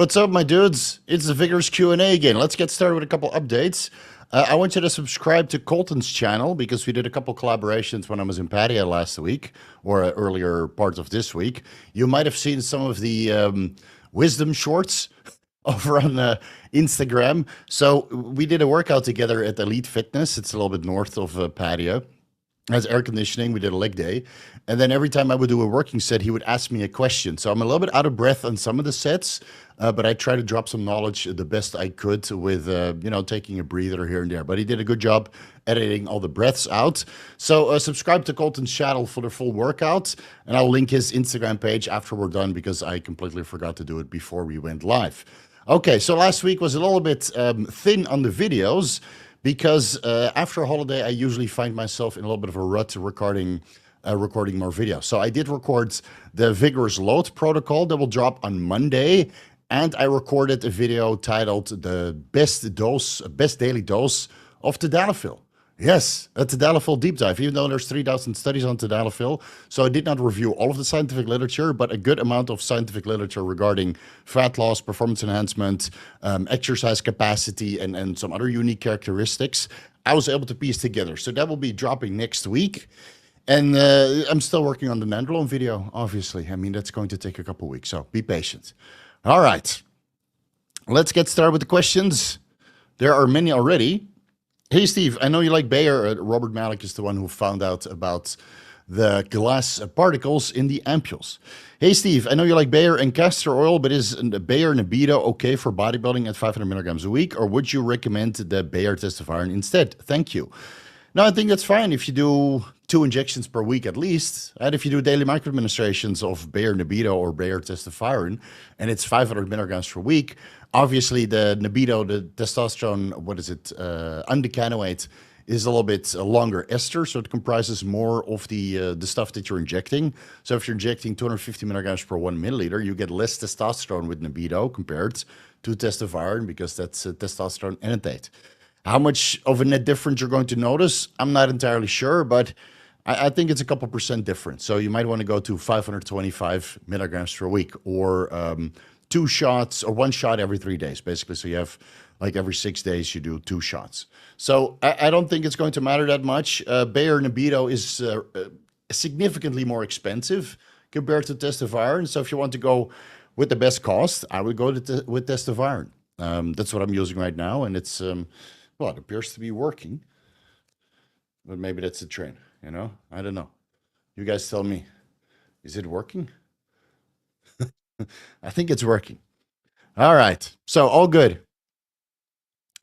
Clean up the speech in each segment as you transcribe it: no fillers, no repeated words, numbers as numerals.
What's up, my dudes? It's the Vigorous Q&A again. Let's get started with a couple updates. I want you to subscribe to Kolton's channel because we did a couple collaborations when I was in Padia last week or earlier parts of this week. You might have seen some of the wisdom shorts over on Instagram. So we did a workout together at Elite Fitness. It's a little bit north of Padia. Has air conditioning. We did a leg day. And then every time I would do a working set, he would ask me a question. So I'm a little bit out of breath on some of the sets, but I try to drop some knowledge the best I could with, taking a breather here and there. But he did a good job editing all the breaths out. So subscribe to Kolton's channel for the full workout. And I'll link his Instagram page after we're done because I completely forgot to do it before we went live. Okay, so last week was a little bit thin on the videos because after a holiday, I usually find myself in a little bit of a rut recording more videos. So I did record the Vigorous Load protocol that will drop on Monday, and I recorded a video titled "The Best Daily Dose of Tadalafil." Yes, a Tadalafil deep dive, even though there's 3,000 studies on Tadalafil. So I did not review all of the scientific literature, but a good amount of scientific literature regarding fat loss, performance enhancement, exercise capacity, and some other unique characteristics I was able to piece together. So that will be dropping next week. And I'm still working on the Nandrolone video, obviously. I mean, that's going to take a couple weeks, so be patient. All right, let's get started with the questions. There are many already. Hey, Steve, I know you like Bayer. Robert Malik is the one who found out about the glass particles in the ampules. Hey, Steve, I know you like Bayer and castor oil, but is Bayer Nebido okay for bodybuilding at 500 milligrams a week, or would you recommend the Bayer Testoviron instead? Thank you. No, I think that's fine if you do 2 injections per week at least. And if you do daily microadministrations of Bayer Nebido or Bayer Testoviron, and it's 500 milligrams per week, obviously the Nebido, the testosterone, undecanoate, is a little bit longer ester, so it comprises more of the stuff that you're injecting. So if you're injecting 250 milligrams per 1 milliliter, you get less testosterone with Nebido compared to Testoviron because that's testosterone enanthate. How much of a net difference you're going to notice, I'm not entirely sure, but I think it's a couple percent difference. So you might want to go to 525 milligrams per week, or 2 shots, or 1 shot every 3 days, basically. So you have, like, every 6 days you do 2 shots. So I don't think it's going to matter that much. Bayer Nebido is significantly more expensive compared to Testoviron. So if you want to go with the best cost, I would go with Testoviron. That's what I'm using right now, and it's... well, it appears to be working, but maybe that's a trend, I don't know. You guys tell me, is it working? I think it's working. All right, so all good.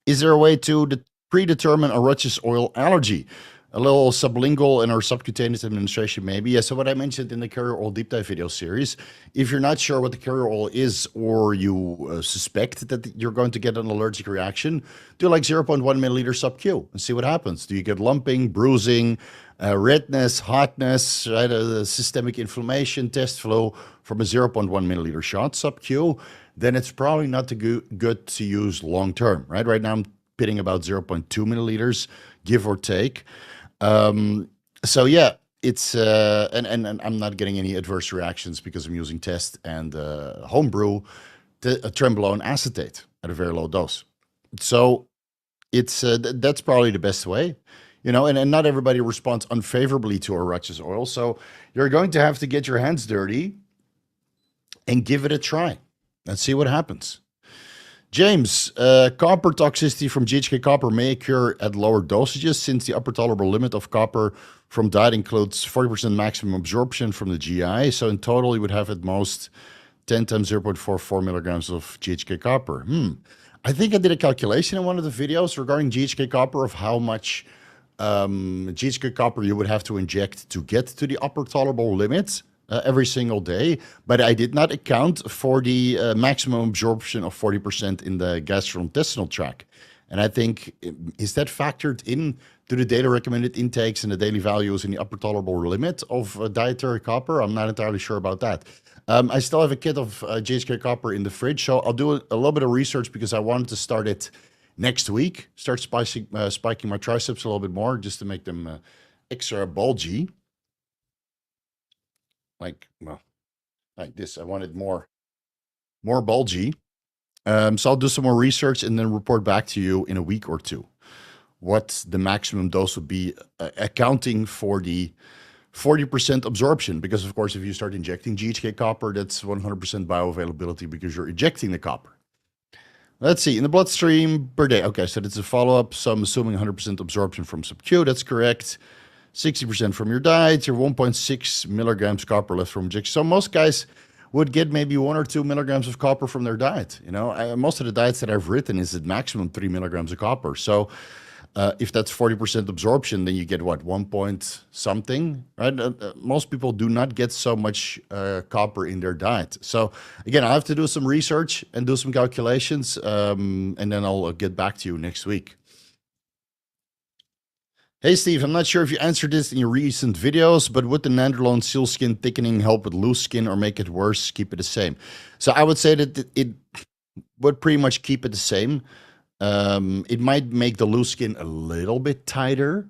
Is there a way to predetermine a Rutsch's oil allergy? A little sublingual and or subcutaneous administration, maybe. Yeah, so what I mentioned in the carrier oil deep dive video series, if you're not sure what the carrier oil is, or you suspect that you're going to get an allergic reaction, do like 0.1 milliliter sub-Q and see what happens. Do you get lumping, bruising, redness, hotness, right? Systemic inflammation, test flow from a 0.1 milliliter shot sub-Q? Then it's probably not good to use long term, right? Right now I'm pitting about 0.2 milliliters, give or take. So yeah, it's and I'm not getting any adverse reactions because I'm using test and homebrew Trenbolone acetate at a very low dose. So it's that's probably the best way, and not everybody responds unfavorably to a Rutsch's oil. So you're going to have to get your hands dirty and give it a try. Let's see what happens. James, copper toxicity from GHK copper may occur at lower dosages since the upper tolerable limit of copper from diet includes 40% maximum absorption from the GI. So in total, you would have at most 10 times 0.44 milligrams of GHK copper. I think I did a calculation in one of the videos regarding GHK copper of how much GHK copper you would have to inject to get to the upper tolerable limits every single day, but I did not account for the maximum absorption of 40% in the gastrointestinal tract. And I think, is that factored in to the daily recommended intakes and the daily values in the upper tolerable limit of dietary copper? I'm not entirely sure about that. I still have a kit of GHK copper in the fridge, so I'll do a little bit of research because I wanted to start it next week, start spiking my triceps a little bit more just to make them extra bulgy. Like this. I wanted more bulgy. So I'll do some more research and then report back to you in a week or two what the maximum dose would be, accounting for the 40% absorption. Because, of course, if you start injecting GHK copper, that's 100% bioavailability because you're ejecting the copper. Let's see, in the bloodstream per day. Okay, so that's a follow-up. So I'm assuming 100% absorption from sub-Q. That's correct. 60% from your diet. Your 1.6 milligrams copper left from injection. So most guys would get maybe 1 or 2 milligrams of copper from their diet. You know, most of the diets that I've written is at maximum 3 milligrams of copper. So if that's 40% absorption, then you get what, 1 point something, right? Most people do not get so much copper in their diet. So again, I'll have to do some research and do some calculations, and then I'll get back to you next week. Hey Steve, I'm not sure if you answered this in your recent videos, but would the Nandrolone seal skin thickening help with loose skin or make it worse? Keep it the same. So I would say that it would pretty much keep it the same. It might make the loose skin a little bit tighter.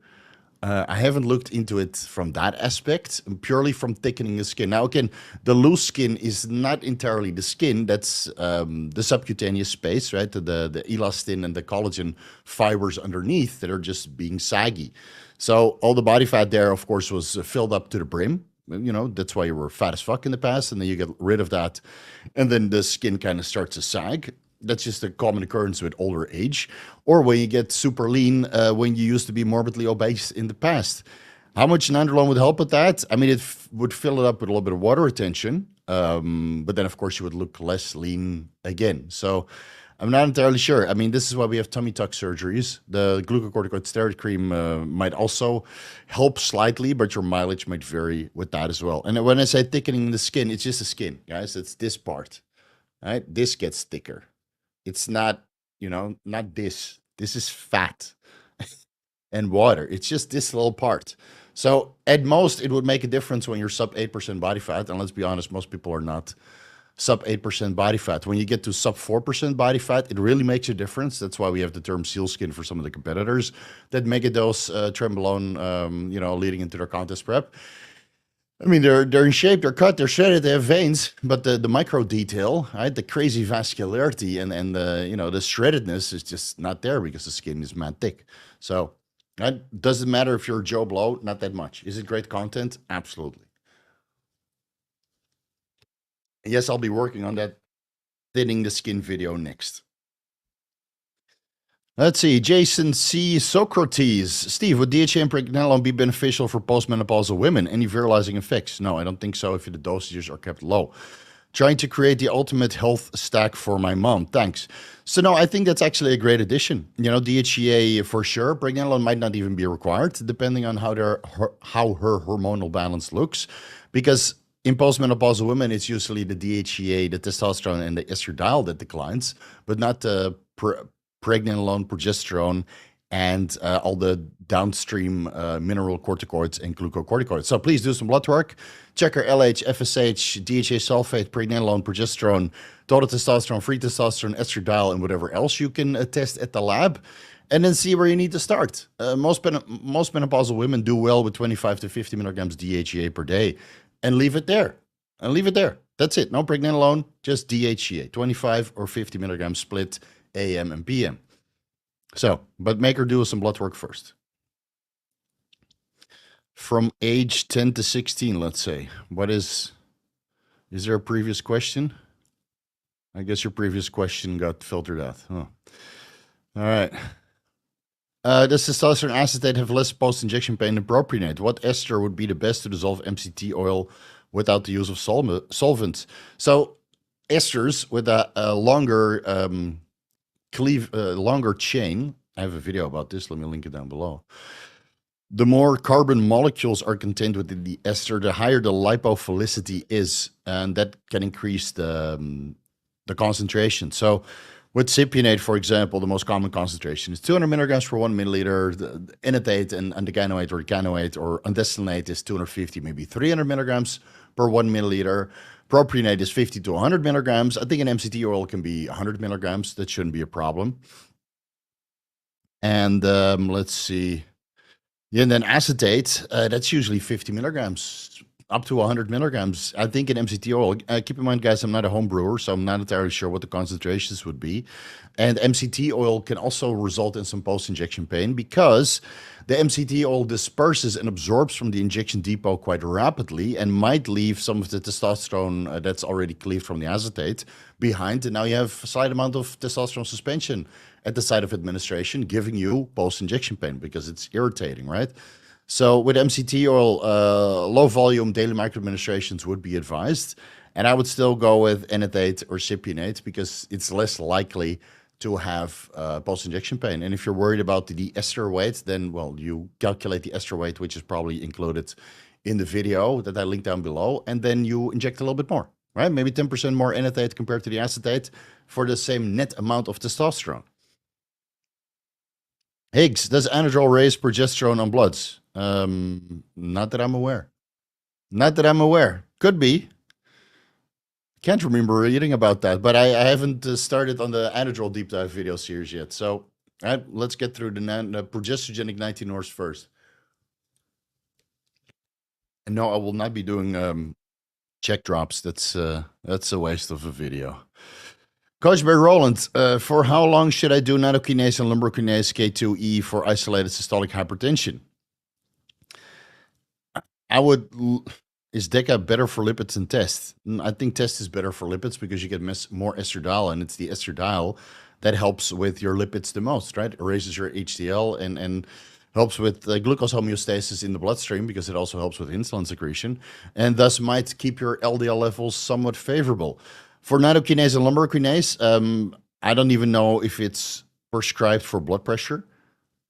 I haven't looked into it from that aspect, purely from thickening the skin. Now, again, the loose skin is not entirely the skin. That's the subcutaneous space, right? The elastin and the collagen fibers underneath that are just being saggy. So all the body fat there, of course, was filled up to the brim. You know, that's why you were fat as fuck in the past, and then you get rid of that, and then the skin kind of starts to sag. That's just a common occurrence with older age, or when you get super lean, when you used to be morbidly obese in the past. How much Nandrolone would help with that? I mean, it would fill it up with a little bit of water retention, but then, of course, you would look less lean again. So I'm not entirely sure. I mean, this is why we have tummy tuck surgeries. The glucocorticoid steroid cream might also help slightly, but your mileage might vary with that as well. And when I say thickening the skin, it's just the skin, guys. It's this part, right? This gets thicker. It's not, you know, not this. This is fat and water. It's just this little part. So at most, it would make a difference when you're sub 8% body fat. And let's be honest, most people are not sub 8% body fat. When you get to sub 4% body fat, it really makes a difference. That's why we have the term seal skin for some of the competitors that megadose Trenbolone, you know, leading into their contest prep. I mean, they're in shape, they're cut, they're shredded, they have veins, but the micro detail, right, the crazy vascularity and the, you know, the shreddedness is just not there because the skin is mad thick. So it doesn't matter if you're Joe Blow, not that much. Is it great content? Absolutely. Yes, I'll be working on that thinning the skin video next. Let's see, Jason C. Socrates. Steve, would DHEA and pregnenolone be beneficial for postmenopausal women? Any virilizing effects? No, I don't think so if the dosages are kept low. Trying to create the ultimate health stack for my mom. Thanks. So no, I think that's actually a great addition. You know, DHEA for sure. Pregnenolone might not even be required, depending on how her hormonal balance looks. Because in postmenopausal women, it's usually the DHEA, the testosterone, and the estradiol that declines, but not the pregnenolone, progesterone, and all the downstream mineral corticoids and glucocorticoids. So please do some blood work. Check our LH, FSH, DHA sulfate, pregnenolone, progesterone, total testosterone, free testosterone, estradiol, and whatever else you can test at the lab, and then see where you need to start. Most menopausal women do well with 25 to 50 milligrams DHEA per day, and leave it there. That's it. No pregnenolone, just DHEA, 25 or 50 milligrams split AM and PM. So, but make her do some blood work first. From age 10 to 16, let's say. Is there a previous question? I guess your previous question got filtered out. Huh. All right. Does testosterone acetate have less post-injection pain than propionate? What ester would be the best to dissolve MCT oil without the use of solvents? So esters with a longer longer chain. I have a video about this. Let me link it down below. The more carbon molecules are contained within the ester, the higher the lipophilicity is, and that can increase the concentration. So with cypionate, for example, the most common concentration is 200 milligrams per 1 milliliter. The enanthate and andecanoate or decanoate or undestinate is 250, maybe 300 milligrams per 1 milliliter. Propionate is 50 to 100 milligrams. I think an MCT oil can be 100 milligrams. That shouldn't be a problem. And let's see. Yeah, and then acetate, that's usually 50 milligrams. up to 100 milligrams, I think, in MCT oil. Keep in mind, guys, I'm not a home brewer, so I'm not entirely sure what the concentrations would be. And MCT oil can also result in some post-injection pain because the MCT oil disperses and absorbs from the injection depot quite rapidly and might leave some of the testosterone that's already cleaved from the acetate behind. And now you have a slight amount of testosterone suspension at the site of administration, giving you post-injection pain because it's irritating, right? So with MCT oil, low volume daily microadministrations would be advised. And I would still go with enethate or cypionate because it's less likely to have post-injection pain. And if you're worried about the ester weight, then, well, you calculate the ester weight, which is probably included in the video that I linked down below, and then you inject a little bit more, right? Maybe 10% more enethate compared to the acetate for the same net amount of testosterone. Higgs, does Anadrol raise progesterone on bloods? Not that I'm aware. Not that I'm aware. Could be. Can't remember reading about that, but I haven't started on the Anadrol deep dive video series yet. So let's get through the progestogenic 19 Norse first. And no, I will not be doing check drops. That's a waste of a video. Coach Bear Roland, for how long should I do nattokinase and lumbrokinase K2E for isolated systolic hypertension? Is Deca better for lipids than Test? I think Test is better for lipids because you get more estradiol, and it's the estradiol that helps with your lipids the most, right? It raises your HDL and helps with glucose homeostasis in the bloodstream because it also helps with insulin secretion, and thus might keep your LDL levels somewhat favorable. For nattokinase and lumbrokinase, I don't even know if it's prescribed for blood pressure.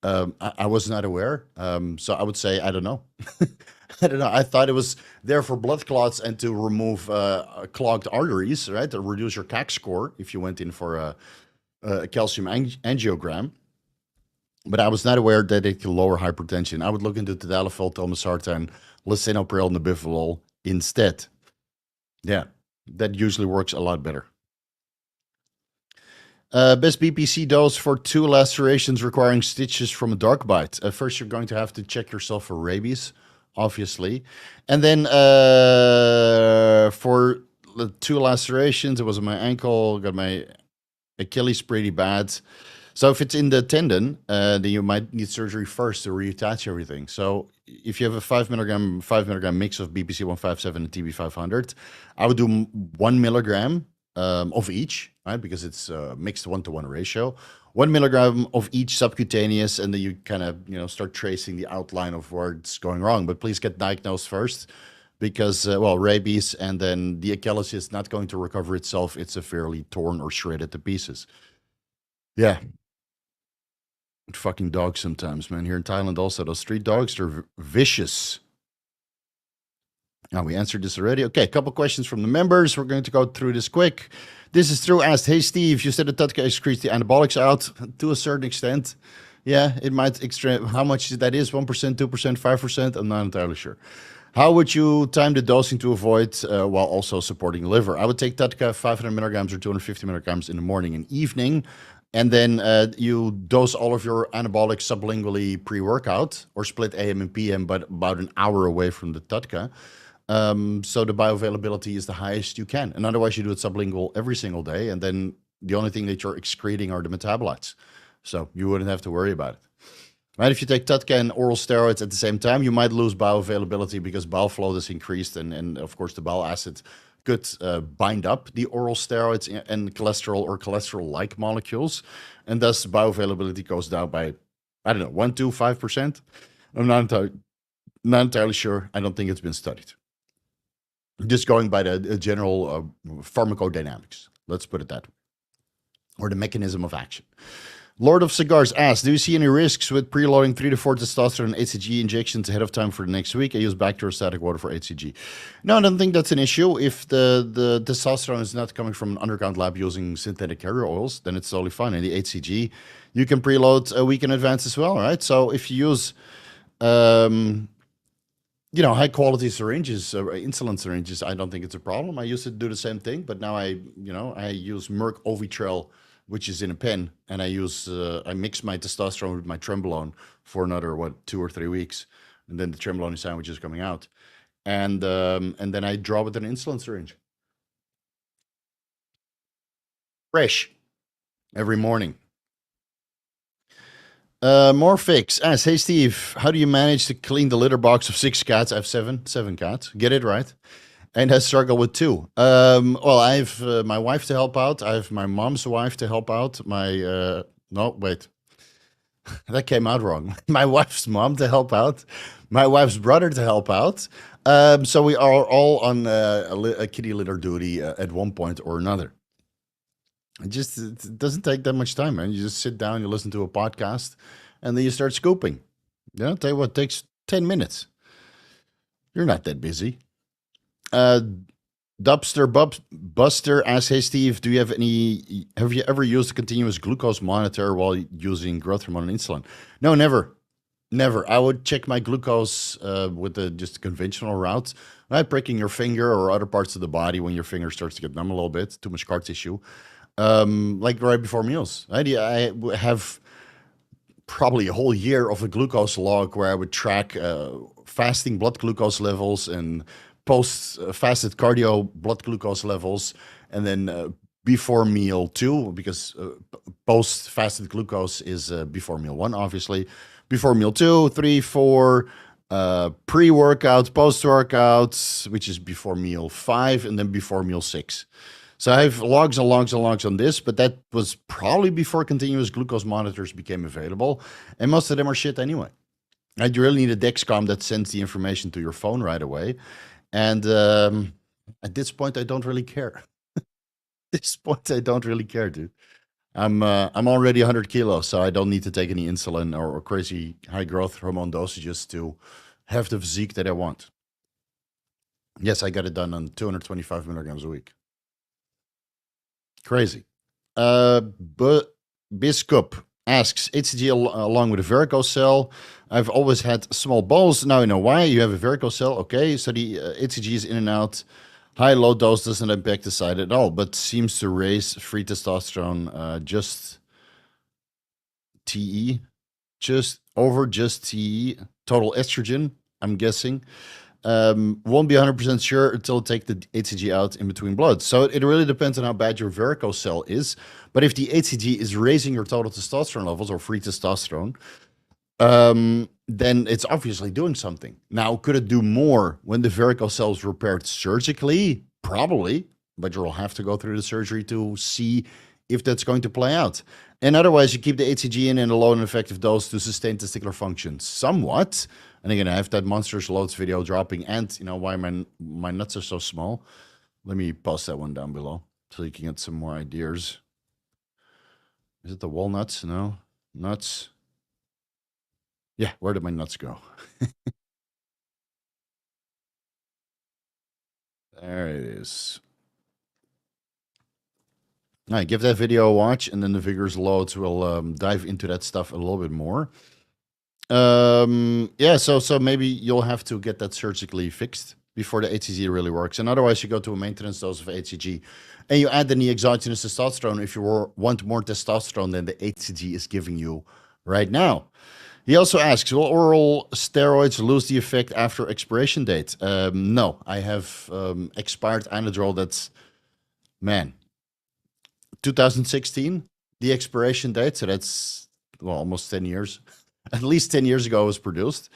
I was not aware, so I would say I don't know. I don't know. I thought it was there for blood clots and to remove clogged arteries, right? To reduce your CAC score if you went in for a calcium angiogram. But I was not aware that it can lower hypertension. I would look into tadalafil, telmisartan, lisinopril, nebivolol instead. Yeah, that usually works a lot better. Best BPC dose for 2 lacerations requiring stitches from a dark bite. First, you're going to have to check yourself for rabies, obviously. And then for the 2 lacerations, it was on my ankle, got my Achilles pretty bad. So if it's in the tendon, then you might need surgery first to reattach everything. So if you have a 5 milligram mix of BPC 157 and TB 500, I would do 1 milligram of each, right? Because it's a mixed 1-to-1 ratio. 1 milligram of each subcutaneous, and then you kind of, start tracing the outline of where it's going wrong. But please get diagnosed first because, rabies, and then the Achilles is not going to recover itself. It's severely torn or shredded to pieces. Yeah. Fucking dogs sometimes, man. Here in Thailand also, those street dogs are vicious. Now, we answered this already. Okay, a couple questions from the members. We're going to go through this quick. This is True asked, hey, Steve, you said the TUDCA excretes the anabolics out to a certain extent. Yeah, it might extract. How much that is, 1%, 2%, 5%? I'm not entirely sure. How would you time the dosing to avoid while also supporting the liver? I would take TUDCA 500 milligrams or 250 milligrams in the morning and evening. And then you dose all of your anabolics sublingually pre-workout or split AM and PM, but about an hour away from the TUDCA. So the bioavailability is the highest you can. And otherwise you do it sublingual every single day. And then the only thing that you're excreting are the metabolites. So you wouldn't have to worry about it. Right? If you take TUDCA and oral steroids at the same time, you might lose bioavailability because bile flow is increased. And of course the bile acid could bind up the oral steroids and cholesterol or cholesterol-like molecules. And thus bioavailability goes down by, 1, 2, 5%. I'm not entirely sure. I don't think it's been studied. Just going by the general pharmacodynamics. Let's put it that way. Or the mechanism of action. Lord of Cigars asks, do you see any risks with preloading 3 to 4 testosterone and HCG injections ahead of time for the next week? I use bacteriostatic water for HCG. No, I don't think that's an issue. If the testosterone is not coming from an underground lab using synthetic carrier oils, then it's totally fine. And the HCG, you can preload a week in advance as well, right? So if you use, high quality syringes, insulin syringes, I don't think it's a problem. I used to do the same thing, but now I use Merck Ovitrel, which is in a pen, and I mix my testosterone with my Trenbolone for another 2 or 3 weeks, and then the Trenbolone sandwich is coming out. and then I draw with an insulin syringe, fresh, every morning. More fix. Hey Steve, how do you manage to clean the litter box of 6 cats? I have seven cats. Get it right. And I struggle with 2. Well, I have my wife to help out. I have my mom's wife to help out. No, wait, that came out wrong. My wife's mom to help out. My wife's brother to help out. So we are all on a kitty litter duty at one point or another. It doesn't take that much time, man. You just sit down, you listen to a podcast, and then you start scooping. Yeah, tell you what, it takes 10 minutes. You're not that busy. Buster asks, hey Steve, have you ever used a continuous glucose monitor while using growth hormone and insulin? No, never. Never. I would check my glucose with just a conventional route. Not pricking your finger or other parts of the body when your finger starts to get numb a little bit, too much scar tissue. Like right before meals. I have probably a whole year of a glucose log where I would track fasting blood glucose levels and post-fasted cardio blood glucose levels, and then before meal 2, because post-fasted glucose is before meal 1, obviously. Before meal 2, 3, 4, pre-workout, post-workout, which is before meal 5, and then before meal 6. So I have logs and logs and logs on this, but that was probably before continuous glucose monitors became available, and most of them are shit anyway. You really need a Dexcom that sends the information to your phone right away. And at this point, I don't really care. At this point, I don't really care, dude. I'm already 100 kilos, so I don't need to take any insulin or crazy high growth hormone dosages to have the physique that I want. Yes, I got it done on 225 milligrams a week. Crazy. But Biscup asks, HCG along with a varicocele. I've always had small balls. Now you know why. You have a varicocele. Okay, so the HCG is in and out. High, low dose doesn't impact the side at all, but seems to raise free testosterone just TE. Just TE. Total estrogen, I'm guessing. Won't be 100% sure until take the HCG out in between blood. So it really depends on how bad your varicocele is. But if the HCG is raising your total testosterone levels or free testosterone, then it's obviously doing something. Now, could it do more when the varicocele is repaired surgically? Probably, but you'll have to go through the surgery to see if that's going to play out. And otherwise, you keep the HCG in a low and effective dose to sustain testicular function somewhat. And again, I have that monstrous loads video dropping, and you know why my nuts are so small. Let me post that one down below so you can get some more ideas. Is it the walnuts? No, nuts. Yeah, where did my nuts go? There it is. All right, give that video a watch, and then the Vigorous Loads will dive into that stuff a little bit more. Yeah, so maybe you'll have to get that surgically fixed before the HCG really works. And otherwise, you go to a maintenance dose of HCG, and you add in the exogenous testosterone if you want more testosterone than the HCG is giving you right now. He also asks, will oral steroids lose the effect after expiration date? No, I have expired Anadrol that's, man, 2016, the expiration date. So that's, well, almost 10 years. At least 10 years ago it was produced.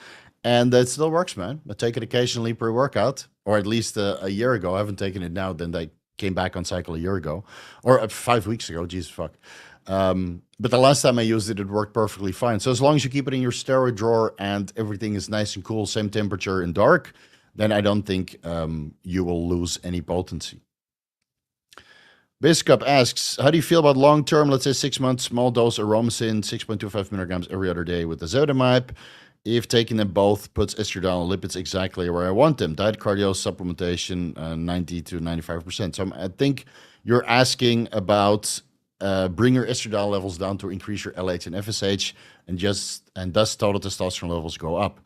And it still works, man. I take it occasionally pre-workout, or at least a year ago. I haven't taken it now. Then I came back on cycle a year ago, or 5 weeks ago. Jesus fuck. But the last time I used it, it worked perfectly fine. So as long as you keep it in your steroid drawer and everything is nice and cool, same temperature and dark, then I don't think you will lose any potency. Biscup asks, how do you feel about long-term, let's say 6 months, small dose Aromasin, 6.25 milligrams every other day with ezetimibe? If taking them both puts estradiol and lipids exactly where I want them. Diet, cardio, supplementation, 90 to 95%. So I think you're asking about bring your estradiol levels down to increase your LH and FSH, and thus total testosterone levels go up.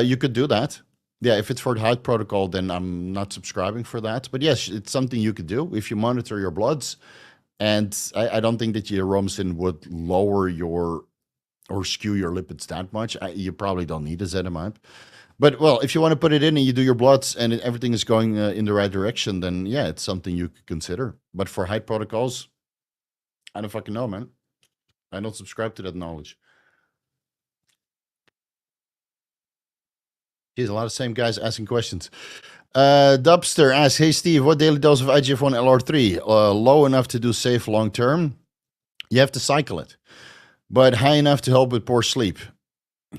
You could do that. Yeah, if it's for the height protocol, then I'm not subscribing for that. But yes, it's something you could do if you monitor your bloods. And I don't think that your Aromasin would lower your or skew your lipids that much. You probably don't need ezetimibe. But well, if you want to put it in and you do your bloods and everything is going in the right direction, then yeah, it's something you could consider. But for height protocols, I don't fucking know, man. I don't subscribe to that knowledge. Here's a lot of same guys asking questions. Dubster asks, hey Steve, what daily dose of IGF-1 LR3? Low enough to do safe long term. You have to cycle it, but high enough to help with poor sleep.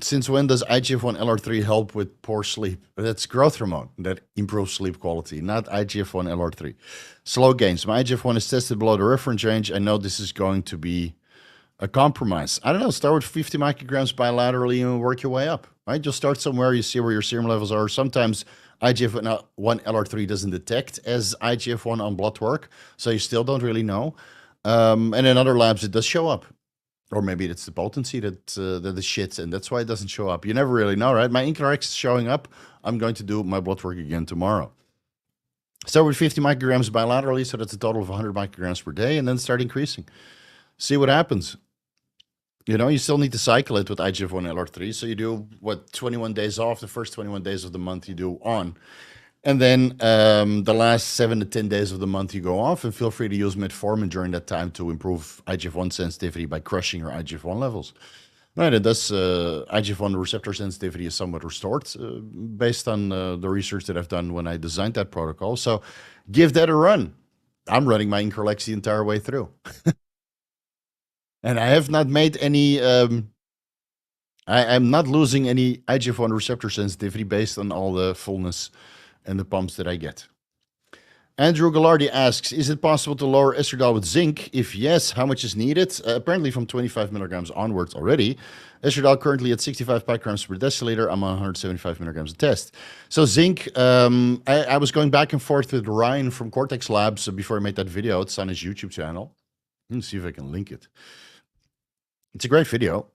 Since when does IGF-1 LR3 help with poor sleep? That's growth hormone that improves sleep quality, not IGF-1 LR3. Slow gains. My IGF-1 is tested below the reference range. I know this is going to be a compromise. I don't know. Start with 50 micrograms bilaterally and work your way up. Right? You'll start somewhere. You see where your serum levels are. Sometimes IGF-1 LR3 doesn't detect as IGF-1 on blood work, so you still don't really know. And in other labs, it does show up. Or maybe it's the potency that is shit, and that's why it doesn't show up. You never really know, right? My Increx is showing up. I'm going to do my blood work again tomorrow. Start with 50 micrograms bilaterally, so that's a total of 100 micrograms per day, and then start increasing. See what happens. You know, you still need to cycle it with IGF-1 LR3. So you do, 21 days off. The first 21 days of the month you do on. And then the last 7 to 10 days of the month you go off, and feel free to use metformin during that time to improve IGF-1 sensitivity by crushing your IGF-1 levels. Right, and thus IGF-1 receptor sensitivity is somewhat restored based on the research that I've done when I designed that protocol. So give that a run. I'm running my Increlex the entire way through. And I have not made any, I'm not losing any IGF-1 receptor sensitivity based on all the fullness and the pumps that I get. Andrew Gallardi asks, is it possible to lower estradiol with zinc? If yes, how much is needed? Apparently from 25 milligrams onwards already. Estradiol currently at 65 picograms per deciliter. I'm on 175 milligrams a test. So zinc, I was going back and forth with Ryan from Cortex Labs before I made that video. It's on his YouTube channel. Let me see if I can link it. It's a great video.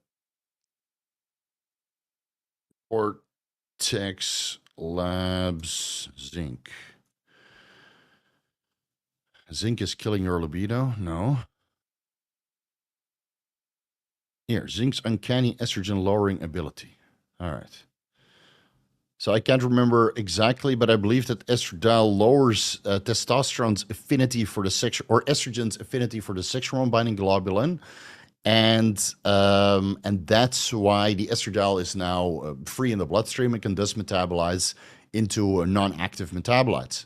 Cortex Labs zinc. Zinc is killing your libido? No. Here, zinc's uncanny estrogen lowering ability. All right. So I can't remember exactly, but I believe that estradiol lowers testosterone's affinity for the sex, or estrogen's affinity for the sex hormone binding globulin. And that's why the estradiol is now free in the bloodstream and can thus metabolize into non-active metabolites.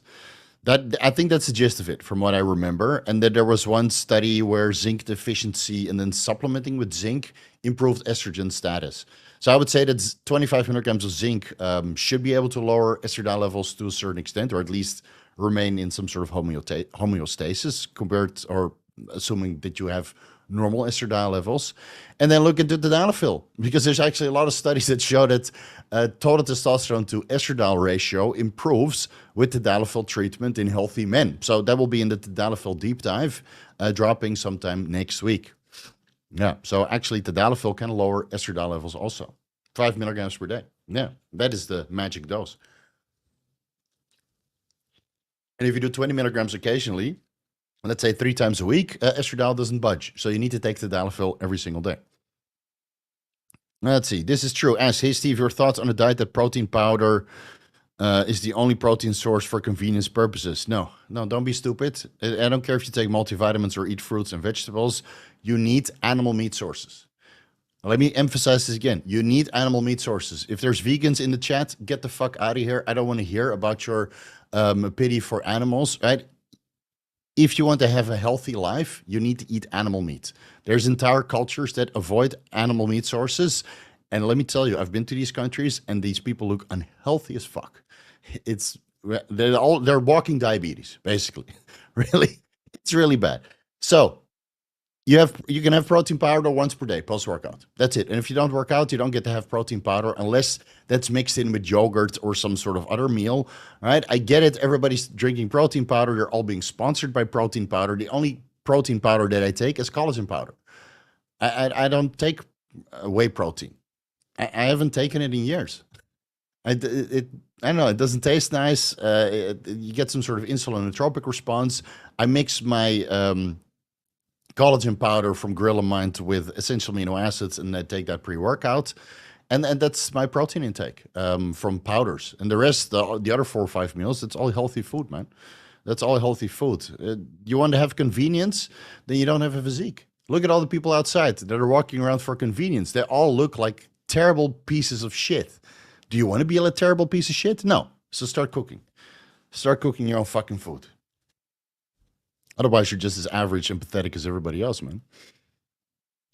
I think that's the gist of it, from what I remember. And then there was one study where zinc deficiency and then supplementing with zinc improved estrogen status. So I would say that 25 milligrams of zinc should be able to lower estradiol levels to a certain extent, or at least remain in some sort of homeostasis compared, or assuming that you have normal estradiol levels. And then look into Tadalafil, because there's actually a lot of studies that show that total testosterone to estradiol ratio improves with Tadalafil treatment in healthy men. So that will be in the Tadalafil deep dive, dropping sometime next week. Yeah, so actually Tadalafil can lower estradiol levels also. 5 milligrams per day. Yeah, that is the magic dose. And if you do 20 milligrams occasionally, let's say 3 times a week, estradiol doesn't budge. So you need to take Tadalafil every single day. Let's see. This is true. Ask, hey, Steve, your thoughts on a diet that protein powder is the only protein source for convenience purposes? No, don't be stupid. I don't care if you take multivitamins or eat fruits and vegetables. You need animal meat sources. Let me emphasize this again. You need animal meat sources. If there's vegans in the chat, get the fuck out of here. I don't want to hear about your pity for animals, right? If you want to have a healthy life, you need to eat animal meat. There's entire cultures that avoid animal meat sources. And let me tell you, I've been to these countries and these people look unhealthy as fuck. They're walking diabetes, basically. Really, it's really bad. So you can have protein powder once per day post-workout. That's it. And if you don't work out, you don't get to have protein powder unless that's mixed in with yogurt or some sort of other meal. All right, I get it. Everybody's drinking protein powder. They're all being sponsored by protein powder. The only protein powder that I take is collagen powder. I don't take whey protein. I haven't taken it in years. I don't know. It doesn't taste nice. You get some sort of insulinotropic response. I mix my collagen powder from Gorilla Mind with essential amino acids, and I take that pre-workout. And that's my protein intake from powders. And the rest, the other 4 or 5 meals, it's all healthy food, man. That's all healthy food. You want to have convenience, then you don't have a physique. Look at all the people outside that are walking around for convenience. They all look like terrible pieces of shit. Do you want to be a terrible piece of shit? No. So start cooking. Start cooking your own fucking food. Otherwise, you're just as average and pathetic as everybody else, man.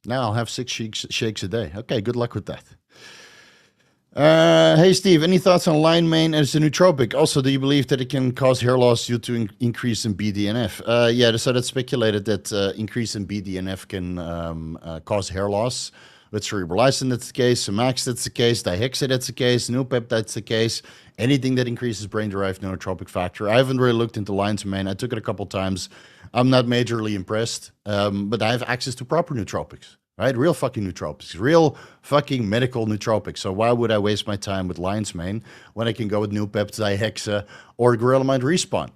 Now I'll have 6 shakes a day. Okay, good luck with that. Hey, Steve, any thoughts on line main as a nootropic? Also, do you believe that it can cause hair loss due to increase in BDNF? Yeah, so that's speculated that increase in BDNF can cause hair loss. With cerebrolizin, that's the case. Max, that's the case. Dihexa, that's the case. Nupep, that's the case. Anything that increases brain-derived nootropic factor. I haven't really looked into lion's mane. I took it a couple times. I'm not majorly impressed, but I have access to proper nootropics. Right? Real fucking nootropics. Real fucking medical nootropics. So why would I waste my time with lion's mane when I can go with Nupep, Dihexa, or Gorilla Mind Respawn?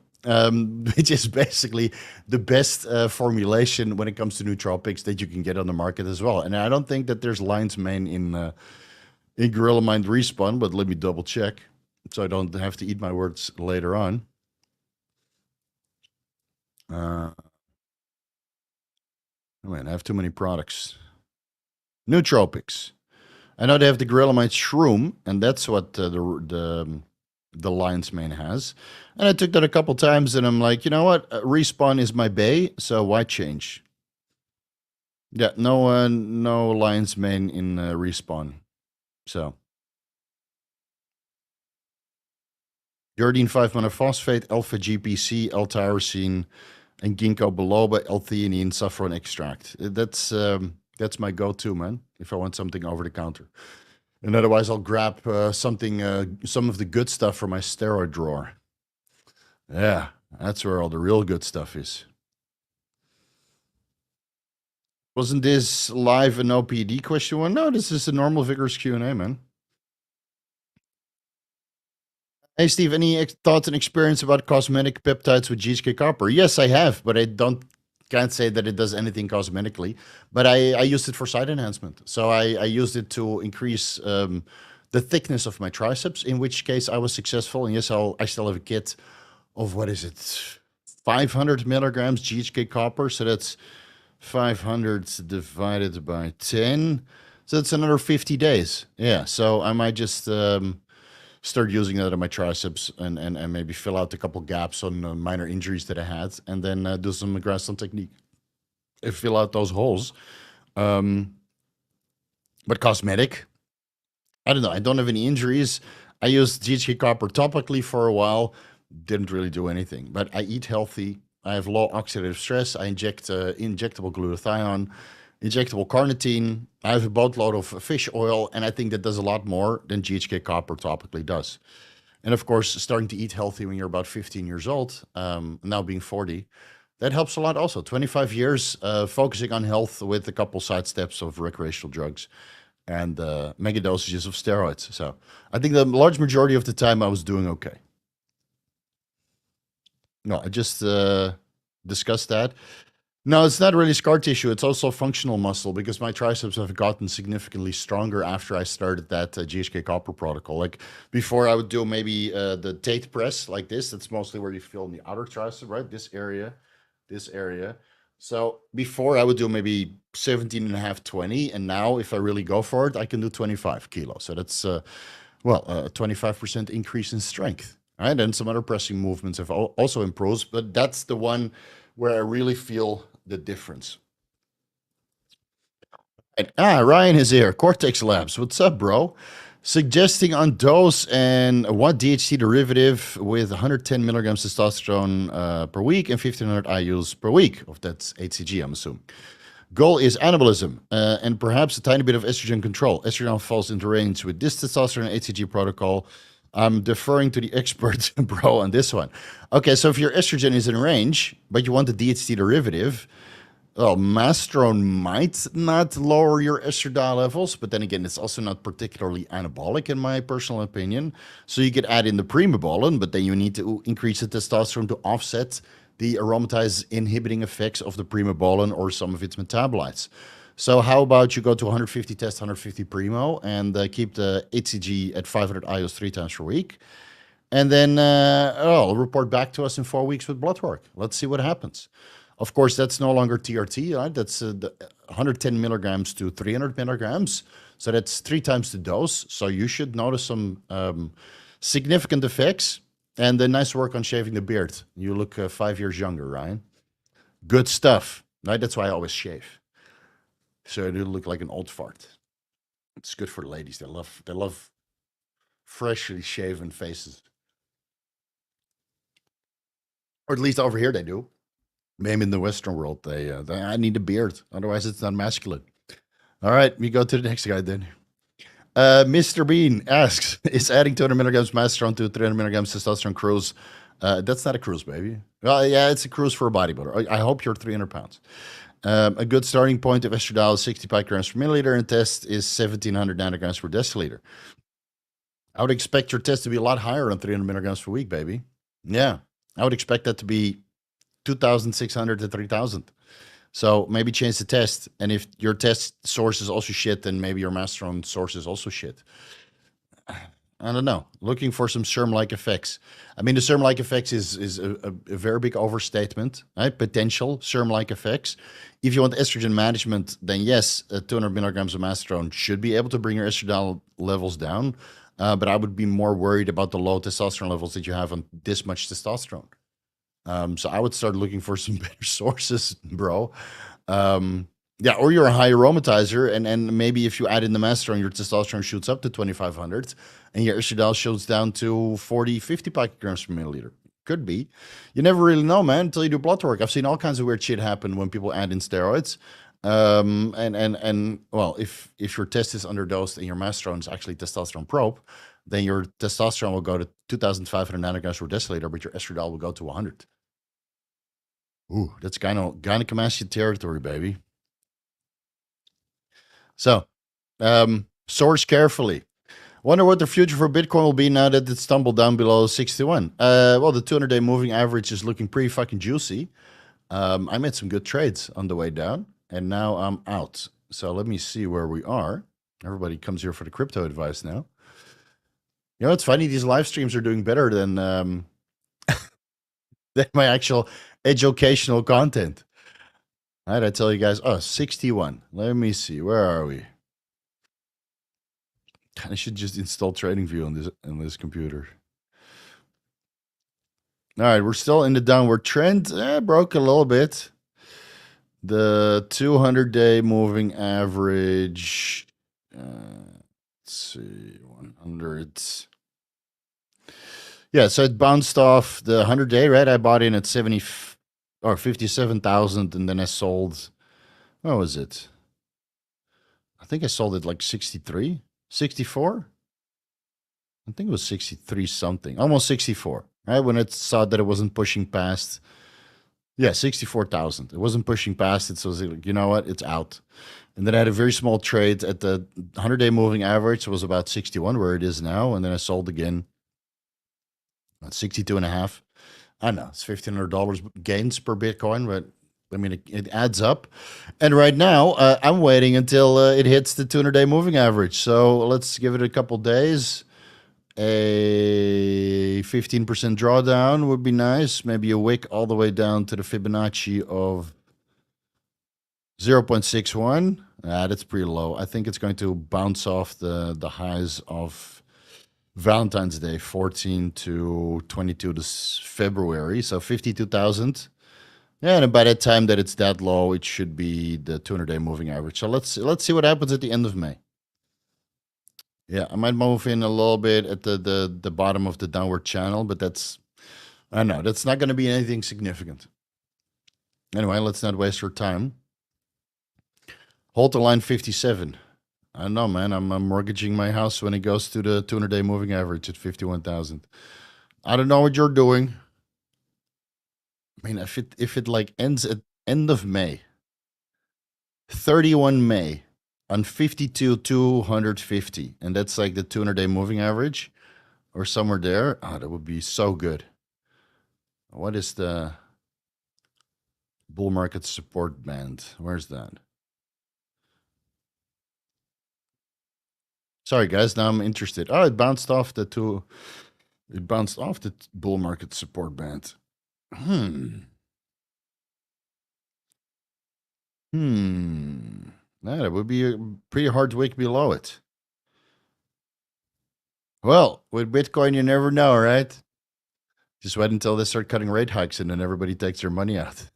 Which is basically the best formulation when it comes to nootropics that you can get on the market as well. And I don't think that there's lion's mane in Gorilla Mind Respawn, but let me double check so I don't have to eat my words later on. Oh man, I have too many products. Nootropics. I know they have the Gorilla Mind Shroom, and that's what the lion's mane has. And I took that a couple times, and I'm like, you know what? Respawn is my bae, so why change? Yeah, no lion's mane in Respawn. So. Uridine 5-monophosphate, alpha-GPC, L-tyrosine, and ginkgo biloba, L-theanine, saffron extract. That's my go-to, man, if I want something over the counter. And otherwise, I'll grab some of the good stuff from my steroid drawer. Yeah, that's where all the real good stuff is. Wasn't this live an OPD question one? No, this is a normal vigorous Q&A, man. Hey, Steve, any thoughts and experience about cosmetic peptides with GHK copper? Yes, I have, but I can't say that it does anything cosmetically. But I used it for side enhancement. So I used it to increase the thickness of my triceps, in which case I was successful. And yes, I still have a kit of, what is it, 500 milligrams GHK copper. So that's 500 divided by 10. So that's another 50 days. Yeah, so I might just start using that on my triceps and maybe fill out a couple gaps on minor injuries that I had, and then do some grassland technique and fill out those holes. But cosmetic, I don't know. I don't have any injuries. I used GHK copper topically for a while. Didn't really do anything, but I eat healthy. I have low oxidative stress. I inject injectable glutathione, injectable carnitine. I have a boatload of fish oil, and I think that does a lot more than GHK copper topically does. And of course, starting to eat healthy when you're about 15 years old, now being 40, that helps a lot also. 25 years focusing on health with a couple side steps of recreational drugs and mega dosages of steroids. So I think the large majority of the time I was doing okay. No, I just discussed that. No, it's not really scar tissue. It's also functional muscle because my triceps have gotten significantly stronger after I started that GHK copper protocol. Like before, I would do maybe the Tate press like this. That's mostly where you feel in the outer tricep, right? This area. So before I would do maybe 17 and a half, 20. And now if I really go for it, I can do 25 kilos. So that's, a 25% increase in strength, right? And some other pressing movements have also improved, but that's the one where I really feel the difference. And, Ryan is here. Cortex Labs. What's up, bro? Suggesting On Dose and one DHT derivative with 110 milligrams testosterone per week and 1500 IUs per week. Of that's HCG, I'm assuming. Goal is anabolism and perhaps a tiny bit of estrogen control. Estrogen falls into range with this testosterone HCG protocol. I'm deferring to the expert, bro, on this one. Okay, so if your estrogen is in range, but you want the DHT derivative, well, Mastrone might not lower your estradiol levels, but then again, it's also not particularly anabolic in my personal opinion. So you could add in the Primobolan, but then you need to increase the testosterone to offset the aromatase inhibiting effects of the Primobolan or some of its metabolites. So how about you go to 150 test, 150 primo, and keep the HCG at 500 IOs 3 times per week. And then report back to us in 4 weeks with blood work. Let's see what happens. Of course, that's no longer TRT, right? That's 110 milligrams to 300 milligrams. So that's 3 times the dose. So you should notice some significant effects. And then nice work on shaving the beard. You look 5 years younger, Ryan. Good stuff, right? That's why I always shave. So I do look like an old fart. It's good for the ladies. They love freshly shaven faces. Or at least over here they do. Maybe in the Western world, they I need a beard. Otherwise, it's not masculine. All right, we go to the next guy then. Mr. Bean asks, is adding 200 milligrams masteron to 300 milligrams testosterone cruise? That's not a cruise, baby. Well, yeah, it's a cruise for a bodybuilder. I hope you're 300 pounds. A good starting point of estradiol is 60 picograms per milliliter, and test is 1700 nanograms per deciliter. I would expect your test to be a lot higher on 300 milligrams per week, baby. Yeah, I would expect that to be 2,600 to 3,000. So maybe change the test. And if your test source is also shit, then maybe your masteron source is also shit. I don't know. Looking for some SERM-like effects. I mean, the SERM-like effects is a very big overstatement, right? Potential SERM-like effects. If you want estrogen management, then yes, 200 milligrams of masteron should be able to bring your estradiol levels down. But I would be more worried about the low testosterone levels that you have on this much testosterone. So I would start looking for some better sources, bro. Yeah, or you're a high aromatizer, and maybe if you add in the masteron, your testosterone shoots up to 2,500, and your estradiol shoots down to 40, 50 picograms per milliliter. Could be. You never really know, man, until you do blood work. I've seen all kinds of weird shit happen when people add in steroids. Well, if your test is underdosed and your masteron is actually testosterone probe, then your testosterone will go to 2,500 nanograms per deciliter, but your estradiol will go to 100. Ooh, that's gynecomastia territory, baby. So, source carefully. Wonder what the future for Bitcoin will be now that it's tumbled down below 61. Well, the 200-day moving average is looking pretty fucking juicy. I made some good trades on the way down, and now I'm out. So let me see where we are. Everybody comes here for the crypto advice now. You know, it's funny. These live streams are doing better than than my actual educational content. All right, I tell you guys. Oh, 61. Let me see. Where are we? I should just install TradingView on this computer. All right, we're still in the downward trend. Broke a little bit. The 200-day moving average. Let's see, 100. Yeah, so it bounced off the 100-day, right? I bought in at 70 or 57,000, and then I sold. What was it? I think I sold it like 63, 64. I think it was 63 something, almost 64. Right when it saw that it wasn't pushing past. Yeah, 64,000. It wasn't pushing past it, so I was like, you know what? It's out. And then I had a very small trade at the 100-day moving average. It was about 61, where it is now. And then I sold again at 62 and a half. I know it's $1,500 gains per Bitcoin, but I mean, it adds up. And right now, I'm waiting until it hits the 200-day moving average. So let's give it a couple days. A 15% drawdown would be nice. Maybe a wick all the way down to the Fibonacci of 0.61. That's pretty low. I think it's going to bounce off the highs of Valentine's Day, 14 to 22 this February. So 52,000. Yeah, and by the time that it's that low, it should be the 200-day moving average. So let's see what happens at the end of May. Yeah, I might move in a little bit at the bottom of the downward channel, but I don't know, that's not going to be anything significant. Anyway, let's not waste your time. Hold the line 57. I don't know, man. I'm mortgaging my house when it goes to the 200-day moving average at 51,000. I don't know what you're doing. I mean, if it like ends at end of May, 31 May. On 52,250, and that's like the 200-day moving average, or somewhere there. Oh, that would be so good. What is the bull market support band? Where's that? Sorry, guys. Now I'm interested. Oh, it bounced off the two. It bounced off the bull market support band. Hmm. Hmm. That would be a pretty hard week below it. Well, with Bitcoin, you never know, right? Just wait until they start cutting rate hikes and then everybody takes their money out.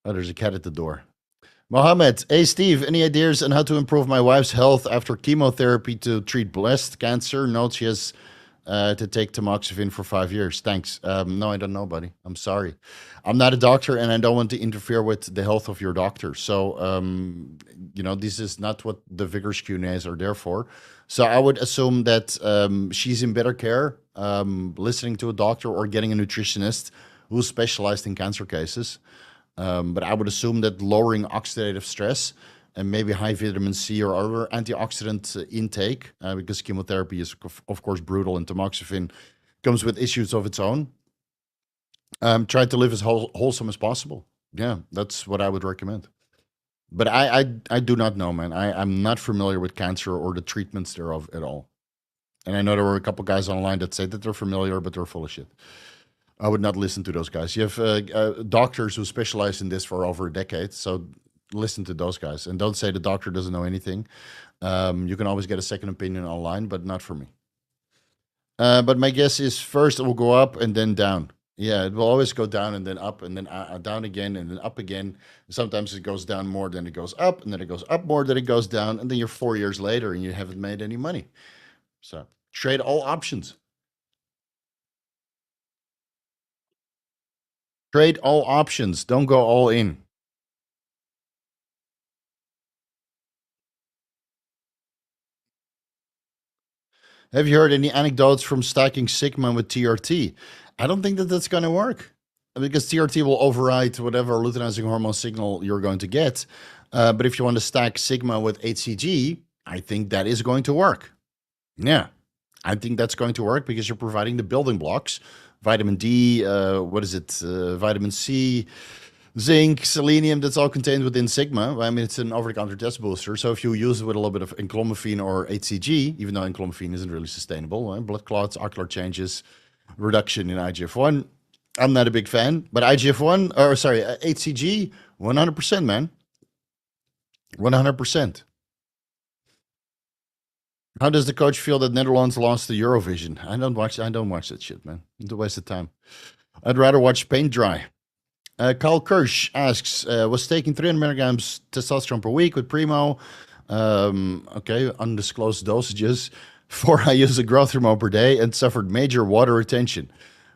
Oh, there's a cat at the door. Mohammed, hey Steve, any ideas on how to improve my wife's health after chemotherapy to treat breast cancer? Notes she has to take tamoxifen for 5 years. Thanks. No, I don't know, buddy. I'm sorry. I'm not a doctor and I don't want to interfere with the health of your doctor. So, this is not what the vigorous Q&As are there for. So I would assume that she's in better care, listening to a doctor or getting a nutritionist who's specialized in cancer cases. But I would assume that lowering oxidative stress and maybe high vitamin C or other antioxidant intake, because chemotherapy is, of course, brutal and tamoxifen comes with issues of its own. Try to live as wholesome as possible. Yeah, that's what I would recommend. But I do not know, man. I'm not familiar with cancer or the treatments thereof at all. And I know there were a couple guys online that say that they're familiar, but they're full of shit. I would not listen to those guys. You have doctors who specialize in this for over a decade, so listen to those guys and don't say the doctor doesn't know anything. You can always get a second opinion online, but not for me. But my guess is first it will go up and then down. Yeah, it will always go down and then up and then down again and then up again. Sometimes it goes down more than it goes up, and then it goes up more than it goes down, and then you're 4 years later and you haven't made any money. So trade all options. Trade all options. Don't go all in. Have you heard any anecdotes from stacking Sigma with TRT? I don't think that that's going to work because TRT will override whatever luteinizing hormone signal you're going to get. But if you want to stack Sigma with HCG, I think that is going to work. Yeah, I think that's going to work because you're providing the building blocks: vitamin D, vitamin C, zinc, selenium. That's all contained within Sigma. I mean, it's an over-the-counter test booster. So if you use it with a little bit of enclomiphene or HCG, even though enclomiphene isn't really sustainable, blood clots, ocular changes, reduction in IGF-1. I'm not a big fan, but HCG, 100%, man. 100%. How does the coach feel that Netherlands lost to Eurovision? I don't watch that shit, man. It's a waste of time. I'd rather watch paint dry. Carl Kirsch asks, was taking 300 milligrams testosterone per week with Primo. Okay, undisclosed dosages. 4 IUs of growth hormone per day and suffered major water retention.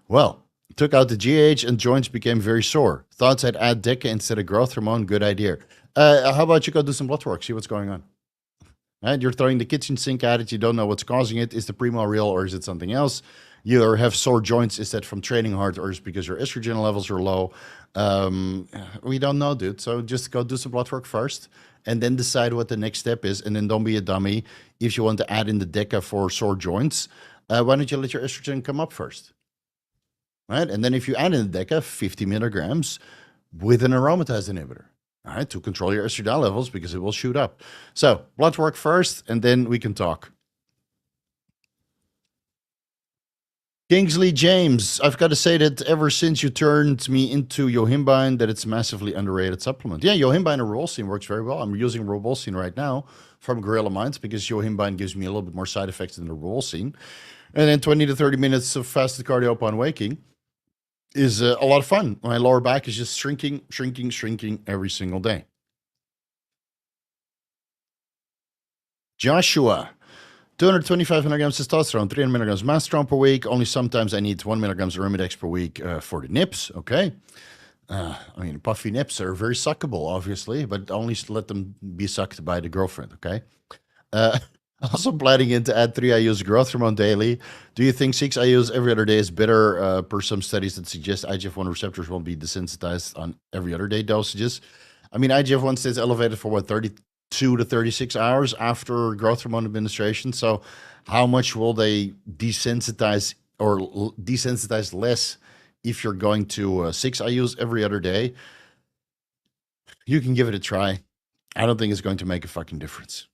Well, took out the GH and joints became very sore. Thoughts I'd add Deca instead of growth hormone. Good idea. How about you go do some blood work, see what's going on? Right? You're throwing the kitchen sink at it. You don't know what's causing it. Is the Primo real or is it something else? You have sore joints. Is that from training hard or is it because your estrogen levels are low? We don't know, dude. So just go do some blood work first and then decide what the next step is. And then don't be a dummy. If you want to add in the Deca for sore joints, why don't you let your estrogen come up first? Right? And then if you add in the Deca, 50 milligrams with an aromatase inhibitor. All right, to control your estrogen levels because it will shoot up. So blood work first, and then we can talk. Kingsley James, I've got to say that ever since you turned me into Yohimbine, that it's massively underrated supplement. Yeah, Yohimbine and Ribulsin works very well. I'm using Ribulsin right now from Gorilla Minds because Yohimbine gives me a little bit more side effects than the Ribulsin. And then 20 to 30 minutes of fasted cardio upon waking is a lot of fun. My lower back is just shrinking every single day. Joshua, 225 milligrams testosterone, 300 milligrams masteron per week. Only sometimes I need 1 milligrams Arimidex per week for the nips. Okay. Puffy nips are very suckable, obviously, but only let them be sucked by the girlfriend. Okay. Also planning in to add 3 IUs growth hormone daily. Do you think 6 IUs every other day is better per some studies that suggest IGF-1 receptors won't be desensitized on every other day dosages? I mean, IGF-1 stays elevated for 32 to 36 hours after growth hormone administration. So how much will they desensitize or desensitize less if you're going to 6 IUs every other day? You can give it a try. I don't think it's going to make a fucking difference.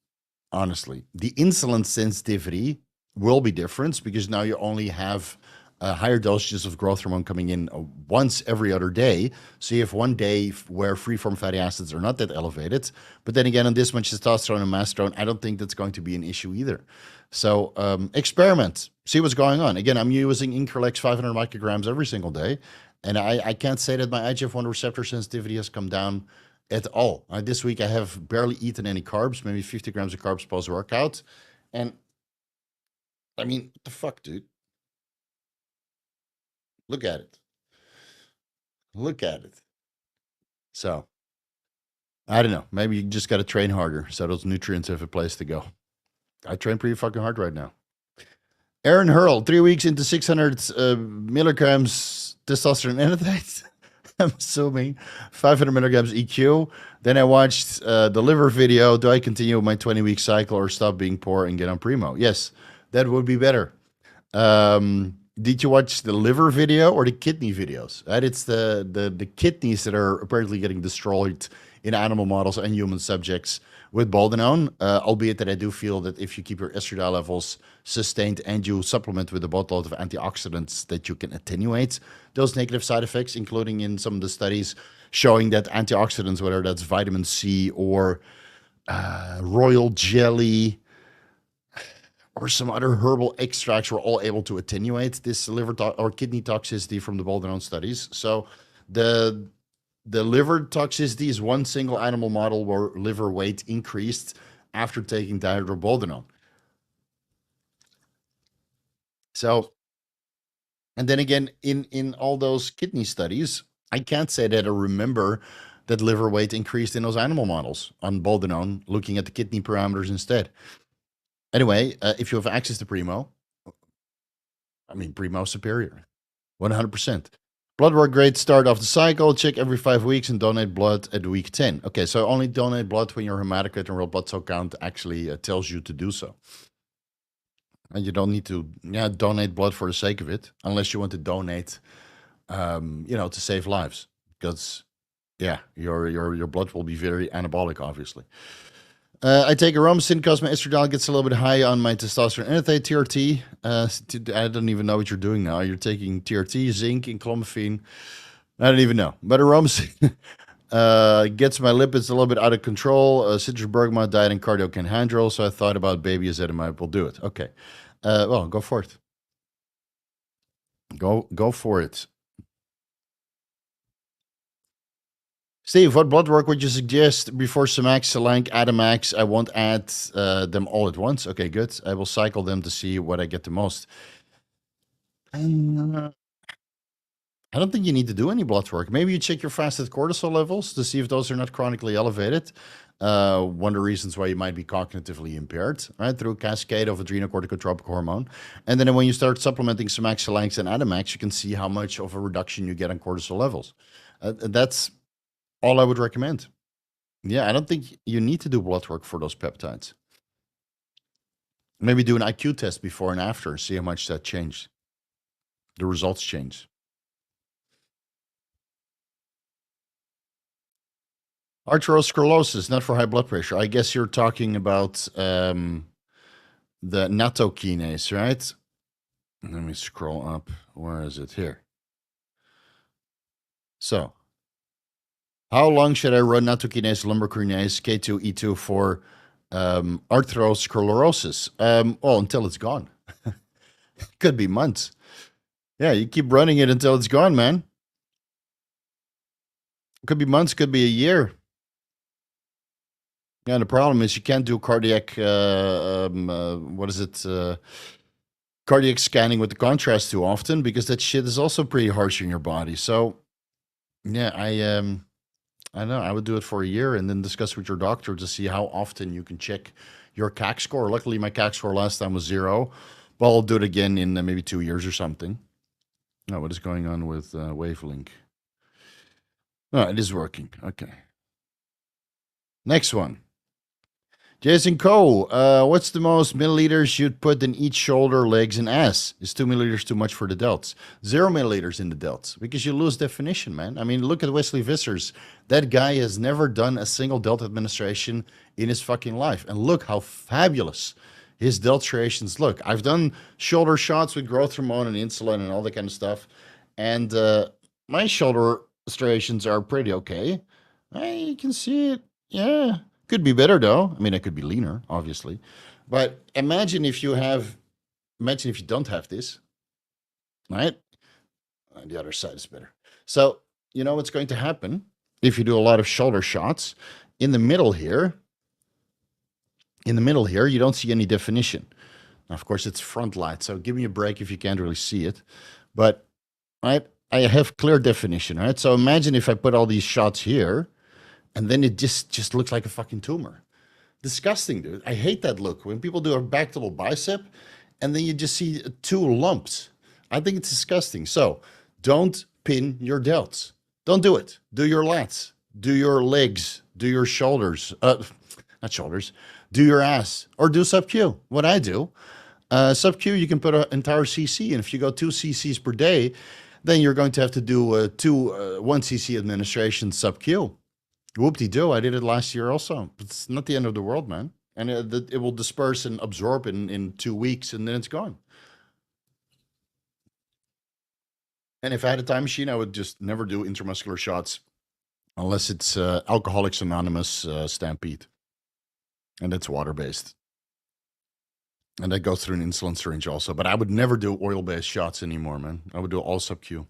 Honestly, the insulin sensitivity will be different because now you only have higher dosages of growth hormone coming in once every other day. So you have one day where free-form fatty acids are not that elevated. But then again, on this much testosterone and masterone, I don't think that's going to be an issue either. So experiment, see what's going on. Again, I'm using Increlex 500 micrograms every single day. And I can't say that my IGF-1 receptor sensitivity has come down at all. This week I have barely eaten any carbs, maybe 50 grams of carbs post-workout. And I mean, what the fuck, dude? Look at it. Look at it. So, I don't know. Maybe you just got to train harder so those nutrients have a place to go. I train pretty fucking hard right now. Aaron Hurl, 3 weeks into 600 milligrams testosterone enanthate. I'm assuming 500 milligrams EQ. Then I watched the liver video. Do I continue my 20-week cycle or stop being poor and get on Primo? Yes, that would be better. Did you watch the liver video or the kidney videos? Right? It's the kidneys that are apparently getting destroyed in animal models and human subjects with boldenone, albeit that I do feel that if you keep your estradiol levels sustained and you supplement with a boatload of antioxidants, that you can attenuate those negative side effects, including in some of the studies showing that antioxidants, whether that's vitamin C or royal jelly or some other herbal extracts, were all able to attenuate this liver or kidney toxicity from the boldenone studies. So the liver toxicity is one single animal model where liver weight increased after taking dihydroboldenone. So, and then again, in all those kidney studies, I can't say that I remember that liver weight increased in those animal models on boldenone, looking at the kidney parameters instead. Anyway, if you have access to Primo, I mean, Primo superior, 100%. Blood work grade start of the cycle, check every 5 weeks and donate blood at week 10. Okay, so only donate blood when your hematocrit and red blood cell count actually tells you to do so. And you don't need to donate blood for the sake of it, unless you want to donate, to save lives. Because, your blood will be very anabolic, obviously. I take Aromasin because my estradiol gets a little bit high on my testosterone enanthate TRT. I don't even know what you're doing now. You're taking TRT, zinc, and clomiphene. I don't even know. But Aromasin gets my lipids a little bit out of control. Citrus bergamot diet and cardiac, so I thought about baby ezetimibe will do it. Okay. Well, go for it. Go for it. Steve, what blood work would you suggest before Semax, Selank, Adamax? I won't add them all at once. Okay, good. I will cycle them to see what I get the most. I don't think you need to do any blood work. Maybe you check your fasted cortisol levels to see if those are not chronically elevated. One of the reasons why you might be cognitively impaired, right, through a cascade of adrenocorticotropic hormone. And then when you start supplementing Semax, Selank, and Adamax, you can see how much of a reduction you get on cortisol levels. That's all I would recommend. Yeah, I don't think you need to do blood work for those peptides. Maybe do an IQ test before and after, see how much that changed. The results change. Arteriosclerosis, not for high blood pressure. I guess you're talking about the nattokinase, right? Let me scroll up. Where is it? Here. So, how long should I run nattokinase, lumbricrinase, K2, E2 for arteriosclerosis? Well, until it's gone. Could be months. Yeah, you keep running it until it's gone, man. Could be months, could be a year. Yeah, the problem is you can't do cardiac, cardiac scanning with the contrast too often, because that shit is also pretty harsh in your body. So, yeah, I don't know. I would do it for a year and then discuss with your doctor to see how often you can check your CAC score. Luckily, my CAC score last time was 0. But I'll do it again in maybe 2 years or something. No, what is going on with Wavelink? No, it is working. Okay. Next one. Jason Coe, what's the most milliliters you'd put in each shoulder, legs, and ass? Is 2 milliliters too much for the delts? 0 milliliters in the delts because you lose definition, man. I mean, look at Wesley Vissers. That guy has never done a single delt administration in his fucking life. And look how fabulous his delt striations look. I've done shoulder shots with growth hormone and insulin and all that kind of stuff. And my shoulder striations are pretty okay. You can see it. Yeah. Could be better though. I mean, I could be leaner, obviously. But imagine if you don't have this, right? And the other side is better. So, you know what's going to happen if you do a lot of shoulder shots? In the middle here, you don't see any definition. Now, of course, it's front light, so give me a break if you can't really see it. But right, I have clear definition, right? So imagine if I put all these shots here, and then it just looks like a fucking tumor. Disgusting, dude. I hate that look. When people do a back double bicep, and then you just see two lumps. I think it's disgusting. So don't pin your delts. Don't do it. Do your lats. Do your legs. Do your shoulders. Not shoulders. Do your ass. Or do sub-Q. What I do. Sub-Q, you can put an entire cc. And if you go 2 cc's per day, then you're going to have to do 1 cc administration sub-Q. Whoop-de-doo. I did it last year also. It's not the end of the world, man. And it will disperse and absorb in 2 weeks, and then it's gone. And if I had a time machine, I would just never do intramuscular shots unless it's Alcoholics Anonymous Stampede. And it's water-based. And that goes through an insulin syringe also. But I would never do oil-based shots anymore, man. I would do all sub-Q.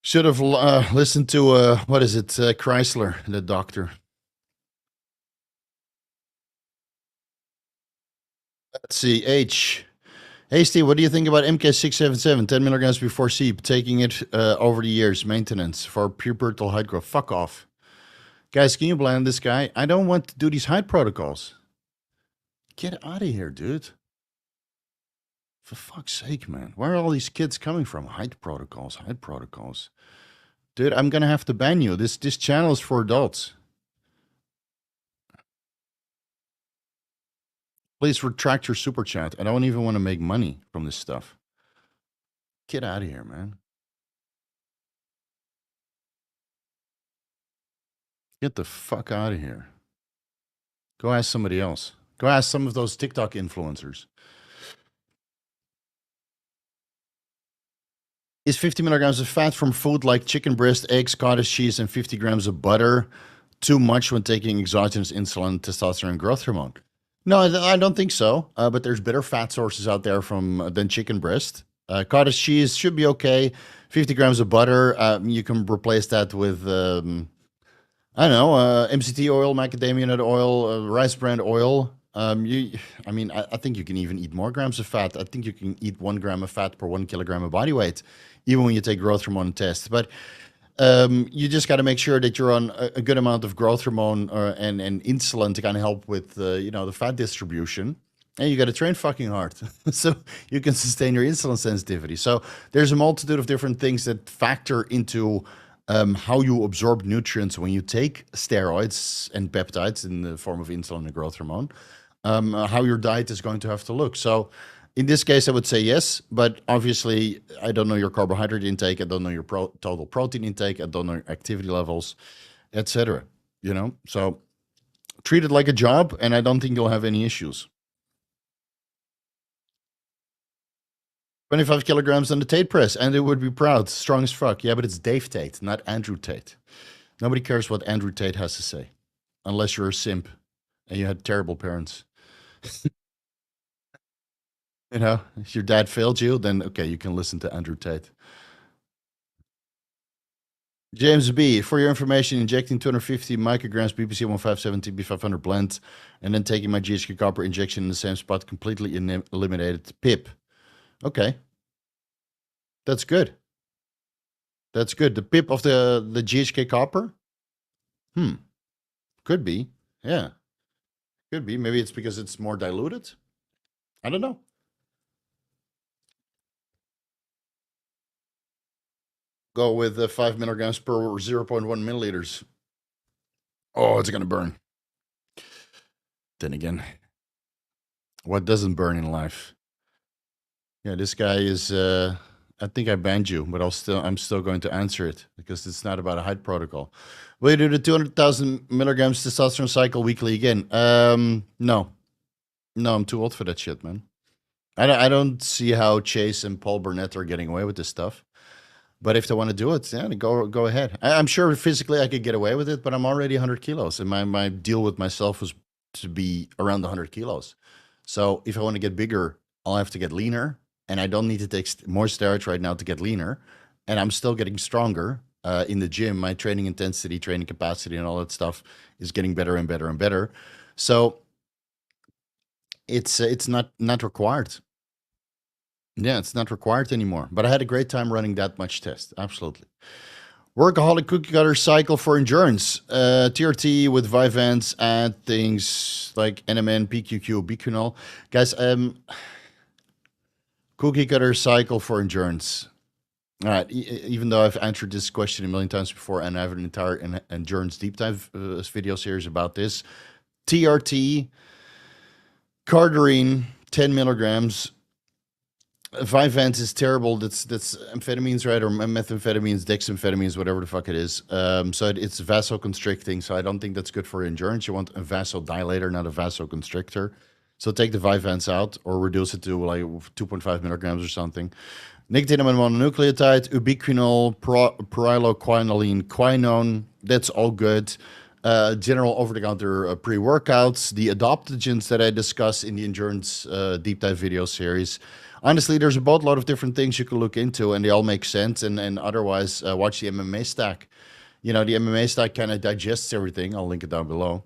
Should have listened to, what is it, Chrysler, the doctor. Let's see, H. Hey, Steve, what do you think about MK677, 10 milligrams before sleep, taking it over the years, maintenance for pubertal height growth? Fuck off. Guys, can you blame this guy? I don't want to do these height protocols. Get out of here, dude. For fuck's sake, man. Where are all these kids coming from? Height protocols. Dude, I'm going to have to ban you. This channel is for adults. Please retract your super chat. I don't even want to make money from this stuff. Get out of here, man. Get the fuck out of here. Go ask somebody else. Go ask some of those TikTok influencers. Is 50 milligrams of fat from food like chicken breast, eggs, cottage cheese, and 50 grams of butter too much when taking exogenous insulin, testosterone, and growth hormone? No, I don't think so. But there's better fat sources out there than chicken breast. Cottage cheese should be okay. 50 grams of butter, you can replace that with, I don't know, MCT oil, macadamia nut oil, rice bran oil. I think you can even eat more grams of fat. I think you can eat 1 gram of fat per 1 kilogram of body weight, even when you take growth hormone tests. But you just got to make sure that you're on a good amount of growth hormone and insulin to kind of help with the fat distribution. And you got to train fucking hard so you can sustain your insulin sensitivity. So there's a multitude of different things that factor into how you absorb nutrients when you take steroids and peptides in the form of insulin and growth hormone. How your diet is going to have to look. So in this case, I would say yes, but obviously I don't know your carbohydrate intake. I don't know your total protein intake. I don't know your activity levels, etc. So treat it like a job, and I don't think you'll have any issues. 25 kilograms on the Tate press, and it would be proud. Strong as fuck. Yeah, but it's Dave Tate, not Andrew Tate. Nobody cares what Andrew Tate has to say, unless you're a simp and you had terrible parents. If your dad failed you, then okay, you can listen to Andrew Tate. James B, for your information, injecting 250 micrograms BPC 157 TB500 blend and then taking my GHK copper injection in the same spot completely eliminated PIP. Okay. That's good. That's good. The PIP of the GHK copper? Could be. Yeah. Could be. Maybe it's because it's more diluted. I don't know. Go with 5 milligrams per 0.1 milliliters. Oh, it's going to burn. Then again, what doesn't burn in life? Yeah, this guy is. I think I banned you, but I'm still going to answer it because it's not about a height protocol. Will you do the 200,000 milligrams testosterone cycle weekly again? No, I'm too old for that shit, man. I don't see how Chase and Paul Burnett are getting away with this stuff. But if they want to do it, yeah, go ahead. I'm sure physically I could get away with it, but I'm already 100 kilos, and my deal with myself was to be around 100 kilos. So if I want to get bigger, I'll have to get leaner, and I don't need to take more steroids right now to get leaner. And I'm still getting stronger in the gym. My training intensity, training capacity, and all that stuff is getting better and better and better. So it's not required. Yeah, it's not required anymore. But I had a great time running that much test. Absolutely. Workaholic cookie cutter cycle for endurance. TRT with Vyvanse and things like NMN, PQQ, biquinol. Guys, cookie cutter cycle for endurance. All right. Even though I've answered this question a million times before, and I have an entire endurance deep dive video series about this. TRT, cardarine, 10 milligrams. Vyvanse is terrible. That's amphetamines, right? Or methamphetamines, dexamphetamines, whatever the fuck it is. So it's vasoconstricting. So I don't think that's good for endurance. You want a vasodilator, not a vasoconstrictor. So take the Vyvanse out or reduce it to like 2.5 milligrams or something. Nicotinamide mononucleotide, ubiquinol, pyroquinoline, quinone. That's all good. General over-the-counter pre-workouts, the adaptogens that I discuss in the endurance deep dive video series. Honestly, there's a boatload of different things you can look into, and they all make sense. And otherwise, watch the MMA stack. You know, the MMA stack kind of digests everything. I'll link it down below.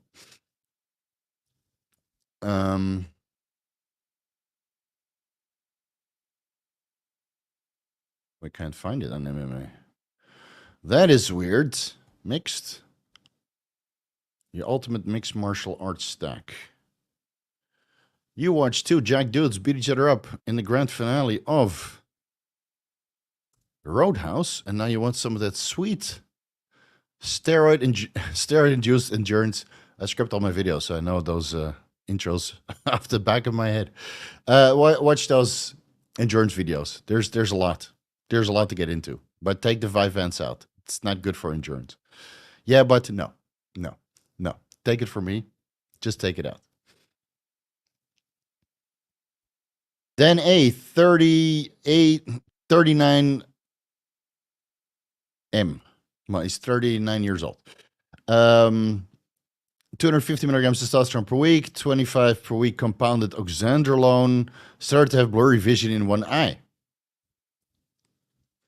I can't find it on MMA. That is weird. Mixed. The ultimate mixed martial arts stack. You watched two jack dudes beat each other up in the grand finale of Roadhouse, and now you want some of that sweet steroid-induced endurance. I script all my videos, so I know those intros off the back of my head. Watch those endurance videos. There's a lot. There's a lot to get into. But take the Vyvanse out. It's not good for endurance. Yeah, but no. Take it from me. Just take it out. Then a 39 M. Well, he's 39 years old. 250 milligrams testosterone per week, 25 per week compounded oxandrolone. Started to have blurry vision in one eye.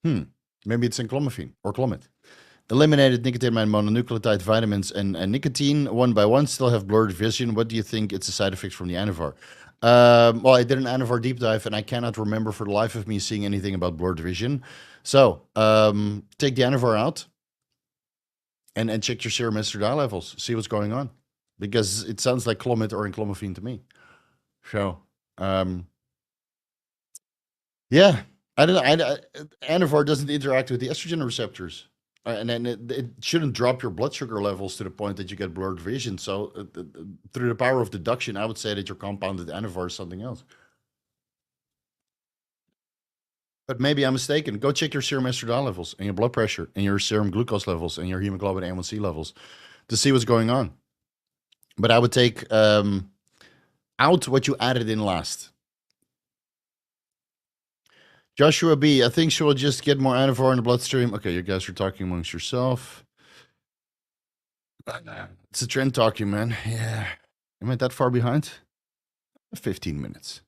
Maybe it's enclomiphene or Clomid. Eliminated nicotinamide mononucleotide vitamins and nicotine one by one. Still have blurred vision. What do you think it's a side effect from the Anavar? Well, I did an Anavar deep dive, and I cannot remember for the life of me seeing anything about blurred vision. So take the Anavar out and check your serum estradiol levels. See what's going on, because it sounds like Clomid or enclomiphene to me. So yeah, Anavar doesn't interact with the estrogen receptors. And then it shouldn't drop your blood sugar levels to the point that you get blurred vision. So through the power of deduction, I would say that your compounded Anavar is something else. But maybe I'm mistaken. Go check your serum estradiol levels and your blood pressure and your serum glucose levels and your hemoglobin A1C levels to see what's going on. But I would take out what you added in last. Joshua B, I think she will just get more Anavar in the bloodstream. Okay, you guys are talking amongst yourself. It's a trend talking, man. Yeah. Am I that far behind? 15 minutes.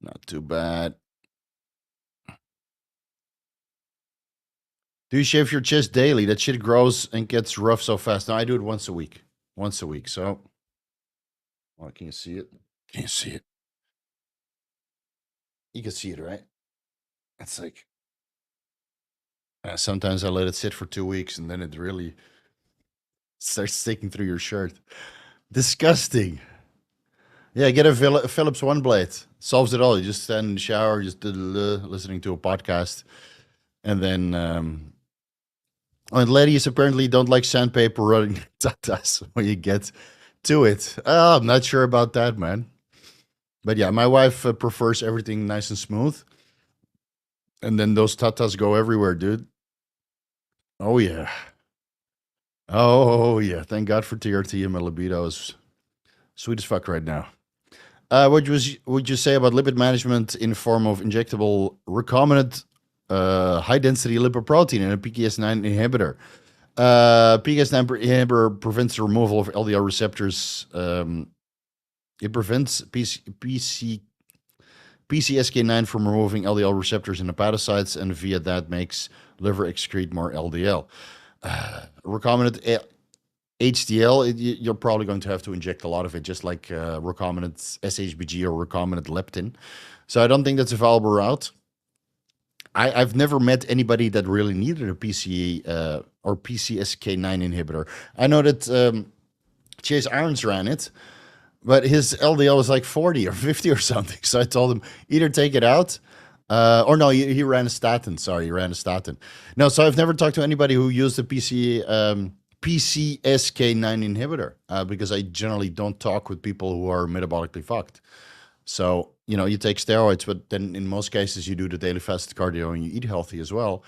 Not too bad. Do you shave your chest daily? That shit grows and gets rough so fast. No, I do it once a week. Once a week. So, well, can you see it? Can you see it? You can see it, right? It's like, sometimes I let it sit for 2 weeks and then it really starts sticking through your shirt. Disgusting. Yeah, get a Philips One Blade. Solves it all. You just stand in the shower, just listening to a podcast. And then, and ladies apparently don't like sandpaper running tatas when you get to it. Oh, I'm not sure about that, man. But yeah, my wife prefers everything nice and smooth. And then those tatas go everywhere, dude. Oh, yeah. Oh, yeah. Thank God for TRT, and my libido is sweet as fuck right now. Would you say about lipid management in form of injectable recombinant high density lipoprotein and a PCSK9 inhibitor? PCSK9 inhibitor prevents the removal of LDL receptors. It prevents PCSK9 from removing LDL receptors in hepatocytes, and via that makes liver excrete more LDL. Recombinant HDL, you're probably going to have to inject a lot of it, just like recombinant SHBG or recombinant leptin. So I don't think that's a viable route. I've never met anybody that really needed a PCA or PCSK9 inhibitor. I know that Chase Irons ran it, but his LDL was like 40 or 50 or something. So I told him either take it out, or no, he ran a statin. Sorry, he ran a statin. No, so I've never talked to anybody who used a PCSK9 inhibitor because I generally don't talk with people who are metabolically fucked. So, you take steroids, but then in most cases you do the daily fasted cardio and you eat healthy as well.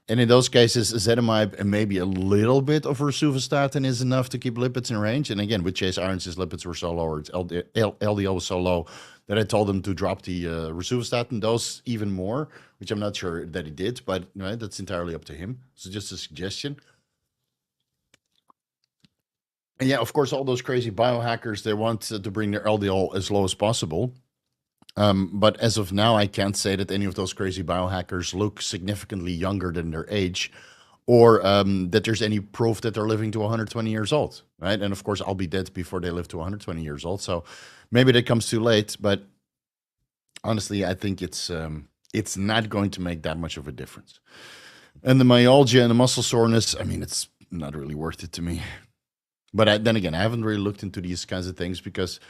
And in those cases, ezetimibe and maybe a little bit of rosuvastatin is enough to keep lipids in range. And again, with Chase Irons, his lipids were so low, or its LDL was so low that I told him to drop the rosuvastatin dose even more, which I'm not sure that he did, but that's entirely up to him. So just a suggestion. And yeah, of course, all those crazy biohackers, they want to bring their LDL as low as possible. But as of now, I can't say that any of those crazy biohackers look significantly younger than their age, or that there's any proof that they're living to 120 years old, right? And of course, I'll be dead before they live to 120 years old. So maybe that comes too late. But honestly, I think it's not going to make that much of a difference. And the myalgia and the muscle soreness, I mean, it's not really worth it to me. But then again, I haven't really looked into these kinds of things because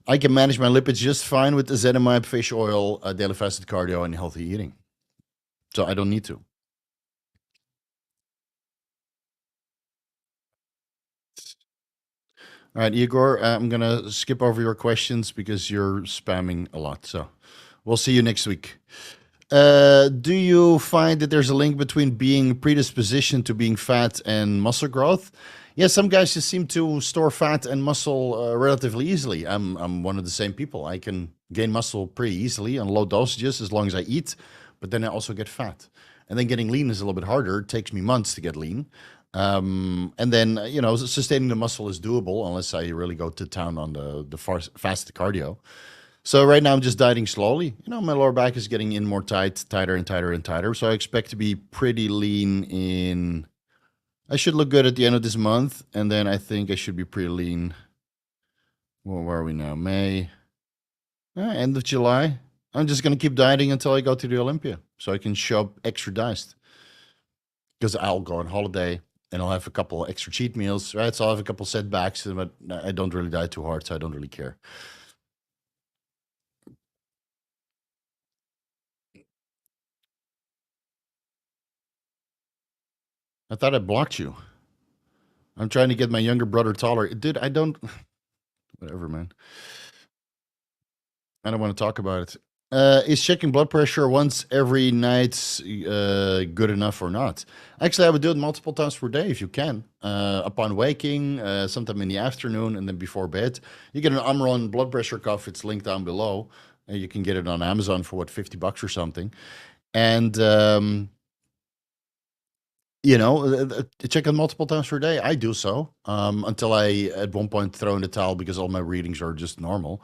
I can manage my lipids just fine with the ezetimibe, fish oil, daily fasted cardio, and healthy eating. So I don't need to. All right, Igor, I'm going to skip over your questions because you're spamming a lot. So we'll see you next week. Do you find that there's a link between being predispositioned to being fat and muscle growth? Yeah, some guys just seem to store fat and muscle relatively easily. I'm one of the same people. I can gain muscle pretty easily on low dosages as long as I eat, but then I also get fat. And then getting lean is a little bit harder. It takes me months to get lean. And then, sustaining the muscle is doable unless I really go to town on the fast cardio. So right now I'm just dieting slowly. My lower back is getting in more tighter and tighter and tighter. So I expect to be pretty lean in. I should look good at the end of this month, and then I think I should be pretty lean. Well, where are we now? May, end of July. I'm just gonna keep dieting until I go to the Olympia, so I can show up extra diced. Because I'll go on holiday and I'll have a couple extra cheat meals, right? So I'll have a couple setbacks, but I don't really diet too hard, so I don't really care. I thought I blocked you. I'm trying to get my younger brother taller. Dude, I don't. Whatever, man. I don't want to talk about it. Is checking blood pressure once every night good enough or not? Actually, I would do it multiple times per day if you can. Upon waking, sometime in the afternoon, and then before bed. You get an Omron blood pressure cuff. It's linked down below. You can get it on Amazon for what, $50 or something. And check it multiple times per day. I do so until I, at one point, throw in the towel because all my readings are just normal.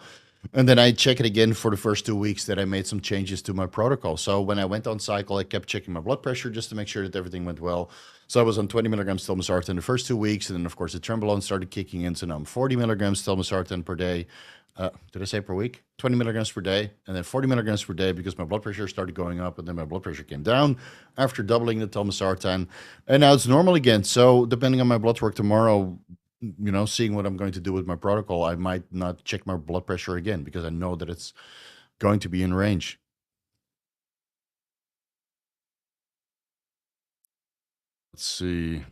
And then I check it again for the first 2 weeks that I made some changes to my protocol. So when I went on cycle, I kept checking my blood pressure just to make sure that everything went well. So I was on 20 milligrams telmisartan the first 2 weeks. And then, of course, the trenbolone started kicking in. So now I'm 40 milligrams telmisartan per day. Did I say per week? 20 milligrams per day. And then 40 milligrams per day because my blood pressure started going up. And then my blood pressure came down after doubling the telmisartan. And now it's normal again. So depending on my blood work tomorrow, seeing what I'm going to do with my protocol, I might not check my blood pressure again because I know that it's going to be in range. Let's see.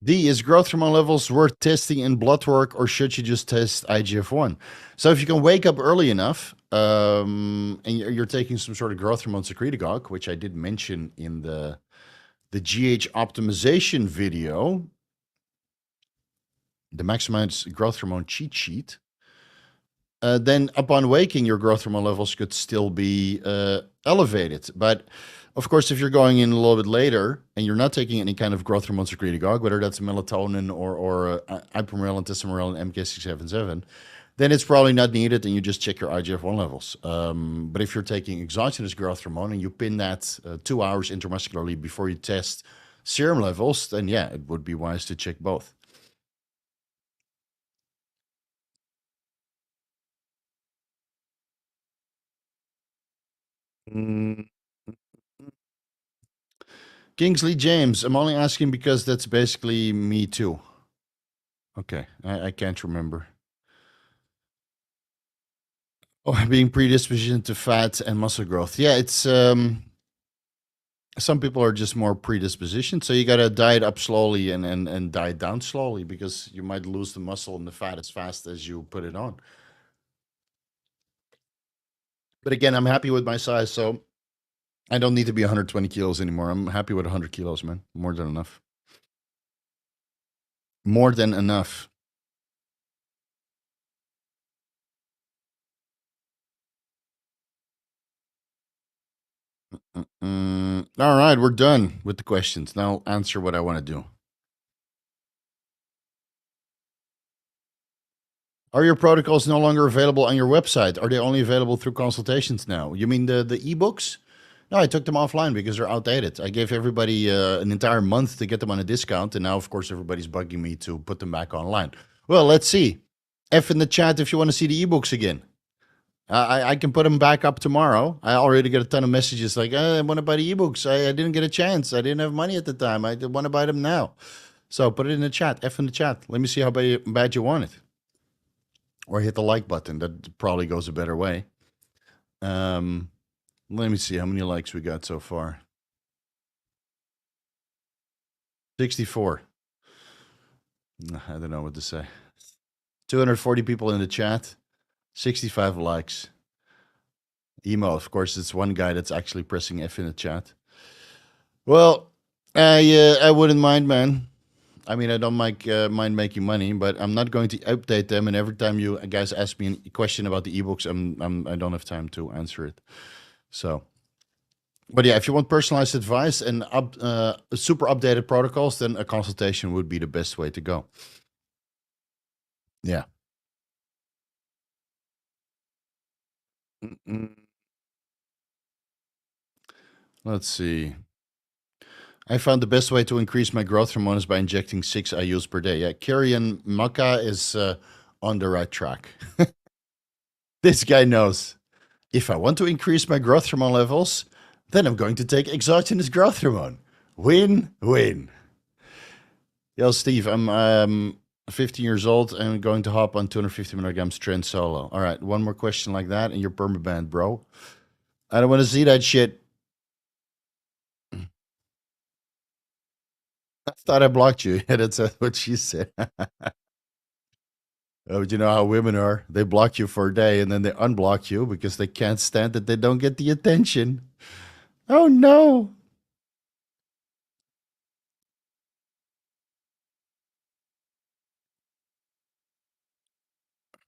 D, is growth hormone levels worth testing in blood work, or should you just test IGF-1? So if you can wake up early enough, and you're taking some sort of growth hormone secretagogue, which I did mention in the GH optimization video, the maximized growth hormone cheat sheet, then upon waking, your growth hormone levels could still be elevated. But of course, if you're going in a little bit later and you're not taking any kind of growth hormone secretagogue, whether that's melatonin or ipamorelin, testosterone, MK677, then it's probably not needed, and you just check your IGF-1 levels. But if you're taking exogenous growth hormone and you pin that 2 hours intramuscularly before you test serum levels, then yeah, it would be wise to check both. Mm. Kingsley James, I'm only asking because that's basically me too. Okay, I can't remember. Oh, being predisposition to fat and muscle growth. Yeah, it's some people are just more predispositioned, so you got to diet up slowly and diet down slowly, because you might lose the muscle and the fat as fast as you put it on. But again, I'm happy with my size, so I don't need to be 120 kilos anymore. I'm happy with 100 kilos, man. More than enough. More than enough. All right, we're done with the questions. Now I'll answer what I want to do. Are your protocols no longer available on your website? Are they only available through consultations now? You mean the ebooks? No, I took them offline because they're outdated. I gave everybody an entire month to get them on a discount, and now, of course, everybody's bugging me to put them back online. Well, let's see. F in the chat if you want to see the ebooks again. I can put them back up tomorrow. I already got a ton of messages like, I want to buy the ebooks. I didn't get a chance. I didn't have money at the time. I want to buy them now. So put it in the chat. F in the chat. Let me see how bad you want it. Or hit the like button. That probably goes a better way. Let me see how many likes we got so far. 64. I don't know what to say. 240 people in the chat. 65 likes. Emo, of course, it's one guy that's actually pressing F in the chat. Well, I wouldn't mind, man. I mean, I don't mind making money, but I'm not going to update them. And every time you guys ask me a question about the ebooks, I don't have time to answer it. So, but yeah, if you want personalized advice and super updated protocols, then a consultation would be the best way to go. Yeah. Let's see. I found the best way to increase my growth hormone is by injecting 6 IUs per day. Yeah, Kyrian Maka is on the right track. This guy knows. If I want to increase my growth hormone levels, then I'm going to take exogenous growth hormone. Win, win. Yo, Steve, I'm 15 years old and I'm going to hop on 250 milligrams Tren Solo. All right, one more question like that and you're permabanned, bro. I don't want to see that shit. I thought I blocked you. Yeah, that's what she said. Oh, but you know how women are. They block you for a day and then they unblock you because they can't stand that they don't get the attention. Oh, no.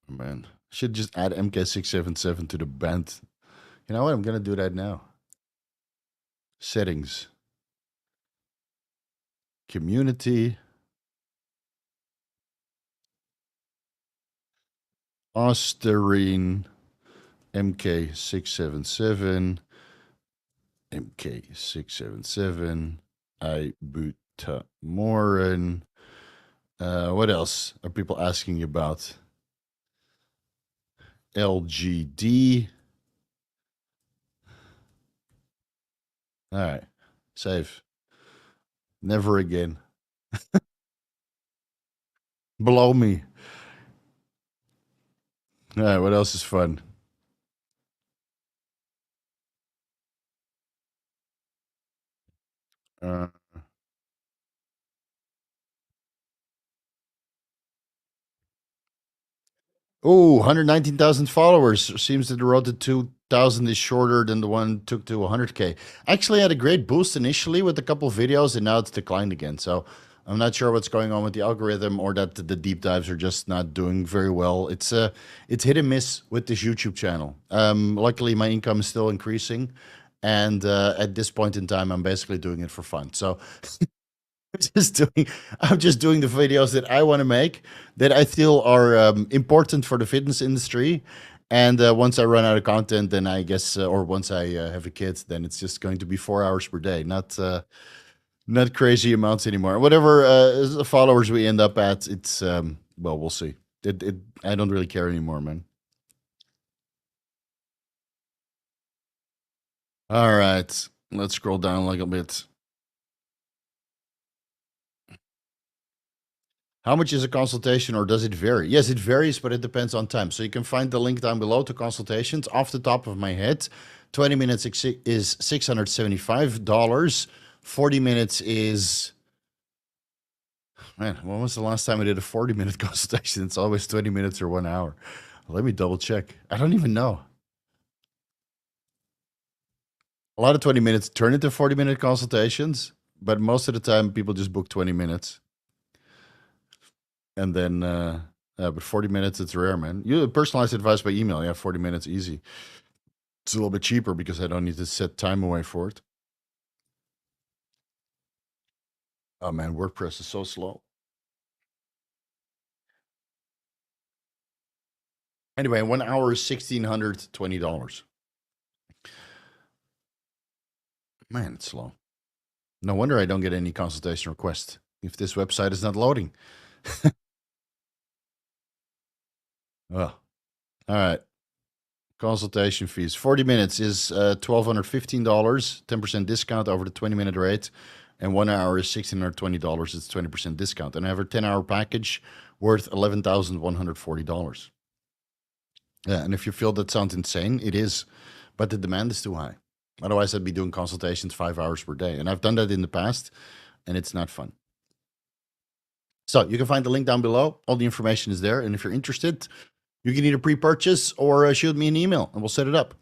Man, should just add MK677 to the band. You know what? I'm going to do that now. Settings. Community. Osterine. MK677. MK677. Ibutamorin. What else are people asking about? LGD. All right. Save. Never again. Blow me. All right. What else is fun? Uh, Oh, 119,000 followers. Seems that the road to 2,000 is shorter than the one took to 100K. Actually had a great boost initially with a couple videos, and now it's declined again. So I'm not sure what's going on with the algorithm, or that the deep dives are just not doing very well. It's hit and miss with this YouTube channel. Luckily, my income is still increasing, and at this point in time, I'm basically doing it for fun. So just doing I'm just doing the videos that I want to make, that I feel are important for the fitness industry. And once I run out of content, then I guess, or once I have a kid, then it's just going to be 4 hours per day, not crazy amounts anymore. Whatever followers we end up at, it's well, we'll see. I don't really care anymore, man. All right, let's scroll down a little bit. How much is a consultation, or does it vary? Yes, it varies, but it depends on time. So you can find the link down below to consultations. Off the top of my head, 20 minutes is $675. 40 minutes is, man, when was the last time I did a 40-minute consultation? It's always 20 minutes or 1 hour. Let me double check. I don't even know. A lot of 20 minutes turn into 40-minute consultations, but most of the time people just book 20 minutes. And then, but 40 minutes, it's rare, man. You personalized advice by email. Yeah, 40 minutes, easy. It's a little bit cheaper because I don't need to set time away for it. Oh man, WordPress is so slow. Anyway, 1 hour is $1,620. Man, it's slow. No wonder I don't get any consultation requests if this website is not loading. Oh, all right. Consultation fees. 40 minutes is $1,215, 10% discount over the 20-minute rate. And 1 hour is $1,620. It's 20% discount. And I have a 10-hour package worth $11,140. Yeah, and if you feel that sounds insane, it is. But the demand is too high. Otherwise, I'd be doing consultations 5 hours per day. And I've done that in the past, and it's not fun. So you can find the link down below. All the information is there. And if you're interested, you can either pre-purchase or shoot me an email, and we'll set it up.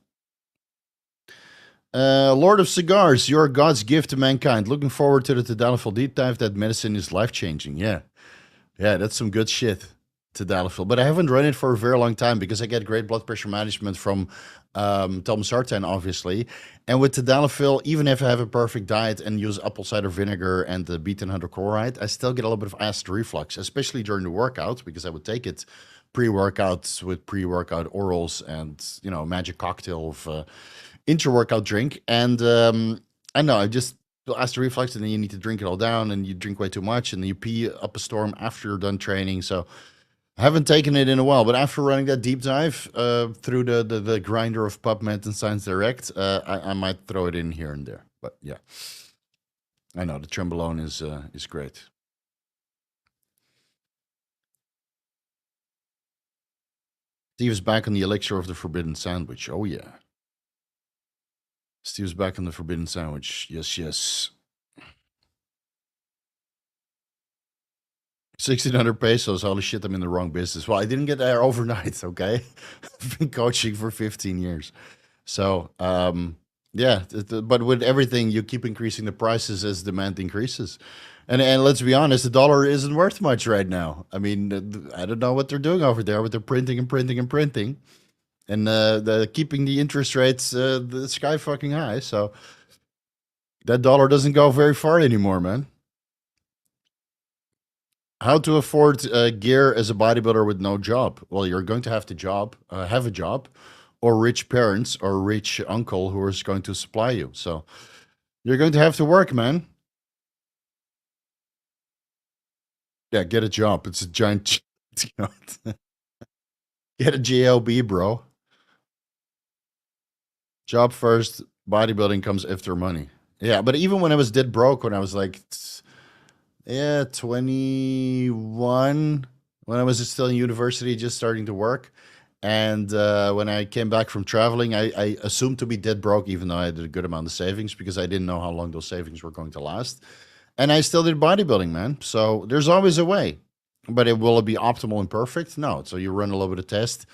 Lord of Cigars, you're God's gift to mankind. Looking forward to the Tadalafil deep dive. That medicine is life-changing. Yeah, that's some good shit, Tadalafil. But I haven't run it for a very long time because I get great blood pressure management from telmisartan, obviously. And with Tadalafil, even if I have a perfect diet and use apple cider vinegar and the betaine hydrochloride, I still get a little bit of acid reflux, especially during the workout, because I would take it pre-workouts with pre-workout orals and, magic cocktail of intra-workout drink. And I know, I just acid reflux, and then you need to drink it all down, and you drink way too much, and then you pee up a storm after you're done training. So I haven't taken it in a while, but after running that deep dive through the grinder of PubMed and Science Direct, I might throw it in here and there. But yeah, I know the Trembolone is great. Steve's back on the elixir of the forbidden sandwich. Oh yeah, Steve's back on the forbidden sandwich. Yes, yes. 1,600 pesos. Holy shit, I'm in the wrong business. Well, I didn't get there overnight, okay? I've been coaching for 15 years. So, yeah, but with everything, you keep increasing the prices as demand increases. And let's be honest, the dollar isn't worth much right now. I mean, I don't know what they're doing over there, but they're printing and printing and printing. And keeping the interest rates the sky fucking high. So that dollar doesn't go very far anymore, man. How to afford gear as a bodybuilder with no job? Well, you're going to have to have a job, or rich parents or rich uncle who is going to supply you. So you're going to have to work, man. Yeah, get a job. It's a giant. Get a job, bro. Job first. Bodybuilding comes after money. Yeah, but even when I was dead broke, when I was like, yeah, 21, when I was still in university, just starting to work. And when I came back from traveling, I assumed to be dead broke, even though I did a good amount of savings, because I didn't know how long those savings were going to last. And I still did bodybuilding, man. So there's always a way. But it will it be optimal and perfect? No. So you run a little bit of test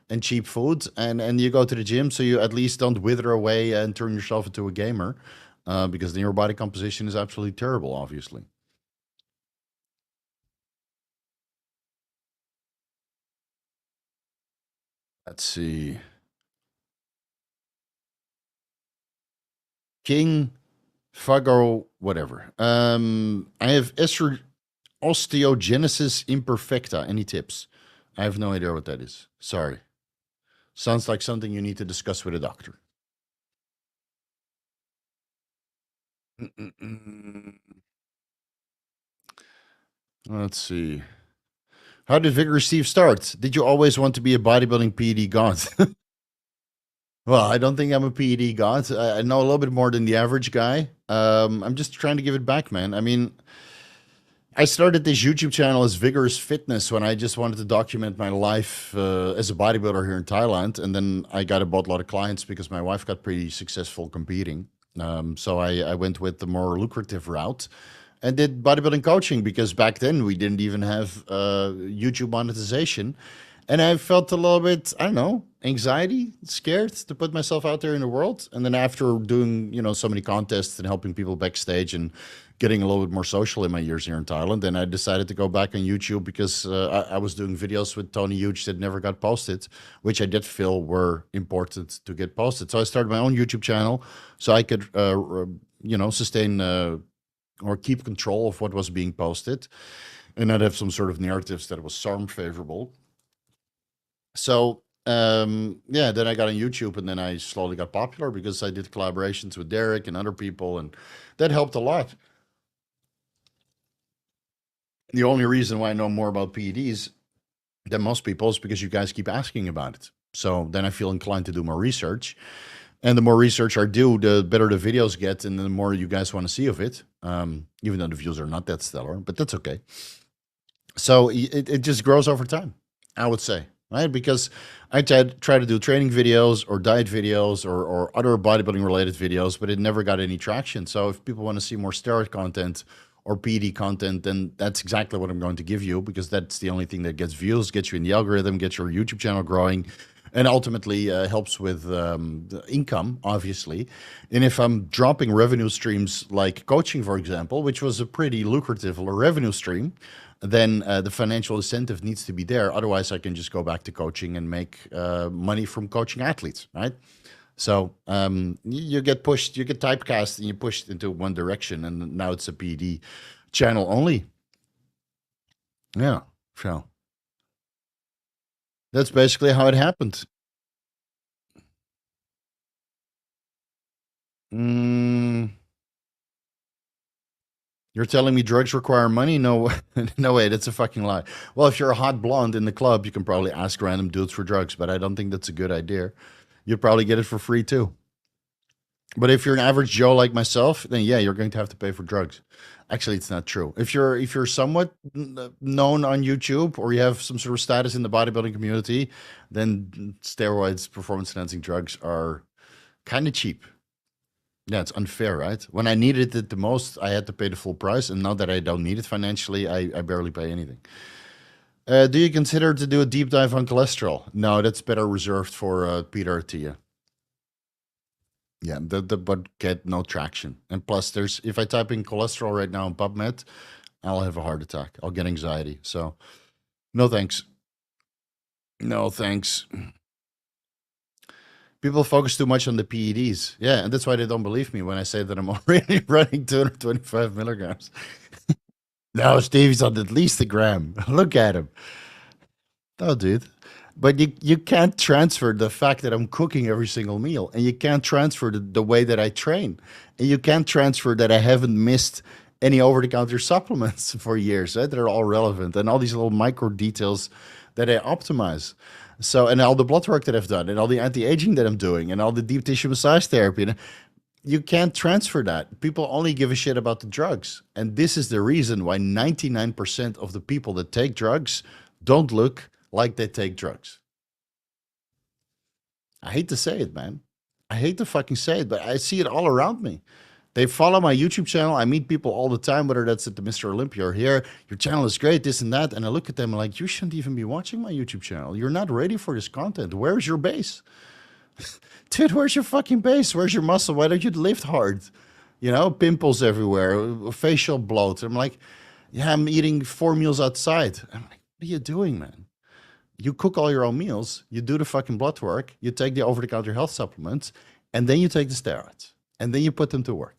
and cheap foods, and you go to the gym, so you at least don't wither away and turn yourself into a gamer, because then your body composition is absolutely terrible, obviously. Let's see. King Fago, whatever. I have osteogenesis imperfecta. Any tips? I have no idea what that is. Sorry. Sounds like something you need to discuss with a doctor. Mm-mm-mm. Let's see. How did Vigorous Steve start? Did you always want to be a bodybuilding PED god? Well, I don't think I'm a PED god. I know a little bit more than the average guy. I'm just trying to give it back, man. I mean, I started this YouTube channel as Vigorous Fitness when I just wanted to document my life as a bodybuilder here in Thailand. And then I got a boatload of clients because my wife got pretty successful competing. So I went with the more lucrative route and did bodybuilding coaching because back then we didn't even have YouTube monetization. And I felt a little bit, I don't know, anxiety, scared to put myself out there in the world. And then after doing, so many contests and helping people backstage and getting a little bit more social in my years here in Thailand, then I decided to go back on YouTube because I was doing videos with Tony Huge that never got posted, which I did feel were important to get posted. So I started my own YouTube channel so I could, sustain or keep control of what was being posted and not have some sort of narratives that was SARM favorable. So yeah, then I got on YouTube and then I slowly got popular because I did collaborations with Derek and other people, and that helped a lot. The only reason why I know more about PEDs than most people is because you guys keep asking about it. So then I feel inclined to do more research. And the more research I do, the better the videos get and the more you guys want to see of it. Even though the views are not that stellar, but that's okay. So it just grows over time, I would say, right? Because I try to do training videos or diet videos or other bodybuilding related videos, but it never got any traction. So if people want to see more steroid content or PD content, then that's exactly what I'm going to give you because that's the only thing that gets views, gets you in the algorithm, gets your YouTube channel growing, and ultimately helps with the income, obviously. And if I'm dropping revenue streams like coaching, for example, which was a pretty lucrative revenue stream, then the financial incentive needs to be there. Otherwise, I can just go back to coaching and make money from coaching athletes, right? So you get pushed, you get typecast, and you pushed into one direction, and now it's a PD channel only. Yeah, so that's basically how it happened. Mm, you're telling me drugs require money? No, no way. That's a fucking lie. Well, if you're a hot blonde in the club, you can probably ask random dudes for drugs, but I don't think that's a good idea. You'd probably get it for free too. But if you're an average Joe like myself, then yeah, you're going to have to pay for drugs. Actually, it's not true. If you're somewhat known on YouTube or you have some sort of status in the bodybuilding community, then steroids, performance enhancing drugs are kind of cheap. Yeah, it's unfair, right? When I needed it the most, I had to pay the full price, and now that I don't need it financially, I barely pay anything. Do you consider to do a deep dive on cholesterol? No, that's better reserved for Peter Attia. Yeah, the but get no traction. And plus, there's if I type in cholesterol right now in PubMed, I'll have a heart attack. I'll get anxiety. So no thanks. No thanks. People focus too much on the PEDs. Yeah, and that's why they don't believe me when I say that I'm already running 225 milligrams. No, Stevie's on at least a gram. Look at him. Oh, dude. But you can't transfer the fact that I'm cooking every single meal, and you can't transfer the way that I train, and you can't transfer that I haven't missed any over-the-counter supplements for years. Right? They're all relevant, and all these little micro details that I optimize. So, and all the blood work that I've done, and all the anti-aging that I'm doing, and all the deep tissue massage therapy, you can't transfer that. People only give a shit about the drugs, and this is the reason why 99% of the people that take drugs don't look like they take drugs. I hate to say it, man. I hate to fucking say it, but I see it all around me. They follow my YouTube channel. I meet people all the time, whether that's at the Mr. Olympia or here. Your channel is great, this and that. And I look at them like, you shouldn't even be watching my YouTube channel. You're not ready for this content. Where's your base? Dude, where's your fucking base? Where's your muscle? Why don't you lift hard? You know, pimples everywhere, facial bloat. I'm like, yeah, I'm eating 4 meals outside. I'm like, what are you doing, man? You cook all your own meals. You do the fucking blood work. You take the over-the-counter health supplements, and then you take the steroids, and then you put them to work.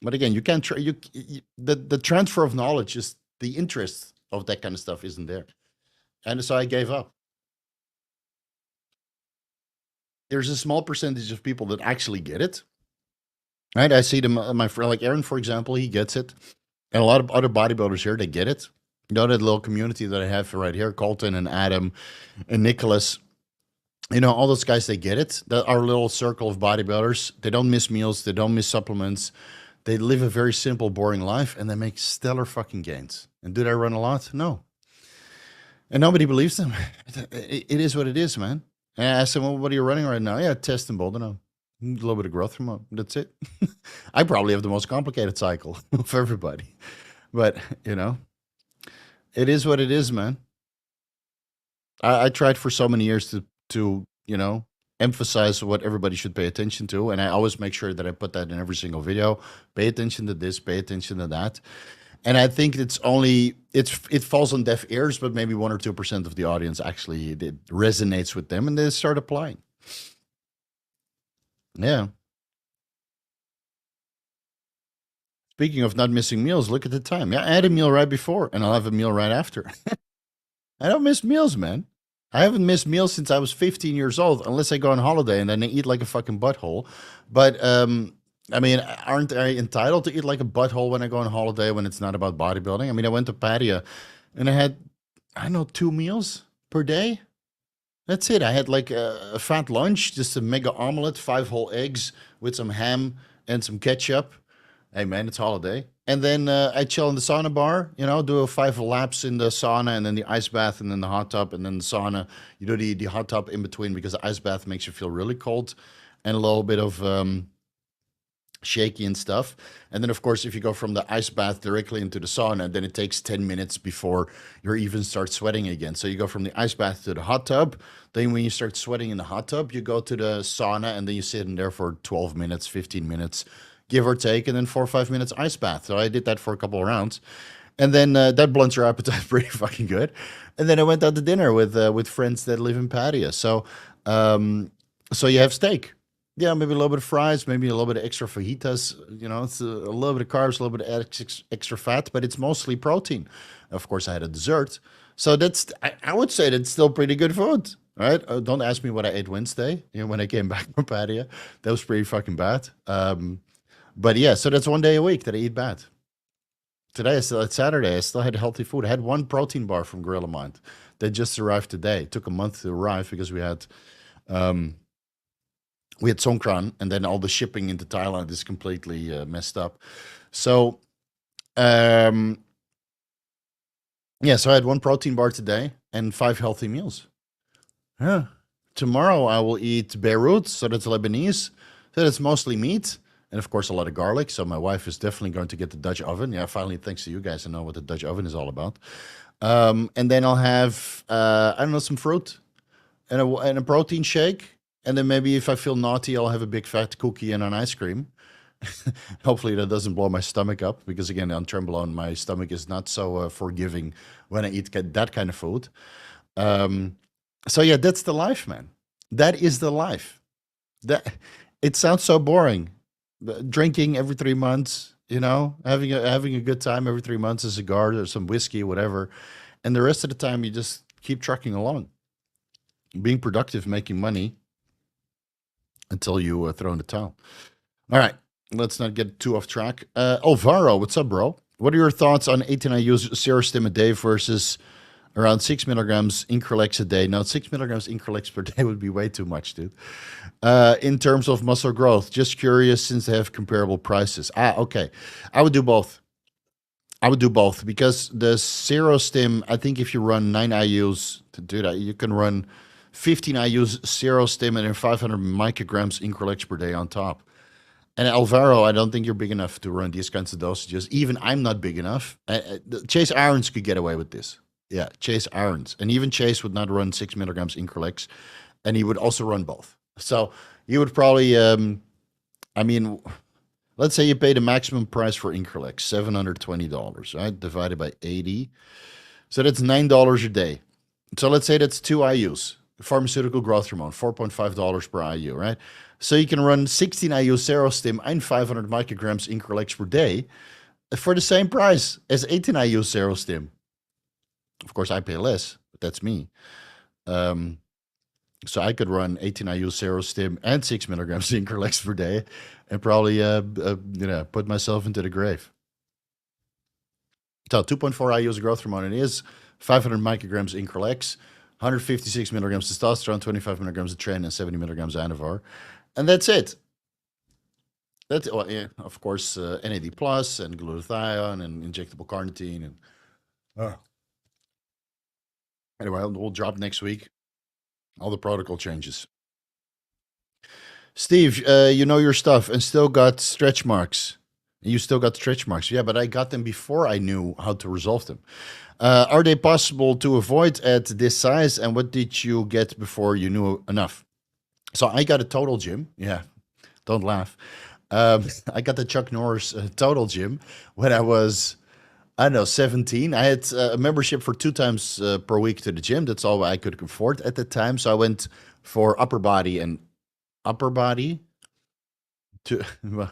But again, you can't. The transfer of knowledge, is the interest of that kind of stuff isn't there, and so I gave up. There's a small percentage of people that actually get it. Right? I see them. My friend, like Aaron, for example, he gets it, and a lot of other bodybuilders here, they get it. You know, that little community that I have right here, Kolton and Adam and Nicholas. You know, all those guys, they get it. Our little circle of bodybuilders, they don't miss meals, they don't miss supplements. They live a very simple, boring life, and they make stellar fucking gains. And do they run a lot? No. And nobody believes them. It is what it is, man. And I asked them, well, what are you running right now? Yeah, test and Boldeno. A little bit of growth hormone. That's it. I probably have the most complicated cycle of everybody. But, you know, it is what it is, man. I tried for so many years to you know, emphasize what everybody should pay attention to. And I always make sure that I put that in every single video. Pay attention to this, pay attention to that. And I think it falls on deaf ears, but maybe 1 or 2% of the audience actually it resonates with them and they start applying. Yeah. Speaking of not missing meals, look at the time. Yeah, I had a meal right before and I'll have a meal right after. I don't miss meals, man. I haven't missed meals since I was 15 years old, unless I go on holiday and then I eat like a fucking butthole. But I mean, aren't I entitled to eat like a butthole when I go on holiday when it's not about bodybuilding? I mean, I went to Pattaya and I had, I don't know, 2 meals per day. That's it. I had like a fat lunch, just a mega omelet, 5 whole eggs with some ham and some ketchup. Hey man, it's holiday. And then I chill in the sauna bar, you know, do 5 laps in the sauna and then the ice bath and then the hot tub and then the sauna. You do the hot tub in between because the ice bath makes you feel really cold and a little bit of shaky and stuff. And then, of course, if you go from the ice bath directly into the sauna, then it takes 10 minutes before you even start sweating again. So you go from the ice bath to the hot tub. Then when you start sweating in the hot tub, you go to the sauna and then you sit in there for 12 minutes, 15 minutes, give or take, and then 4 or 5 minutes ice bath. So I did that for a couple of rounds. And then that blunts your appetite pretty fucking good. And then I went out to dinner with friends that live in Pattaya. So so you have steak. Yeah, maybe a little bit of fries, maybe a little bit of extra fajitas. You know, it's a little bit of carbs, a little bit of extra fat, but it's mostly protein. Of course, I had a dessert. So I would say that's still pretty good food, right? Don't ask me what I ate Wednesday, you know, when I came back from Pattaya. That was pretty fucking bad. But yeah, so that's 1 day a week that I eat bad. Today, it's Saturday, I still had healthy food. I had 1 protein bar from Gorilla Mind that just arrived today. It took a month to arrive because we had Songkran, and then all the shipping into Thailand is completely messed up. So, yeah, so I had 1 protein bar today and 5 healthy meals. Yeah. Tomorrow I will eat Beirut, so that's Lebanese. So that's mostly meat. And of course, a lot of garlic. So my wife is definitely going to get the Dutch oven. Yeah, finally, thanks to you guys, I know what the Dutch oven is all about. And then I'll have, I don't know, some fruit and a protein shake. And then maybe if I feel naughty, I'll have a big fat cookie and an ice cream. Hopefully that doesn't blow my stomach up. Because again, on Trembolone, my stomach is not so forgiving when I eat that kind of food. So yeah, that's the life, man. That is the life. It sounds so boring. Drinking every 3 months, you know, having a good time every 3 months, a cigar or some whiskey, whatever, and the rest of the time you just keep trucking along, being productive, making money until you throw in the towel. All right, let's not get too off track. Alvaro, what's up, bro? What are your thoughts on 18 IU's Serostim a day versus around 6 milligrams Increlex a day? Now, 6 milligrams Increlex per day would be way too much, dude. In terms of muscle growth, just curious since they have comparable prices. Okay. I would do both. Because the Serostim, I think if you run 9 IUs to do that, you can run 15 IUs Serostim and then 500 micrograms Increlex per day on top. And Alvaro, I don't think you're big enough to run these kinds of dosages. Even I'm not big enough. Chase Irons could get away with this. Yeah, Chase Irons. And even Chase would not run 6 milligrams Increlex, and he would also run both. So you would probably, I mean, let's say you pay the maximum price for Increlex, $720, right? Divided by 80. So that's $9 a day. So let's say that's 2 IUs, pharmaceutical growth hormone, $4.5 per IU, right? So you can run 16 IU Serostim and 500 micrograms Increlex per day for the same price as 18 IU Serostim. Of course, I pay less, but that's me. So I could run 18 IU Serostim and 6 milligrams Increlex per day and probably, put myself into the grave. So 2.4 IUs growth hormone it is, 500 micrograms Increlex, 156 milligrams testosterone, 25 milligrams of tren, and 70 milligrams of Anavar. And that's it. That's, of course, NAD plus and glutathione and injectable carnitine. And anyway, we'll drop next week. All the protocol changes. Steve, you know your stuff and still got stretch marks. You still got stretch marks. Yeah, but I got them before I knew how to resolve them. Are they possible to avoid at this size? And what did you get before you knew enough? So I got a total gym. Yeah, don't laugh. I got the Chuck Norris total gym when I was, I don't know, 17. I had a membership for 2 times per week to the gym. That's all I could afford at the time. So I went for upper body to, well,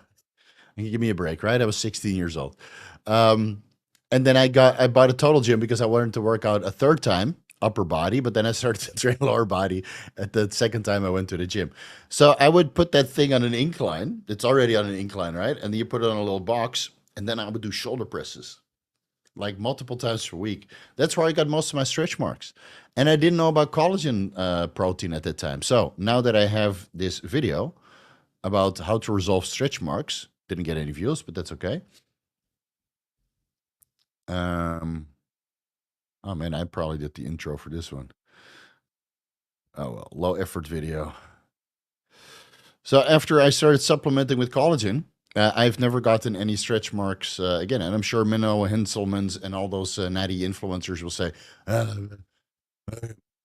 give me a break, right? I was 16 years old. And then I bought a total gym because I wanted to work out a 3rd time, upper body, but then I started to train lower body at the 2nd time I went to the gym. So I would put that thing on an incline. It's already on an incline, right? And then you put it on a little box, and then I would do shoulder presses like multiple times per week. That's where I got most of my stretch marks. And I didn't know about collagen protein at that time. So now that I have this video about how to resolve stretch marks, didn't get any views, but that's okay. Oh man, I probably did the intro for this one. Oh well, low effort video. So after I started supplementing with collagen, I've never gotten any stretch marks again. And I'm sure Menno Henselmans and all those natty influencers will say,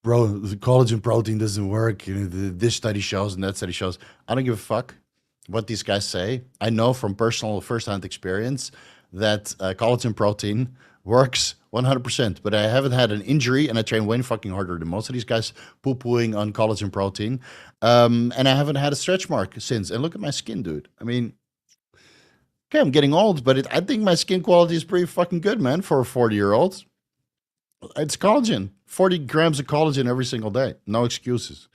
bro, the collagen protein doesn't work. You know, this study shows and that study shows. I don't give a fuck what these guys say. I know from personal first-hand experience that collagen protein works 100%, but I haven't had an injury, and I train way fucking harder than most of these guys poo-pooing on collagen protein. And I haven't had a stretch mark since. And look at my skin, dude. I mean, okay, I'm getting old, but I think my skin quality is pretty fucking good, man, for a 40-year-old. It's collagen. 40 grams of collagen every single day. No excuses.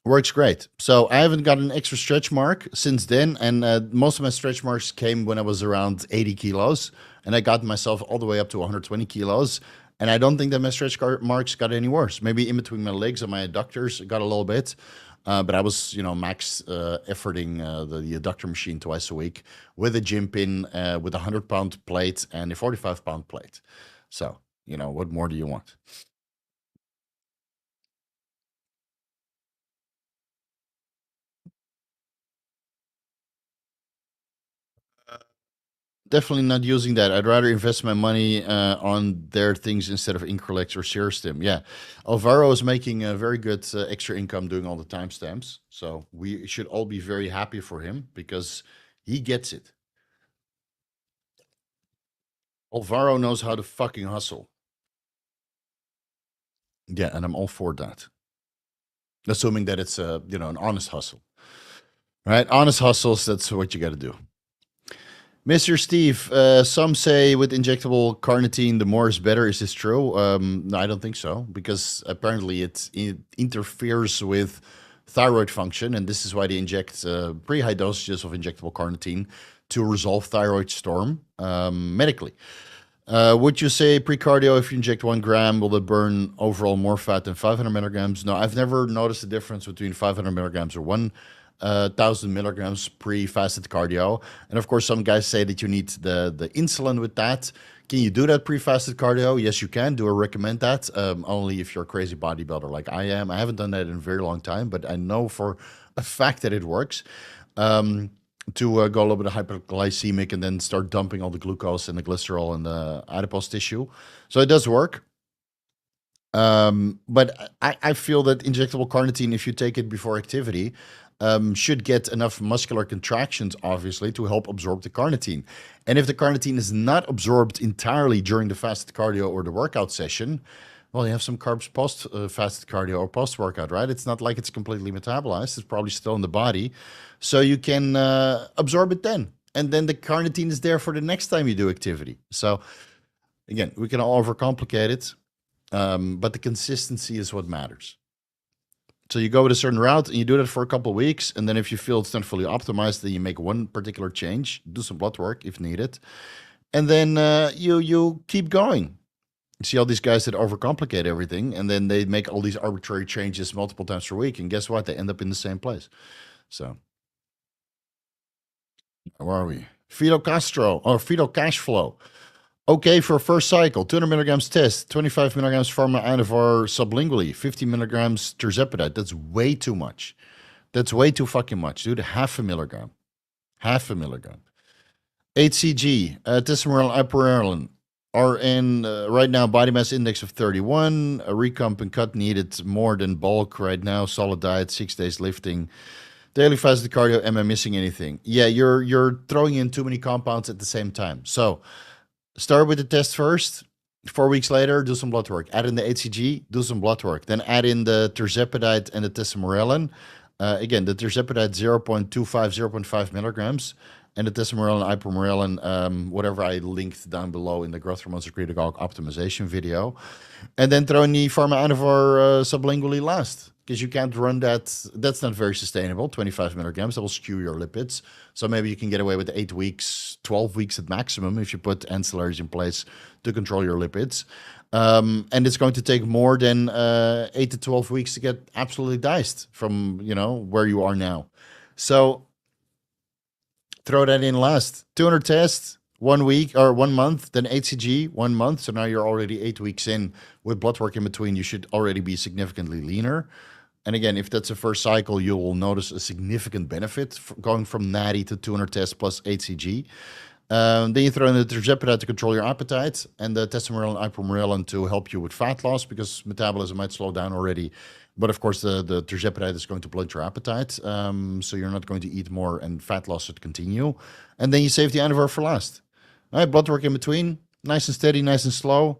Works great. So I haven't got an extra stretch mark since then. And most of my stretch marks came when I was around 80 kilos. And I got myself all the way up to 120 kilos. And I don't think that my stretch marks got any worse. Maybe in between my legs and my adductors got a little bit. But I was, max efforting the adductor machine twice a week with a gym pin, with a 100-pound plate and a 45-pound plate. So, what more do you want? Definitely not using that. I'd rather invest my money on their things instead of Increlex or Serostim. Yeah, Alvaro is making a very good extra income doing all the timestamps. So we should all be very happy for him because he gets it. Alvaro knows how to fucking hustle. Yeah, and I'm all for that. Assuming that it's an honest hustle. Right? Honest hustles, that's what you got to do. Mr. Steve, some say with injectable carnitine, the more is better. Is this true? No, I don't think so, because apparently it interferes with thyroid function, and this is why they inject pretty high dosages of injectable carnitine to resolve thyroid storm medically. Would you say pre-cardio, if you inject 1 gram, will it burn overall more fat than 500 milligrams? No, I've never noticed a difference between 500 milligrams or 1,000 milligrams pre-fasted cardio. And of course, some guys say that you need the insulin with that. Can you do that pre-fasted cardio? Yes, you can. Do I recommend that? Only if you're a crazy bodybuilder like I am. I haven't done that in a very long time, but I know for a fact that it works. to go a little bit of hyperglycemic and then start dumping all the glucose and the glycerol in the adipose tissue. So it does work. But I feel that injectable carnitine, if you take it before activity, should get enough muscular contractions, obviously, to help absorb the carnitine. And if the carnitine is not absorbed entirely during the fasted cardio or the workout session, well, you have some carbs post fasted cardio or post workout, right? It's not like it's completely metabolized. It's probably still in the body. So you can absorb it then. And then the carnitine is there for the next time you do activity. So again, we can all overcomplicate it, but the consistency is what matters. So you go with a certain route and you do that for a couple of weeks. And then if you feel it's not fully optimized, then you make one particular change, do some blood work if needed. And then you keep going. You see all these guys that overcomplicate everything, and then they make all these arbitrary changes multiple times per week. And guess what? They end up in the same place. So where are we? Fetal cash flow. Okay, for first cycle, 200 milligrams test, 25 milligrams pharma Anavar sublingually, 50 milligrams tirzepatide. That's way too much. That's way too fucking much, dude. Half a milligram. Half a milligram. HCG, testosterone, ipamorelin, are in right now body mass index of 31. A recomp and cut needed more than bulk right now. Solid diet, 6 days lifting. Daily fasted cardio. Am I missing anything? Yeah, you're throwing in too many compounds at the same time. So start with the test first. 4 weeks later, do some blood work. Add in the HCG, do some blood work. Then add in the tirzepatide and the testosterone. Again, the tirzepatide 0.25, 0.5 milligrams. And the testosterone and ipamorelin, whatever I linked down below in the growth hormone secretagogue optimization video. And then throw in the pharma Anavar sublingually last. Because you can't run that. That's not very sustainable. 25 milligrams, that will skew your lipids. So maybe you can get away with 8 weeks, 12 weeks at maximum if you put ancillaries in place to control your lipids. And it's going to take more than 8 to 12 weeks to get absolutely diced from, where you are now. So throw that in last. 200 tests, 1 week or 1 month, then HCG, 1 month. So now you're already 8 weeks in with blood work in between. You should already be significantly leaner. And again, if that's a first cycle, you will notice a significant benefit going from natty to 200 tests plus HCG. Then you throw in the tirzepatide to control your appetite and the testosterone and ipamorelin to help you with fat loss because metabolism might slow down already. But of course, the tirzepatide is going to blunt your appetite. So you're not going to eat more and fat loss should continue. And then you save the Anavar for last. All right, blood work in between. Nice and steady, nice and slow.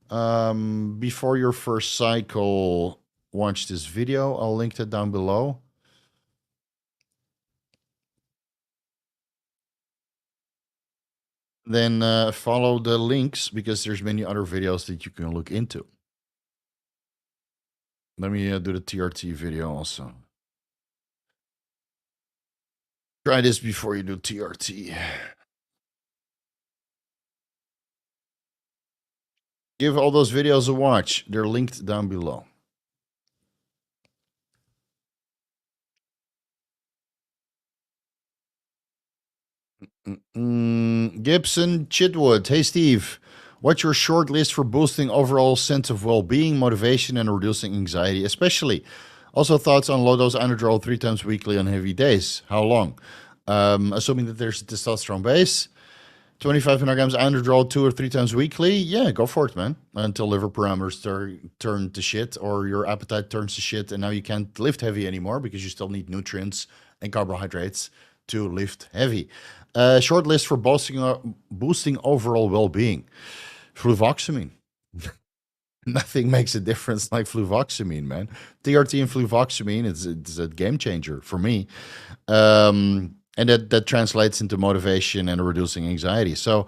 Before your first cycle, watch this video. I'll link that down below. Then follow the links because there's many other videos that you can look into. Let me do the TRT video also. Try this before you do TRT. Give all those videos a watch. They're linked down below. Gibson Chitwood. Hey, Steve. What's your short list for boosting overall sense of well-being, motivation, and reducing anxiety, especially? Also, thoughts on low-dose Anadrol 3 times weekly on heavy days. How long? Assuming that there's a testosterone base. 25 milligrams Anadrol 2 or 3 times weekly. Yeah, go for it, man. Until liver parameters turn to shit or your appetite turns to shit and now you can't lift heavy anymore because you still need nutrients and carbohydrates to lift heavy. Short list for boosting overall well-being. Fluvoxamine. Nothing makes a difference like fluvoxamine, man. TRT and fluvoxamine, it's a game changer for me. And that translates into motivation and reducing anxiety. So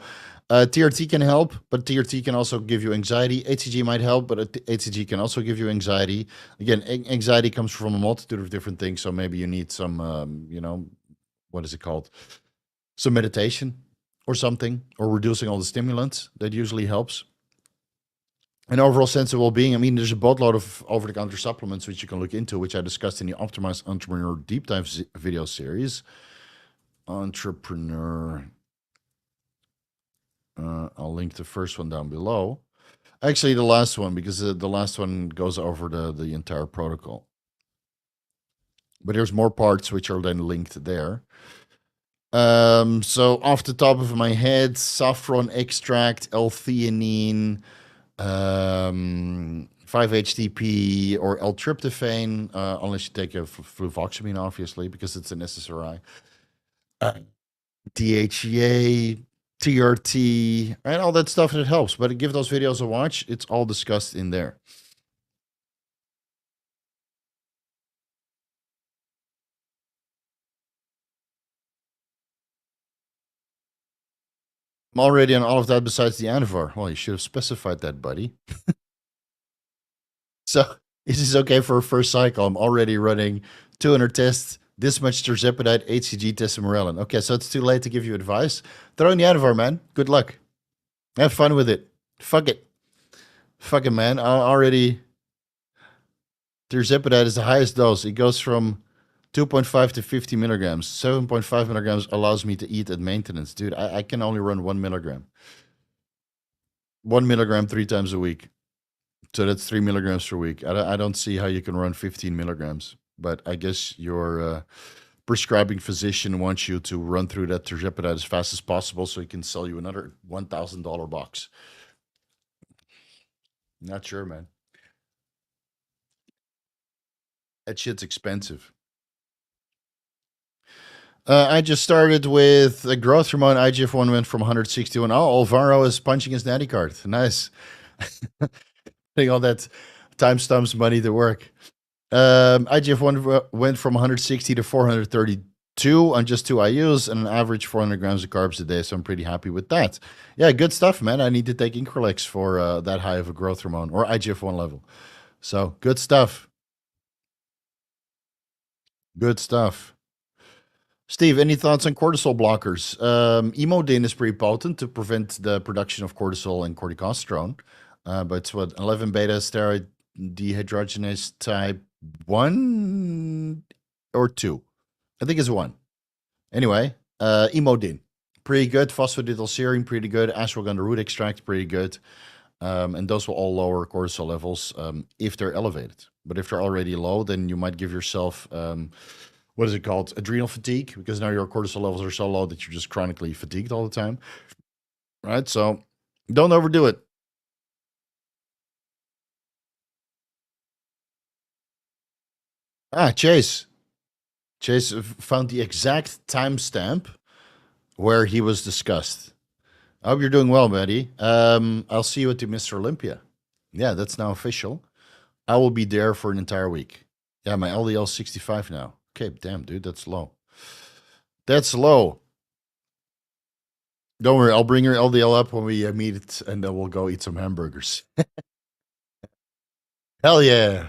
TRT can help, but TRT can also give you anxiety. HCG might help, but HCG can also give you anxiety. Again, anxiety comes from a multitude of different things. So maybe you need some, what is it called? Some meditation or something, or reducing all the stimulants. That usually helps. An overall sense of well-being. I mean, there's a boatload of over-the-counter supplements which you can look into, which I discussed in the Optimized Entrepreneur Deep Dive video series. Entrepreneur. I'll link the first one down below. Actually, the last one, because the last one goes over the entire protocol. but there's more parts which are then linked there. So off the top of my head, saffron extract, L-theanine, 5-HTP or L-tryptophan, unless you take a fluvoxamine, obviously, because it's an SSRI. DHEA, TRT, and all that stuff that helps. But give those videos a watch. It's all discussed in there. I'm already on all of that besides the Anavar. Well, you should have specified that, buddy. So this is okay for a first cycle. I'm already running 200 tests, this much tirzepatide, HCG, testosterone. Okay, so it's too late to give you advice. Throw in the Anavar, man. Good luck. Have fun with it. Fuck it. Fuck it, man. I already... Tirzepatide is the highest dose. It goes from 2.5 to 50 milligrams. 7.5 milligrams allows me to eat at maintenance. Dude, I can only run 1 milligram. 1 milligram 3 times a week. So that's 3 milligrams per week. I don't see how you can run 15 milligrams. But I guess your prescribing physician wants you to run through that tirzepatide as fast as possible so he can sell you another $1,000 box. Not sure, man. That shit's expensive. I just started with a growth hormone. IGF-1 went from 161. Oh, Alvaro is punching his natty card. Nice. Putting all that timestamps money to work. IGF-1 went from 160 to 432 on just 2 IUs and an average 400 grams of carbs a day. So I'm pretty happy with that. Yeah, good stuff, man. I need to take Increlex for that high of a growth hormone or IGF-1 level. So good stuff. Good stuff. Steve, any thoughts on cortisol blockers? Imodin is pretty potent to prevent the production of cortisol and corticosterone. But it's what, 11 beta steroid dehydrogenase type 1 or 2? I think it's 1. Anyway, Imodin, pretty good. Phosphatidylserine, pretty good. Ashwagandha root extract, pretty good. And those will all lower cortisol levels if they're elevated. But if they're already low, then you might give yourself, what is it called? Adrenal fatigue, because now your cortisol levels are so low that you're just chronically fatigued all the time. Right? So don't overdo it. Chase. Chase found the exact timestamp where he was discussed. I hope you're doing well, buddy. I'll see you at the Mr. Olympia. Yeah, that's now official. I will be there for an entire week. Yeah, my LDL 65 now. Okay, damn, dude, that's low. That's low. Don't worry, I'll bring your LDL up when we meet, and then we'll go eat some hamburgers. Hell yeah.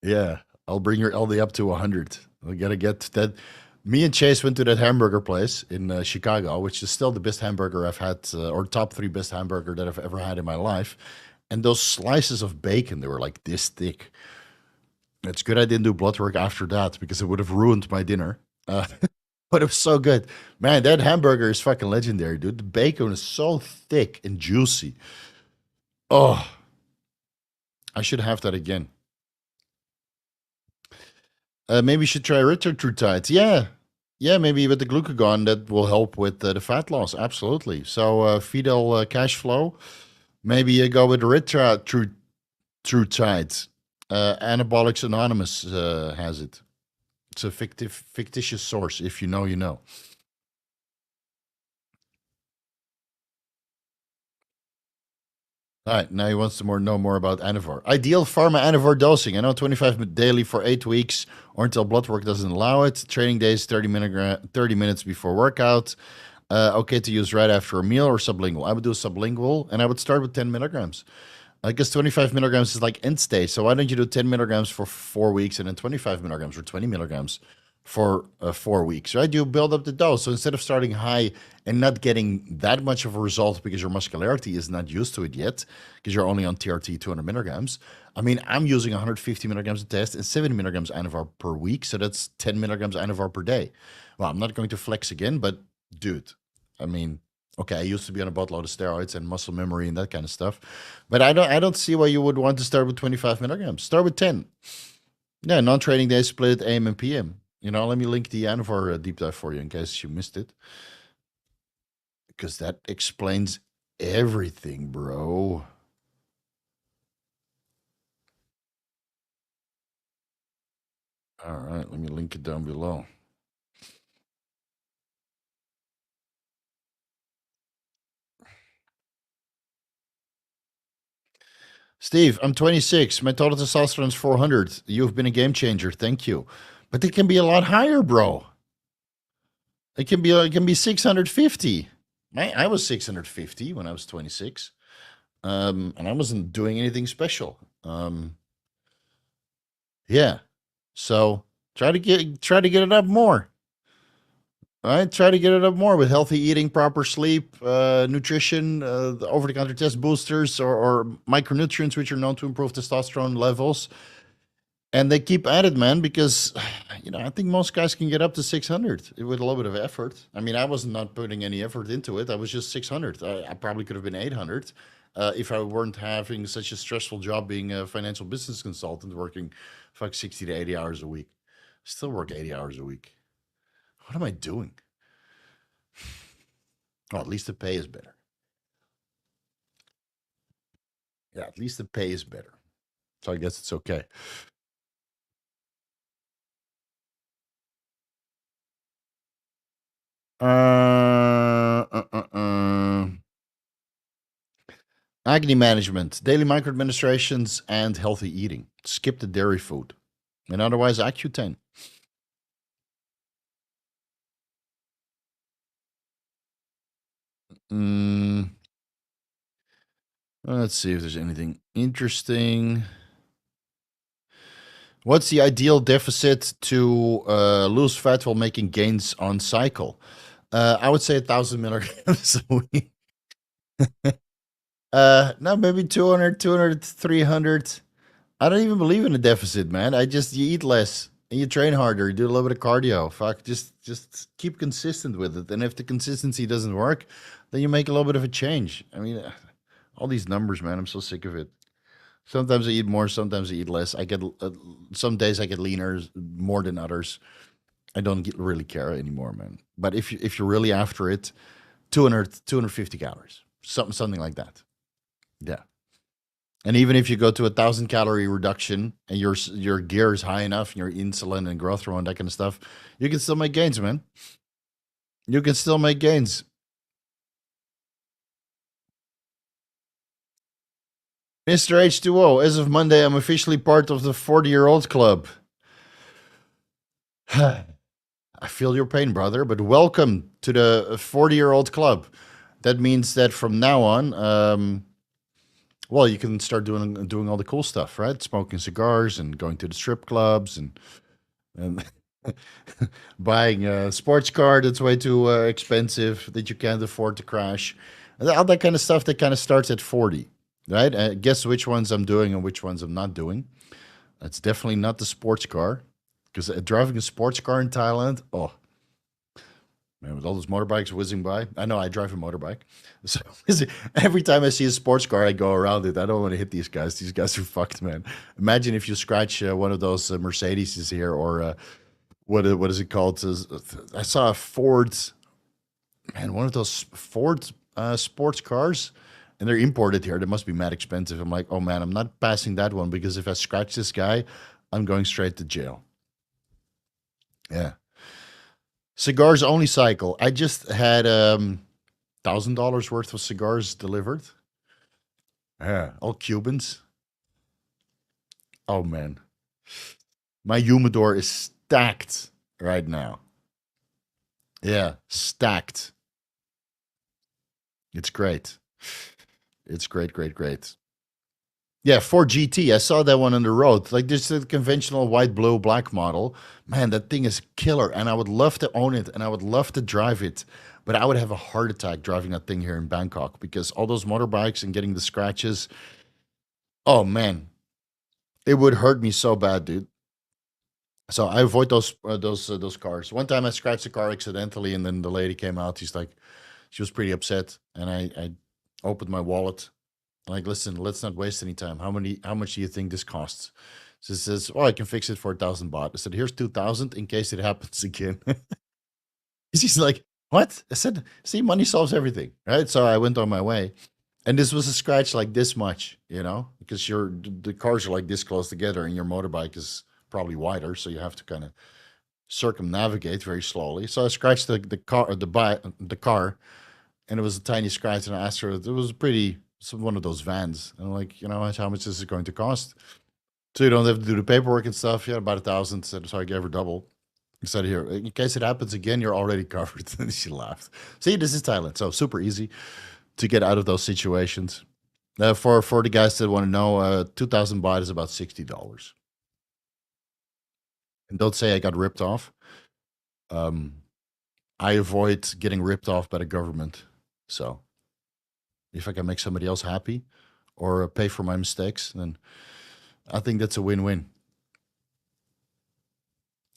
Yeah, I'll bring your LD up to 100. We gotta get that. Me and Chase went to that hamburger place in Chicago, which is still the best hamburger I've had, or top 3 best hamburger that I've ever had in my life. And those slices of bacon, they were like this thick. It's good I didn't do blood work after that because it would have ruined my dinner. But it was so good. Man, that hamburger is fucking legendary, dude. The bacon is so thick and juicy. Oh, I should have that again. Maybe you should try erythropoietin. Yeah, maybe with the glucagon that will help with the fat loss. Absolutely. So Fidel cash flow. Maybe you go with erythropoietin. Anabolics Anonymous has it. It's a fictitious source. If you know, you know. All right, now he wants to know more about Anavar. Ideal pharma Anavar dosing. I know 25 daily for 8 weeks or until blood work doesn't allow it. Training days 30 minutes before workout. Okay to use right after a meal or sublingual. I would do sublingual, and I would start with 10 milligrams. I guess 25 milligrams is like end stage. So why don't you do 10 milligrams for 4 weeks and then 25 milligrams or 20 milligrams for 4 weeks, right? You build up the dose. So instead of starting high and not getting that much of a result because your muscularity is not used to it yet, because you're only on TRT 200 milligrams. I mean, I'm using 150 milligrams a test and 70 milligrams Anavar per week. So that's 10 milligrams Anavar per day. Well, I'm not going to flex again, but dude, I mean, okay, I used to be on a boatload of steroids and muscle memory and that kind of stuff. But I don't see why you would want to start with 25 milligrams. Start with 10. Yeah, non-training days split AM and PM. You know, let me link the Anavar deep dive for you in case you missed it, because that explains everything, bro. All right, let me link it down below. Steve, I'm 26. My total testosterone is 400. You've been a game changer. Thank you. But it can be a lot higher, bro. It can be 650. I was 650 when I was 26. And I wasn't doing anything special. Yeah. So try to get it up more. All right, try to get it up more with healthy eating, proper sleep, nutrition, the over-the-counter test boosters, or micronutrients, which are known to improve testosterone levels. And they keep at it, man, because I think most guys can get up to 600 with a little bit of effort. I mean, I was not putting any effort into it. I was just 600. I probably could have been 800 if I weren't having such a stressful job being a financial business consultant, working 60 to 80 hours a week. Still work 80 hours a week. What am I doing? Well, at least the pay is better. Yeah, at least the pay is better. So I guess it's okay. Acne management, daily microadministrations, and healthy eating. Skip the dairy food. And otherwise, Accutane. Let's see if there's anything interesting. What's the ideal deficit to lose fat while making gains on cycle? I would say 1,000 milligrams a week. No, maybe 200, 200, 300. I don't even believe in a deficit, man. You eat less and you train harder, you do a little bit of cardio. Fuck, just keep consistent with it. And if the consistency doesn't work, then you make a little bit of a change. I mean, all these numbers, man, I'm so sick of it. Sometimes I eat more, sometimes I eat less. Some days I get leaner more than others. I don't really care anymore, man. But if you're really after it, 250 calories, something like that. Yeah. And even if you go to 1,000 calorie reduction and your gear is high enough, and your insulin and growth hormone, that kind of stuff, you can still make gains, man. You can still make gains. Mr. H2O, as of Monday, I'm officially part of the 40-year-old club. I feel your pain, brother, but welcome to the 40-year-old club. That means that from now on, well, you can start doing all the cool stuff, right? Smoking cigars and going to the strip clubs and buying a sports car that's way too expensive that you can't afford to crash. All that kind of stuff that kind of starts at 40, right? Guess which ones I'm doing and which ones I'm not doing. It's definitely not the sports car, because driving a sports car in Thailand, oh, man, with all those motorbikes whizzing by. I know I drive a motorbike. So every time I see a sports car, I go around it. I don't want to hit these guys. These guys are fucked, man. Imagine if you scratch one of those Mercedes here, or what is it called? I saw a Ford, man, one of those Ford sports cars, and they're imported here. They must be mad expensive. I'm like, oh man, I'm not passing that one, because if I scratch this guy, I'm going straight to jail. Yeah. Cigars only cycle. I just had $1,000 worth of cigars delivered. Yeah, all Cubans. Oh man, my humidor is stacked right now. Yeah, stacked. It's great. It's great, great, great. Yeah, 4GT. I saw that one on the road. Like, just a conventional white, blue, black model. Man, that thing is killer. And I would love to own it and I would love to drive it. But I would have a heart attack driving that thing here in Bangkok, because all those motorbikes and getting the scratches. Oh, man. It would hurt me so bad, dude. So I avoid those cars. One time I scratched a car accidentally, and then the lady came out. She was pretty upset, and I opened my wallet. Like, listen, let's not waste any time. How much do you think this costs? So it says, "Oh, I can fix it for 1,000 baht." I said, "Here's 2,000 in case it happens again." She's like, "What?" I said, "See, money solves everything, right?" So I went on my way, and this was a scratch like this much, because the cars are like this close together, and your motorbike is probably wider, so you have to kind of circumnavigate very slowly. So I scratched the car, and it was a tiny scratch. And I asked her, it was one of those vans. And I'm like, how much is it going to cost? So you don't have to do the paperwork and stuff. Yeah, about 1,000. So I gave her double. I said, here, in case it happens again, you're already covered. And she laughed. See, this is Thailand. So super easy to get out of those situations. For the guys that want to know, 2,000 baht is about $60. And don't say I got ripped off. I avoid getting ripped off by the government. So if I can make somebody else happy or pay for my mistakes, then I think that's a win-win.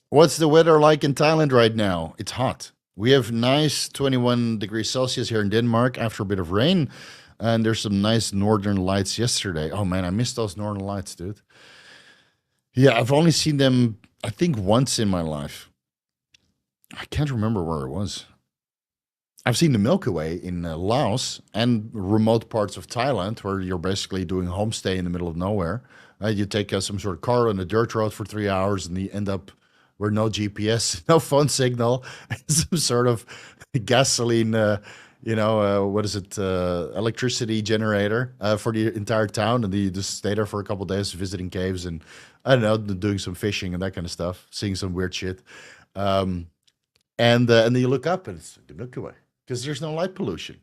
What's the weather like in Thailand right now? It's hot. We have nice 21 degrees Celsius here in Denmark after a bit of rain. And there's some nice northern lights yesterday. Oh man, I missed those northern lights, dude. Yeah, I've only seen them, I think, once in my life. I can't remember where it was. I've seen the Milky Way in Laos and remote parts of Thailand where you're basically doing homestay in the middle of nowhere. You take some sort of car on a dirt road for 3 hours and you end up where no GPS, no phone signal, some sort of gasoline, what is it, electricity generator for the entire town. And you just stay there for a couple of days visiting caves and, I don't know, doing some fishing and that kind of stuff, seeing some weird shit. And then you look up and it's the Milky Way because there's no light pollution.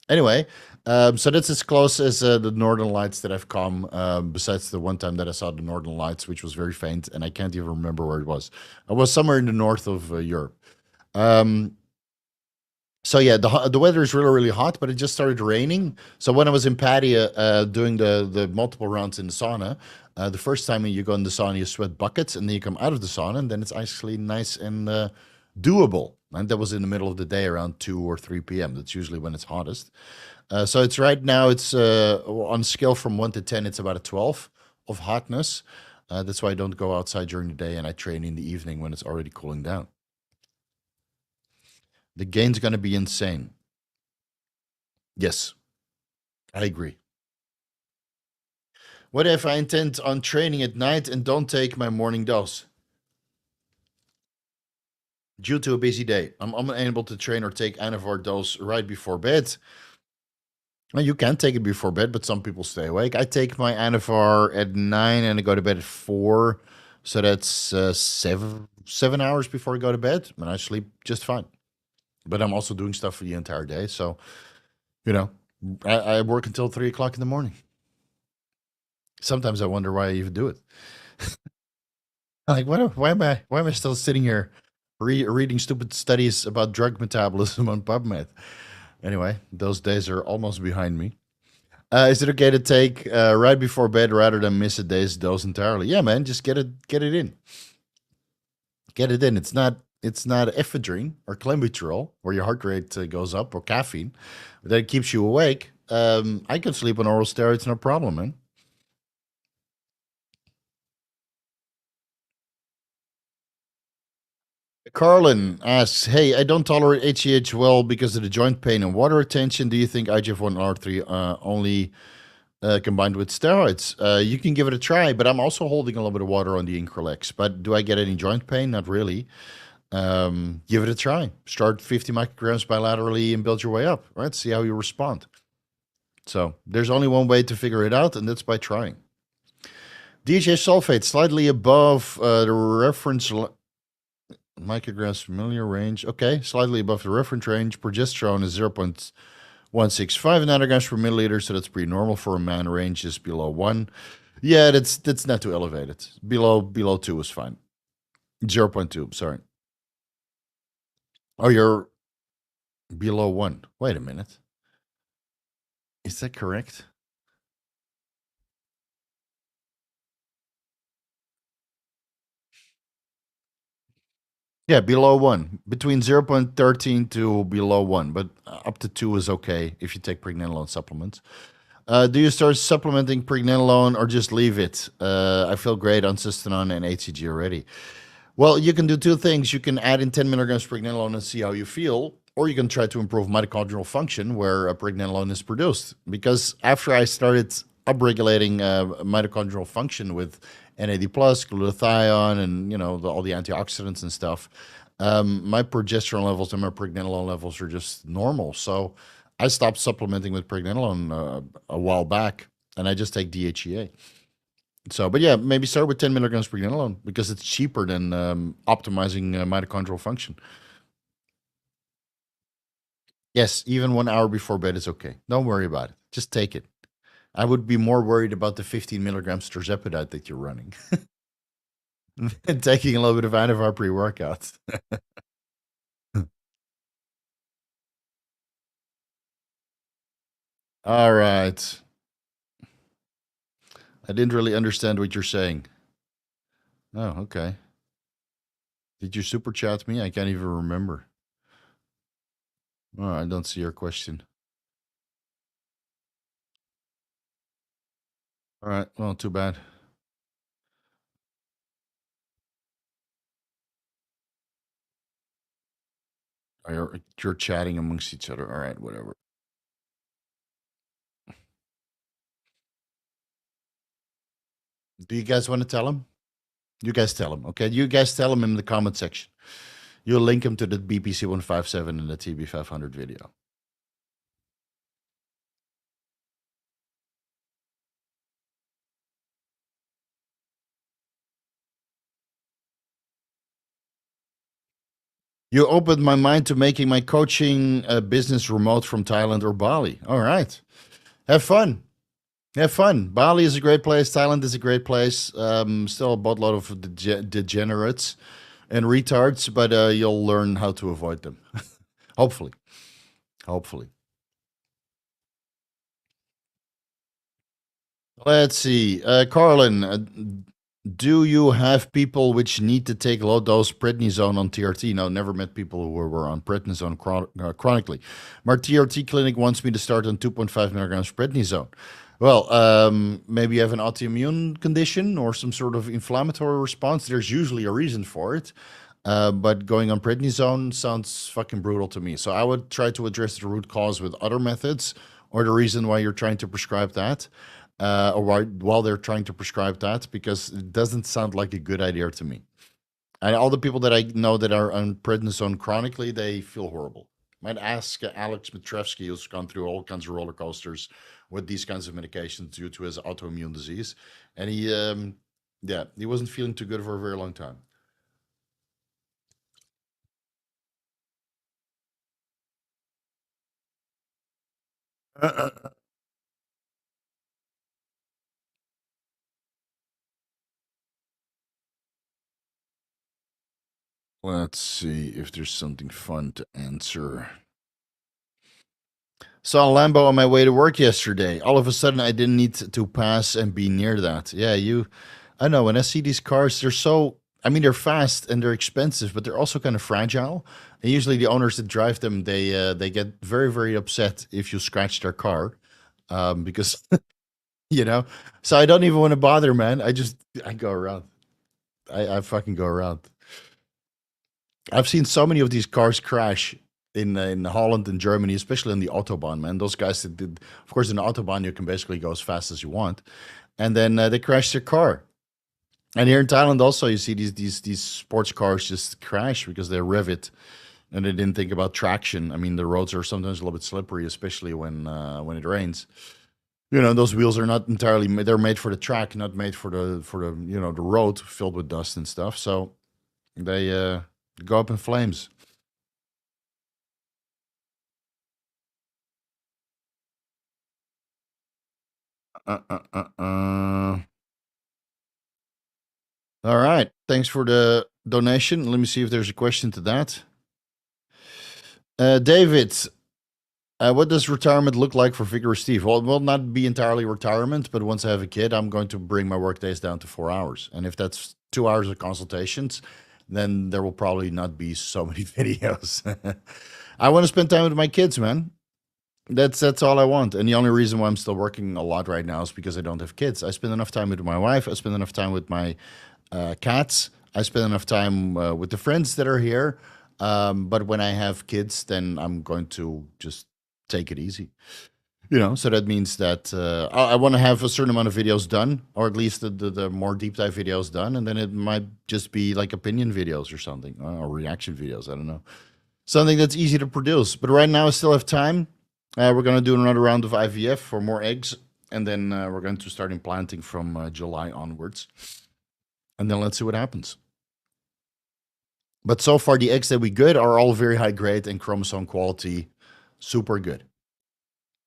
Anyway, so that's as close as the Northern Lights that I've come, besides the one time that I saw the Northern Lights, which was very faint, and I can't even remember where it was. I was somewhere in the north of Europe. So yeah, the weather is really, really hot, but it just started raining. So when I was in Pattaya doing the multiple rounds in the sauna, the first time you go in the sauna, you sweat buckets, and then you come out of the sauna, and then it's actually nice and doable. And that was in the middle of the day around 2 or 3 p.m. That's usually when it's hottest. So it's right now, it's on a scale from 1 to 10, it's about a 12 of hotness. That's why I don't go outside during the day and I train in the evening when it's already cooling down. The gain's going to be insane. Yes, I agree. What if I intend on training at night and don't take my morning dose? Due to a busy day, I'm unable to train or take Anavar dose right before bed. Well, you can take it before bed, but some people stay awake. I take my Anavar at 9 and I go to bed at 4. So that's 7 hours before I go to bed, and I sleep just fine. But I'm also doing stuff for the entire day. So, I work until 3 o'clock in the morning. Sometimes I wonder why I even do it. Like, why am I still sitting here reading stupid studies about drug metabolism on PubMed? Anyway, those days are almost behind me. Is it okay to take right before bed rather than miss a day's dose entirely? Yeah, man, just get it in. Get it in. It's not ephedrine or clenbuterol where your heart rate goes up, or caffeine that keeps you awake. I can sleep on oral steroids, no problem, man. Carlin asks, "Hey, I don't tolerate HGH well because of the joint pain and water retention. Do you think IGF-1 LR3 only combined with steroids? You can give it a try, but I'm also holding a little bit of water on the Increlex. But do I get any joint pain? Not really. Give it a try. Start 50 micrograms bilaterally and build your way up, right? See how you respond. So there's only one way to figure it out, and that's by trying. DHA sulfate slightly above the reference micrograms familiar range. Okay, slightly above the reference range. Progesterone is 0.165 nanograms per milliliter, so that's pretty normal for a man. Range is below 1. Yeah, that's not too elevated. Below 2 is fine. 0.2, sorry. Oh, you're below 1. Wait a minute. Is that correct? Yeah, below 1. Between 0.13 to below 1, but up to 2 is okay if you take pregnenolone supplements. Do you start supplementing pregnenolone or just leave it? I feel great on Systanon and HCG already. Well, you can do two things. You can add in 10 milligrams pregnenolone and see how you feel, or you can try to improve mitochondrial function where pregnenolone is produced. Because after I started upregulating mitochondrial function with NAD+, glutathione, and all the antioxidants and stuff, my progesterone levels and my pregnenolone levels are just normal. So I stopped supplementing with pregnenolone a while back, and I just take DHEA. So, but yeah, maybe start with 10 milligrams pregnenolone because it's cheaper than optimizing mitochondrial function. Yes, even 1 hour before bed is okay. Don't worry about it. Just take it. I would be more worried about the 15 milligrams terzepatide that you're running and taking a little bit of Anavar pre-workout. All right. I didn't really understand what you're saying. Oh, okay. Did you super chat me? I can't even remember. Oh, I don't see your question. All right. Well, too bad. You're chatting amongst each other. All right, whatever. Do you guys want to tell him? You guys tell him, okay? You guys tell him in the comment section. You'll link him to the BPC 157 and the TB 500 video. You opened my mind to making my coaching business remote from Thailand or Bali. All right. Have fun. Have fun. Bali is a great place. Thailand is a great place. Still a boatload of degenerates and retards, but you'll learn how to avoid them. Hopefully. Hopefully. Let's see. Carlin, do you have people which need to take low dose prednisone on TRT? No, never met people who were on prednisone chronically. My TRT clinic wants me to start on 2.5 milligrams prednisone. Well, maybe you have an autoimmune condition or some sort of inflammatory response. There's usually a reason for it. But going on prednisone sounds fucking brutal to me. So I would try to address the root cause with other methods or the reason why you're trying to prescribe that or while they're trying to prescribe that, because it doesn't sound like a good idea to me. And all the people that I know that are on prednisone chronically, they feel horrible. Might ask Alex Matrevsky, who's gone through all kinds of roller coasters with these kinds of medications due to his autoimmune disease, and he wasn't feeling too good for a very long time. Let's see if there's something fun to answer. Saw a Lambo on my way to work yesterday. All of a sudden, I didn't need to pass and be near that. Yeah, I know. When I see these cars, I mean, they're fast and they're expensive, but they're also kind of fragile. And usually, the owners that drive them, they get very, very upset if you scratch their car, because you know. So I don't even want to bother, man. I go around. I fucking go around. I've seen so many of these cars crash in Holland and Germany, especially in the autobahn. Man, those guys that did, of course, in the autobahn you can basically go as fast as you want, and then they crash their car. And here in Thailand, also you see these sports cars just crash because they rev it, and they didn't think about traction. I mean, the roads are sometimes a little bit slippery, especially when it rains. Those wheels are not entirely they're made for the track, not made for the the road filled with dust and stuff. So they go up in flames. Uh, uh, uh, uh. All right. Thanks for the donation. Let me see if there's a question to that. David, what does retirement look like for Vigorous Steve? Well, it will not be entirely retirement, but once I have a kid, I'm going to bring my work days down to 4 hours. And if that's 2 hours of consultations, then there will probably not be so many videos. I want to spend time with my kids, man. That's all I want. And the only reason why I'm still working a lot right now is because I don't have kids. I spend enough time with my wife. I spend enough time with my cats. I spend enough time with the friends that are here. But when I have kids, then I'm going to just take it easy. So that means that I want to have a certain amount of videos done, or at least the more deep dive videos done, and then it might just be like opinion videos or something, or reaction videos. I don't know, something that's easy to produce. But right now, I still have time. We're gonna do another round of IVF for more eggs, and then we're going to start implanting from July onwards, and then let's see what happens. But so far, the eggs that we get are all very high grade and chromosome quality, super good.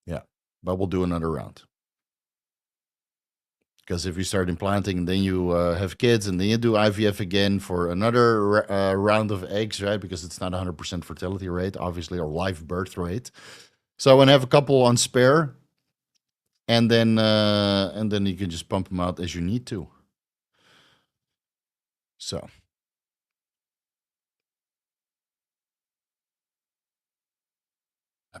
Yeah, but we'll do another round. Because if you start implanting and then you have kids and then you do IVF again for another round of eggs, right? Because it's not 100% fertility rate, obviously, or live birth rate. So I want to have a couple on spare, and then you can just pump them out as you need to. So.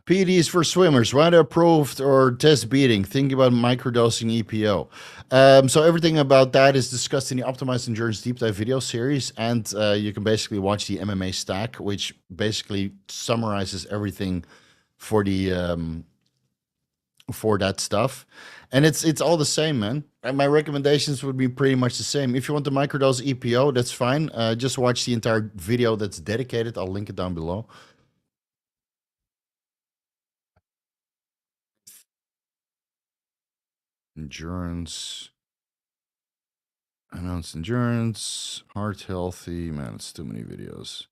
PEDs for swimmers, whether approved or test beating. Think about microdosing EPO. So everything about that is discussed in the Optimized Endurance Deep Dive video series, and you can basically watch the MMA stack, which basically summarizes everything for the for that stuff. And it's all the same, man. And my recommendations would be pretty much the same. If you want the microdose EPO, that's fine. Just watch the entire video that's dedicated. I'll link it down below. Endurance. Announced endurance, heart healthy. Man, it's too many videos.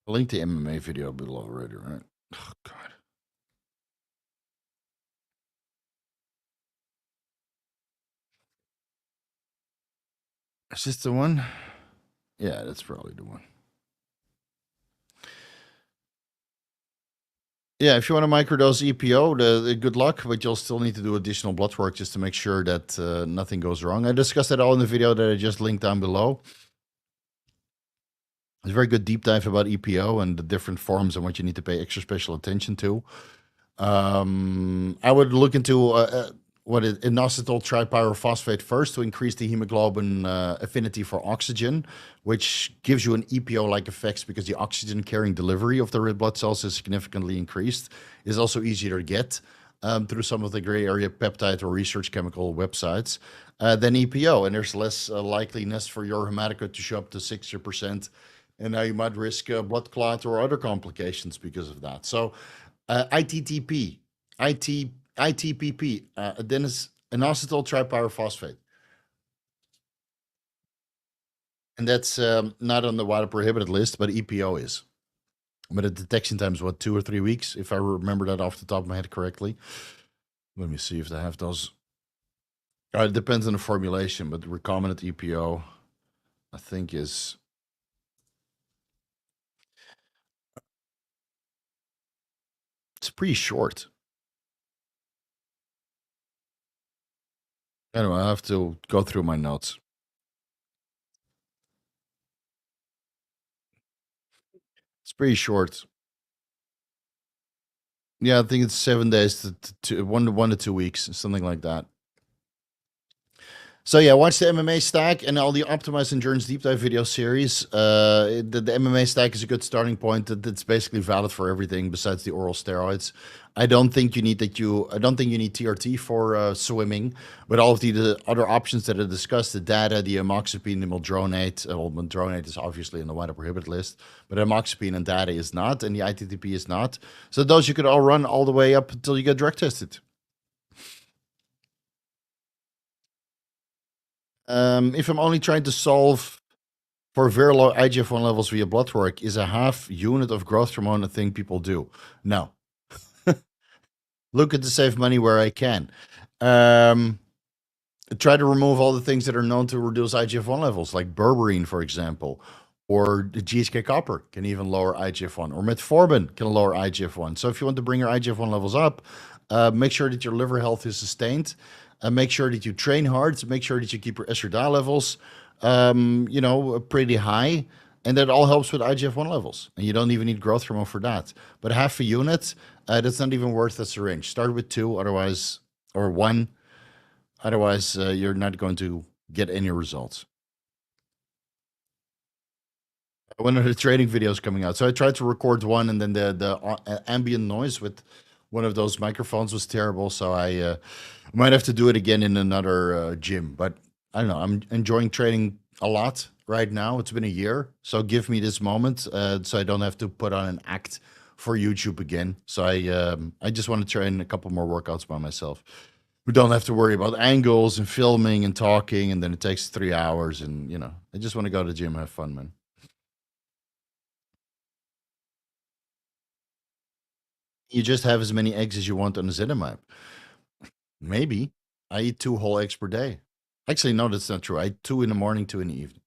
I linked the MMA video below already, right? Oh, God. Is this the one? Yeah, that's probably the one. Yeah, if you want to microdose EPO, good luck, but you'll still need to do additional blood work just to make sure that nothing goes wrong. I discussed that all in the video that I just linked down below. It's a very good deep dive about EPO and the different forms and what you need to pay extra special attention to. I would look into inositol tripyrophosphate first to increase the hemoglobin affinity for oxygen, which gives you an EPO-like effects because the oxygen carrying delivery of the red blood cells is significantly increased. It's also easier to get through some of the gray area peptide or research chemical websites than EPO, and there's less likeliness for your hematocrit to show up to 60%, and now you might risk blood clot or other complications because of that. So ITTP, ITPP, inositol tripyrophosphate. And that's not on the widely prohibited list, but EPO is. But the detection time is what, 2 or 3 weeks, if I remember that off the top of my head correctly. Let me see if they have those. It depends on the formulation, but the recombinant EPO, I think, is it's pretty short. Anyway, I have to go through my notes. It's pretty short. Yeah, I think it's 7 days to 1 to 2 weeks, something like that. So yeah, watch the MMA stack and all the Optimized Endurance Deep Dive video series. The MMA stack is a good starting point. That's basically valid for everything besides the oral steroids. I don't think you need TRT for swimming, but all of the other options that are discussed, the DATA, the amoxapine, the mildronate. Well, mildronate is obviously on the widely prohibited list, but amoxapine and DATA is not, and the ITTP is not. So those you could all run all the way up until you get drug tested. If I'm only trying to solve for very low IGF-1 levels via blood work, is a half unit of growth hormone a thing people do? No. Look at to save money where I can. Try to remove all the things that are known to reduce IGF-1 levels, like berberine, for example, or the GHK copper can even lower IGF-1, or metformin can lower IGF-1. So if you want to bring your IGF-1 levels up, make sure that your liver health is sustained. Make sure that you train hard. Make sure that you keep your estradiol levels, pretty high. And that all helps with IGF-1 levels. And you don't even need growth hormone for that. But half a unit, that's not even worth a syringe. Start with 2, otherwise, or 1. Otherwise, you're not going to get any results. One of the training videos coming out. So I tried to record one, and then the ambient noise with one of those microphones was terrible. So I might have to do it again in another gym. But I don't know. I'm enjoying training a lot right now. It's been a year, so give me this moment so I don't have to put on an act for YouTube again. So I just want to train a couple more workouts by myself. We don't have to worry about angles and filming and talking, and then it takes 3 hours. And I just want to go to the gym and have fun, man. You just have as many eggs as you want on a Zenimab. Maybe. I eat 2 whole eggs per day. Actually, no, that's not true. I eat 2 in the morning, 2 in the evening.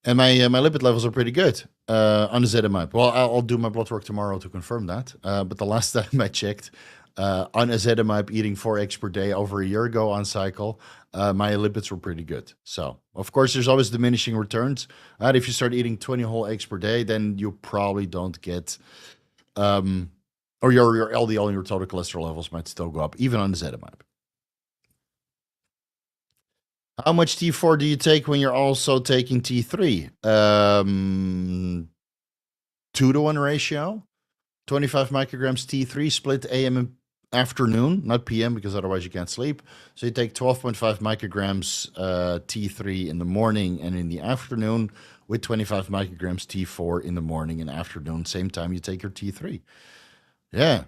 And my lipid levels are pretty good on the Zenimab. Well, I'll do my blood work tomorrow to confirm that. But the last time I checked, on ezetimibe, eating 4 eggs per day over a year ago on cycle, my lipids were pretty good. So, of course, there's always diminishing returns. If you start eating 20 whole eggs per day, then you probably don't get, or your LDL and your total cholesterol levels might still go up, even on ezetimibe. How much T4 do you take when you're also taking T3? 2-to-1 ratio. 25 micrograms T3 split AM and afternoon, not PM, because otherwise you can't sleep. So you take 12.5 micrograms T3 in the morning and in the afternoon, with 25 micrograms T4 in the morning and afternoon, same time you take your T3. Yeah.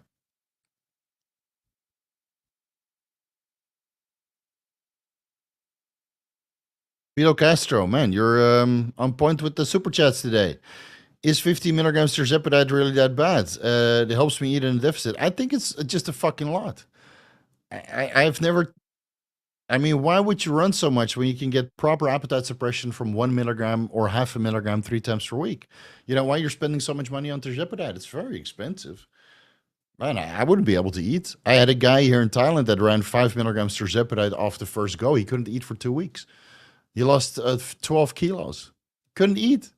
Vito Castro, man, you're on point with the super chats today. Is 50 milligrams tirzepatide really that bad? It helps me eat in a deficit. I think it's just a fucking lot. I've never. I mean, why would you run so much when you can get proper appetite suppression from 1 milligram or half a milligram 3 times per week? You know why you're spending so much money on tirzepatide? It's very expensive. Man, I wouldn't be able to eat. I had a guy here in Thailand that ran 5 milligrams tirzepatide off the first go. He couldn't eat for 2 weeks. He lost 12 kilos. Couldn't eat.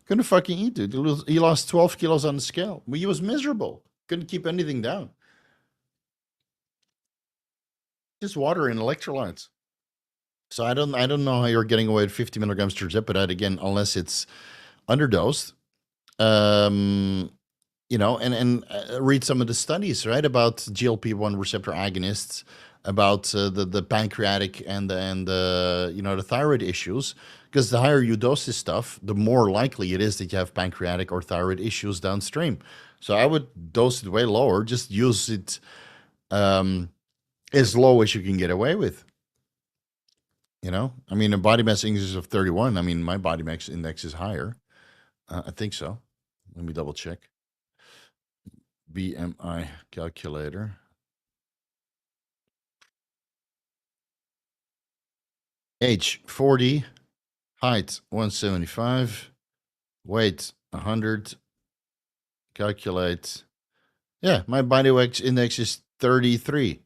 Couldn't fucking eat, dude. He lost 12 kilos on the scale. He was miserable. Couldn't keep anything down. Just water and electrolytes. So I don't know how you're getting away with 50 milligrams tirzepatide again, unless it's underdosed. And read some of the studies, right, about GLP-1 receptor agonists, about the pancreatic and the thyroid issues. Because the higher you dose this stuff, the more likely it is that you have pancreatic or thyroid issues downstream. So I would dose it way lower. Just use it as low as you can get away with. I mean, a body mass index of 31. I mean, my body mass index is higher. I think so. Let me double check. BMI calculator. Age 40, height 175, weight 100. Calculate. Yeah, my body weight index is 33.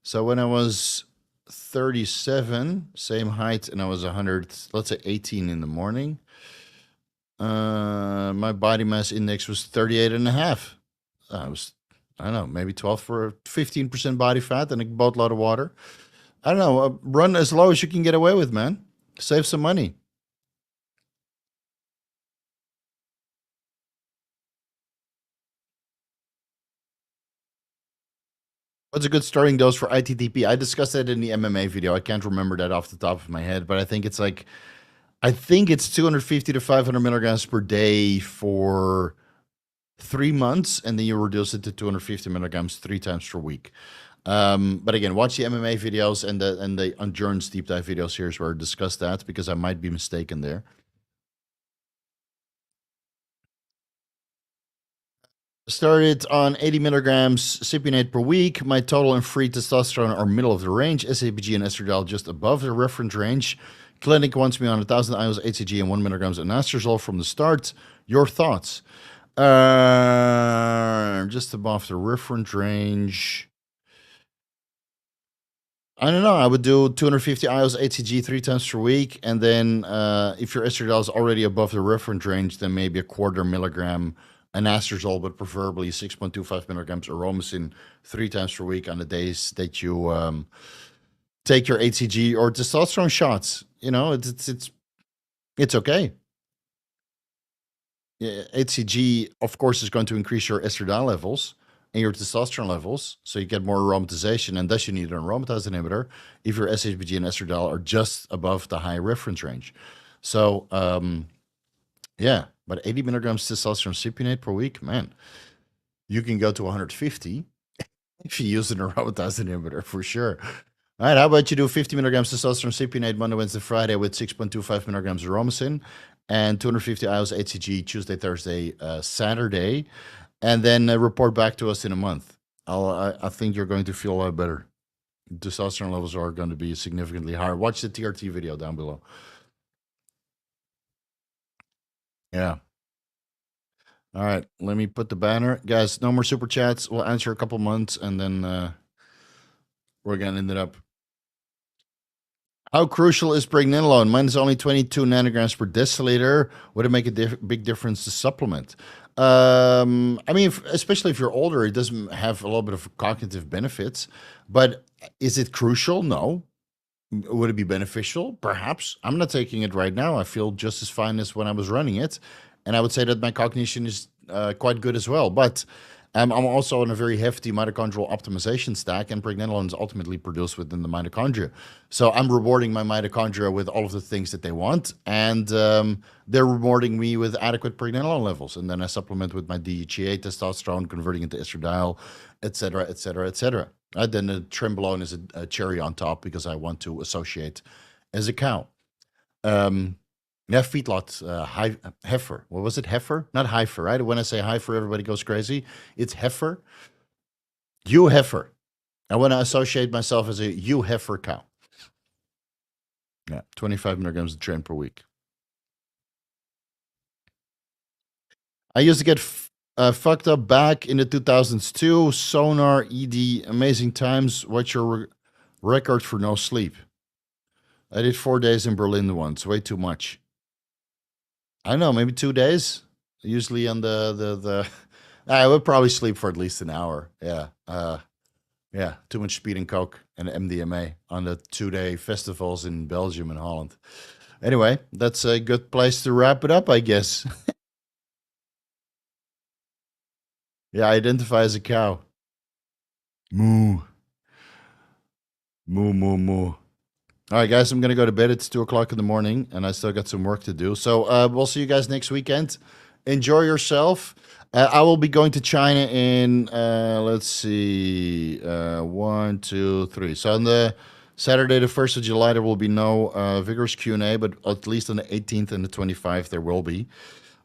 So when I was 37, same height, and I was 100, let's say 18 in the morning, my body mass index was 38 and a half. I don't know, maybe 12 for 15% body fat and a boatload of water. I don't know. Run as low as you can get away with, man. Save some money. What's a good starting dose for ITTP? I discussed that in the MMA video. I can't remember that off the top of my head, but I think it's 250 to 500 milligrams per day for 3 months, and then you reduce it to 250 milligrams 3 times per week. But again, watch the MMA videos and the endurance deep dive videos here where I discuss that, because I might be mistaken there. Started on 80 milligrams cypionate per week. My total and free testosterone are middle of the range. SABG and estradiol just above the reference range. Clinic wants me on 1,000 IUs HCG and 1 milligrams anastrozole from the start. Your thoughts? Just above the reference range. I don't know. I would do 250 IOs HCG 3 times per week, and then if your estradiol is already above the reference range, then maybe a quarter milligram anastrozole, but preferably 6.25 milligrams aromasin 3 times per week on the days that you take your HCG or testosterone shots. You know, it's okay. Yeah, HCG, of course, is going to increase your estradiol levels and your testosterone levels, so you get more aromatization, and thus you need an aromatase inhibitor if your SHBG and estradiol are just above the high reference range. So, yeah, but 80 milligrams testosterone cypionate per week, man, you can go to 150 if you use an aromatase inhibitor for sure. All right, how about you do 50 milligrams testosterone cypionate Monday, Wednesday, Friday with 6.25 milligrams aromasin and 250 IOs HCG Tuesday, Thursday, Saturday, and then report back to us in a month. I think you're going to feel a lot better. Testosterone levels are going to be significantly higher. Watch the TRT video down below. Yeah. All right, let me put the banner. Guys, no more super chats. We'll answer a couple months, and then we're going to end it up. How crucial is pregnenolone? Mine is only 22 nanograms per deciliter. Would it make a big difference to supplement? I mean, especially if you're older, it doesn't have a little bit of cognitive benefits. But is it crucial? No. Would it be beneficial? Perhaps. I'm not taking it right now. I feel just as fine as when I was running it. And I would say that my cognition is quite good as well. But I'm also on a very hefty mitochondrial optimization stack, and pregnenolone is ultimately produced within the mitochondria. So I'm rewarding my mitochondria with all of the things that they want, and they're rewarding me with adequate pregnenolone levels. And then I supplement with my DHEA testosterone, converting into estradiol, et cetera, et cetera, et cetera. Then the trenbolone is a cherry on top because I want to associate as a cow. Yeah, feedlot, heifer. What was it? Heifer? Not heifer, right? When I say heifer, everybody goes crazy. It's heifer. Ewe heifer. I want to associate myself as a ewe heifer cow. Yeah, 25 milligrams of tren per week. I used to get fucked up back in the 2000s too. Sonar, ED, amazing times. What's your record for no sleep? I did 4 days in Berlin once. Way too much. I don't know, maybe 2 days. Usually on the I would probably sleep for at least an hour. Yeah. Yeah, too much speed and coke and MDMA on the 2-day festivals in Belgium and Holland. Anyway, that's a good place to wrap it up, I guess. Yeah, identify as a cow. Moo. Moo, moo, moo. All right, guys, I'm going to go to bed. It's 2 o'clock in the morning, and I still got some work to do. So we'll see you guys next weekend. Enjoy yourself. I will be going to China in, let's see, 1, 2, 3. So on the Saturday, the 1st of July, there will be no vigorous Q&A, but at least on the 18th and the 25th, there will be.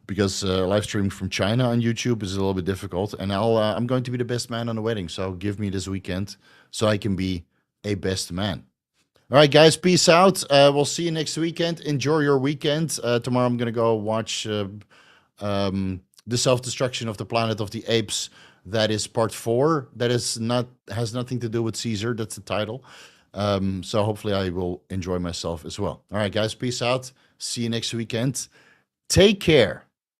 Because live streaming from China on YouTube is a little bit difficult. And I'm going to be the best man on the wedding. So give me this weekend so I can be a best man. All right, guys, peace out. We'll see you next weekend. Enjoy your weekend. Tomorrow I'm going to go watch The Self-Destruction of the Planet of the Apes. That is part 4. That has nothing to do with Caesar. That's the title. So hopefully I will enjoy myself as well. All right, guys, peace out. See you next weekend. Take care.